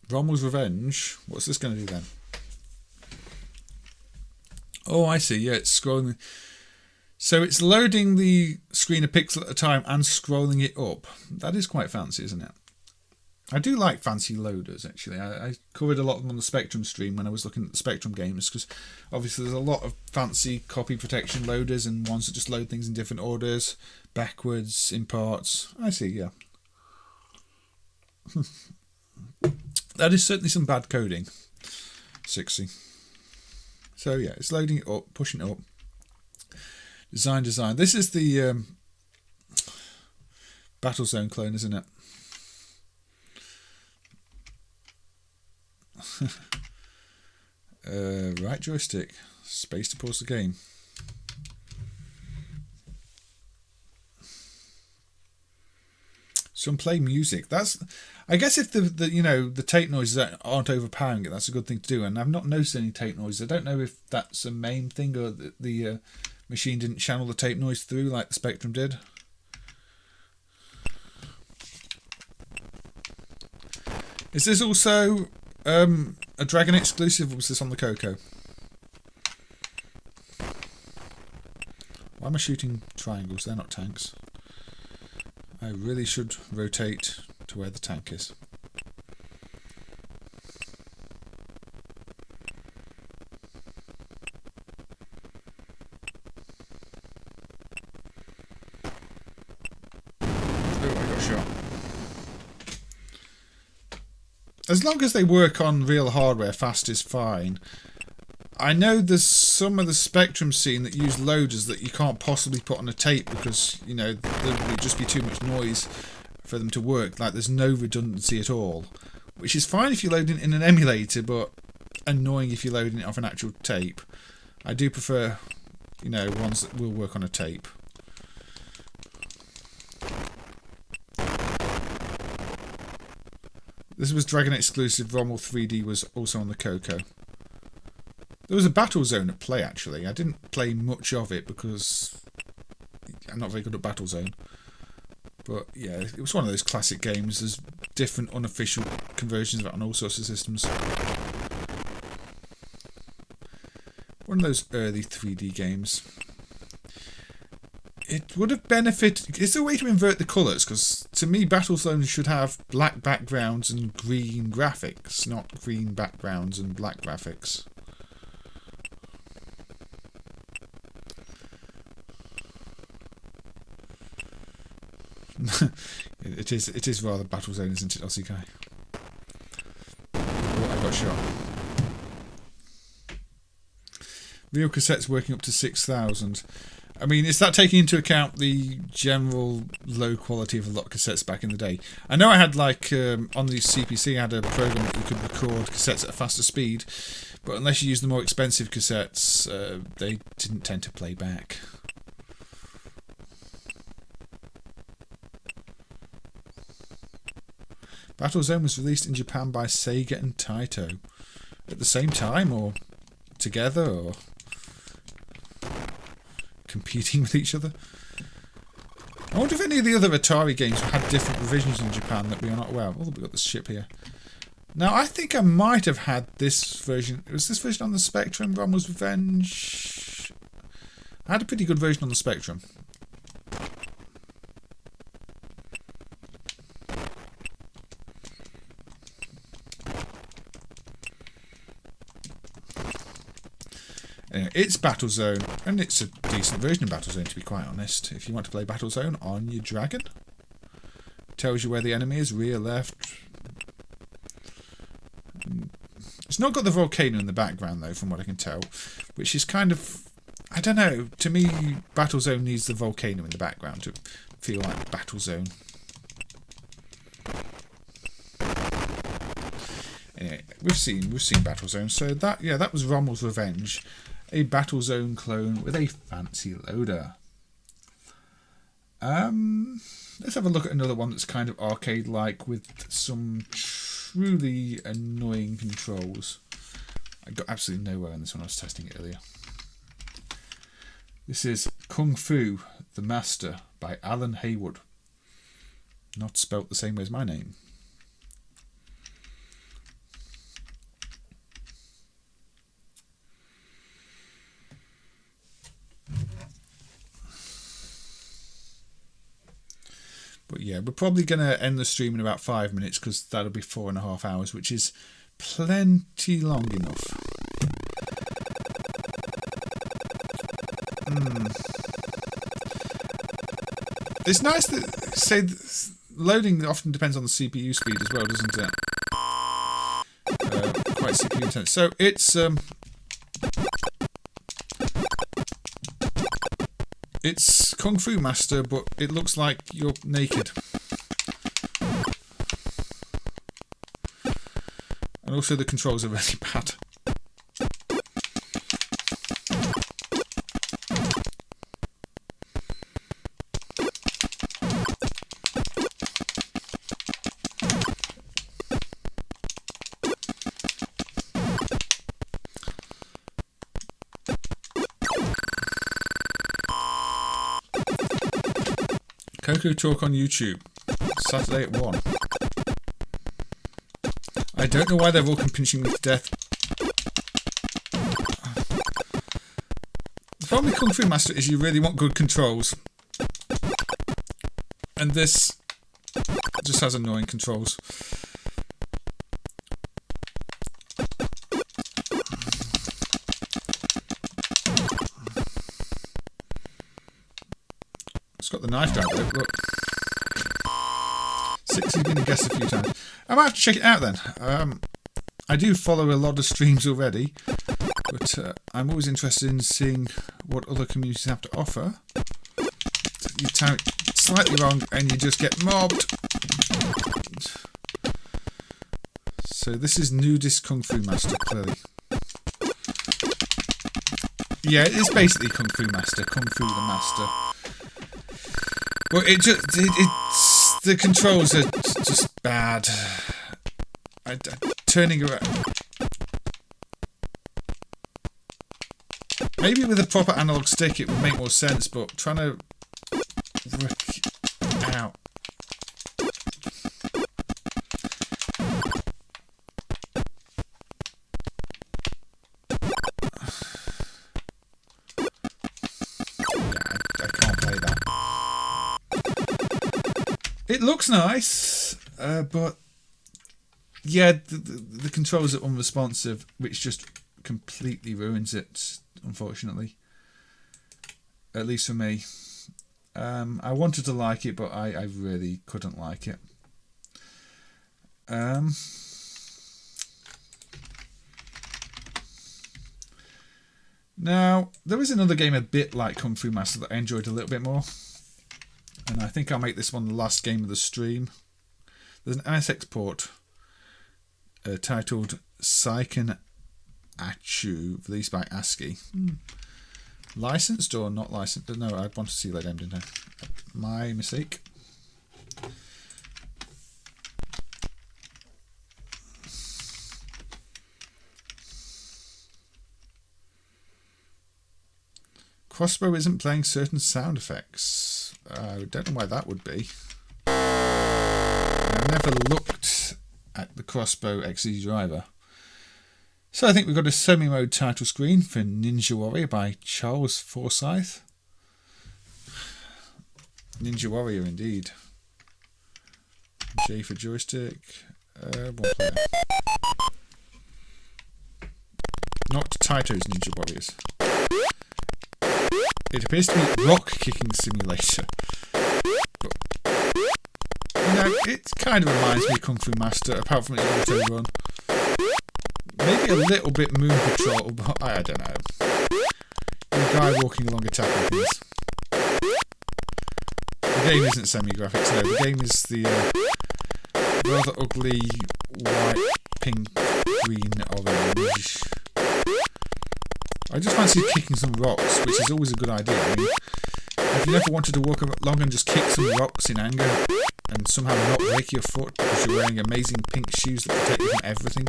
Rommel's Revenge. What's this going to do then? Oh, I see. Yeah, it's scrolling. So it's loading the screen a pixel at a time and scrolling it up. That is quite fancy, isn't it? I do like fancy loaders, actually. I covered a lot of them on the Spectrum stream when I was looking at the Spectrum games, because obviously there's a lot of fancy copy protection loaders and ones that just load things in different orders, backwards, in parts. I see, yeah. That is certainly some bad coding. 60. So yeah, it's loading it up, pushing it up. Design. This is the Battlezone clone, isn't it? Right joystick. Space to pause the game. Some play music. That's, I guess, if the tape noises aren't overpowering it, that's a good thing to do. And I've not noticed any tape noises. I don't know if that's a MAME thing or the machine didn't channel the tape noise through like the Spectrum did. Is this also a Dragon exclusive, or was this on the Coco? Why am I shooting triangles? They're not tanks. I really should rotate to where the tank is. Oh, I got shot. As long as they work on real hardware, fast is fine. I know there's some of the Spectrum scene that use loaders that you can't possibly put on a tape because, there would just be too much noise for them to work. Like, there's no redundancy at all. Which is fine if you're loading it in an emulator, but annoying if you're loading it off an actual tape. I do prefer, ones that will work on a tape. This was Dragon exclusive. Rommel 3D was also on the Coco. There was a Battlezone at play, actually. I didn't play much of it because I'm not very good at Battlezone. But yeah, it was one of those classic games. There's different unofficial conversions of it on all sorts of systems. One of those early 3D games. It would have benefited... Is there a way to invert the colours? Because to me, Battlezone should have black backgrounds and green graphics, not green backgrounds and black graphics. It is rather Battlezone, isn't it, Aussie guy? Oh, I got shot. Real cassettes working up to 6,000. I mean, is that taking into account the general low quality of a lot of cassettes back in the day? I know I had, like, on the CPC, I had a program that you could record cassettes at a faster speed, but unless you use the more expensive cassettes, they didn't tend to play back. Battlezone was released in Japan by Sega and Taito. At the same time, or together, or competing with each other. I wonder if any of the other Atari games had different revisions in Japan that we are not aware of. Oh, we've got this ship here. Now, I think I might have had this version. Was this version on the Spectrum? Rommel's Revenge? I had a pretty good version on the Spectrum. Anyway, it's Battlezone, and it's a decent version of Battlezone, to be quite honest. If you want to play Battlezone on your Dragon, tells you where the enemy is, rear, left. It's not got the volcano in the background, though, from what I can tell, which is kind of, I don't know, to me, Battlezone needs the volcano in the background to feel like Battlezone. Anyway, we've seen Battlezone, so that was Rommel's Revenge. A Battlezone clone with a fancy loader. let's have a look at another one that's kind of arcade-like with some truly annoying controls. I got absolutely nowhere on this when I was testing it earlier. This is Kung Fu, the Master by Alan Haywood. Not spelt the same way as my name. But yeah, we're probably going to end the stream in about 5 minutes because that'll be 4.5 hours, which is plenty long enough. It's nice that, say, loading often depends on the CPU speed as well, doesn't it? Quite CPU intense. So it's Kung Fu Master, but it looks like you're naked. And also the controls are really bad. Coco Talk on YouTube, Saturday at 1. I don't know why they're all pinching me to death. The problem with Kung Fu Master is you really want good controls. And this just has annoying controls. It's got the knife down there, look. 6 has been a guest a few times. I might have to check it out then. I do follow a lot of streams already, but I'm always interested in seeing what other communities have to offer. You time it slightly wrong and you just get mobbed. So this is Nudist Kung Fu Master, clearly. Yeah, it is basically Kung Fu Master, Kung Fu the Master. But it's the controls are just bad. Turning around. Maybe with a proper analog stick it would make more sense, but trying to work it out. I can't play that. It looks nice, but yeah, the controls are unresponsive, which just completely ruins it, unfortunately. At least for me. I wanted to like it, but I really couldn't like it. Now, there is another game a bit like Kung Fu Master that I enjoyed a little bit more. And I think I'll make this one the last game of the stream. There's an NSX port titled Seiken Achu, released by ASCII. Licensed or not licensed? No, I want to see that, didn't I? My mistake. Crossbow isn't playing certain sound effects. I don't know why that would be. I've never looked at the Crossbow XE driver. So I think we've got a semi-mode title screen for Ninja Warrior by Charles Forsyth. Ninja Warrior indeed. J for joystick. One player. Not Taito's Ninja Warriors. It appears to be rock kicking simulator. But, you know, it kind of reminds me of Kung Fu Master, apart from its auto run. Maybe a little bit Moon Patrol, but I don't know. The guy walking along attacking things. The game isn't semi-graphics, no. The game is the rather ugly white, pink, green, orange. I just fancy kicking some rocks, which is always a good idea. I mean, Have you never wanted to walk along and just kick some rocks in anger and somehow not break your foot because you're wearing amazing pink shoes that protect you from everything?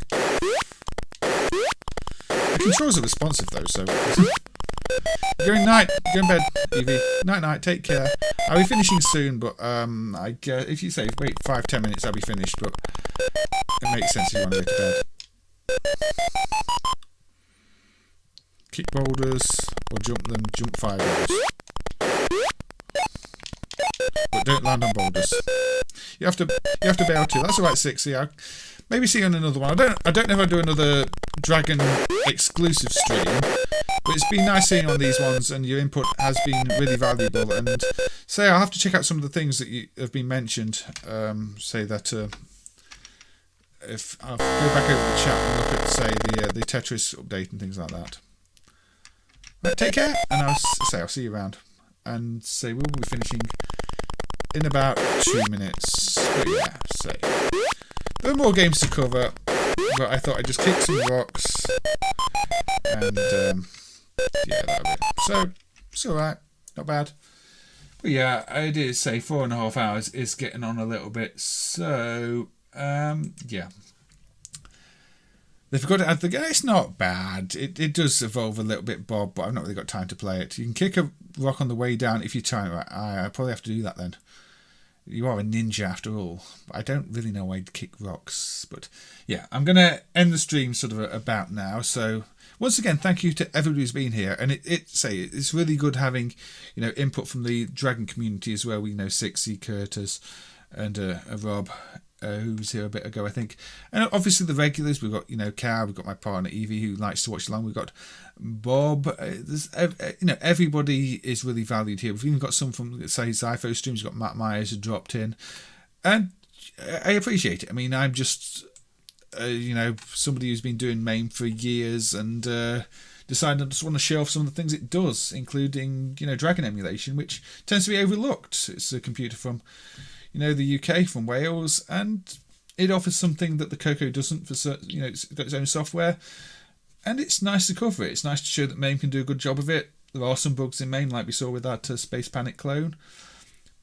The controls are responsive though, so... Going night, go in bed, Evie. Night, take care. I'll be finishing soon, but I guess if you say wait 5-10 minutes, I'll be finished. But it makes sense if you want to go to bed. Kick boulders or jump them. Jump 5 boulders, but don't land on boulders. You have to be able to. That's alright, 60. I'll maybe see you on another one. I don't know if I'll do another Dragon exclusive stream. But it's been nice seeing on these ones, and your input has been really valuable. And say I'll have to check out some of the things that you have been mentioned. Say that if I'll go back over the chat and look at say the Tetris update and things like that. Right, take care, and I'll see you around. And say we'll be finishing in about 2 minutes. But yeah, say there are more games to cover, but I thought I'd just kick some rocks and. Yeah, that'll be it. So, it's alright. Not bad. But yeah, I did say 4.5 hours is getting on a little bit. So, yeah. They forgot to add the game. It's not bad. It does evolve a little bit, Bob, but I've not really got time to play it. You can kick a rock on the way down if you try. Right, I probably have to do that then. You are a ninja after all. But I don't really know why to kick rocks. But yeah, I'm going to end the stream sort of about now. So... Once again, thank you to everybody who's been here, and it's really good having, input from the Dragon community as well. We know 60, Curtis, and Rob, who was here a bit ago, I think, and obviously the regulars. We've got Car, we've got my partner Evie who likes to watch along. We've got Bob. Everybody is really valued here. We've even got some from say Zypho streams. We've got Matt Myers who dropped in, and I appreciate it. I mean, I'm just. Somebody who's been doing MAME for years and decided I just want to show off some of the things it does, including, Dragon emulation, which tends to be overlooked. It's a computer from, the UK, from Wales, and it offers something that the Coco doesn't for certain, it's got its own software, and it's nice to cover it. It's nice to show that MAME can do a good job of it. There are some bugs in MAME, like we saw with that Space Panic clone.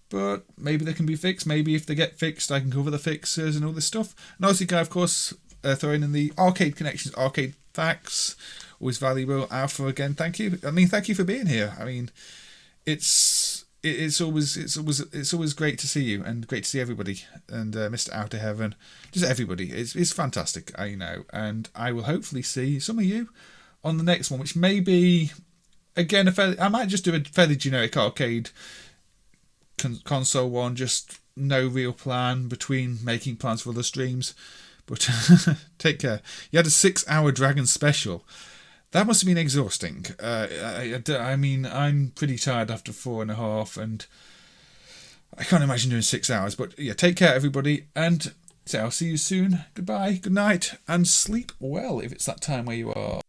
But maybe they can be fixed. Maybe if they get fixed, I can cover the fixes and all this stuff. And obviously, guy, of course, throwing in the arcade connections, arcade facts, always valuable. Alpha again, thank you. I mean, thank you for being here. I mean, it's always great to see you and great to see everybody and Mr. Outer Heaven, just everybody. It's fantastic, I know, and I will hopefully see some of you on the next one, which may be again I might just do a fairly generic arcade. Console one, just no real plan between making plans for other streams. But take care. You had a 6-hour Dragon special. That must have been exhausting. I mean, I'm pretty tired after 4.5, and I can't imagine doing 6 hours. But yeah, take care, everybody, and so I'll see you soon. Goodbye, good night, and sleep well if it's that time where you are.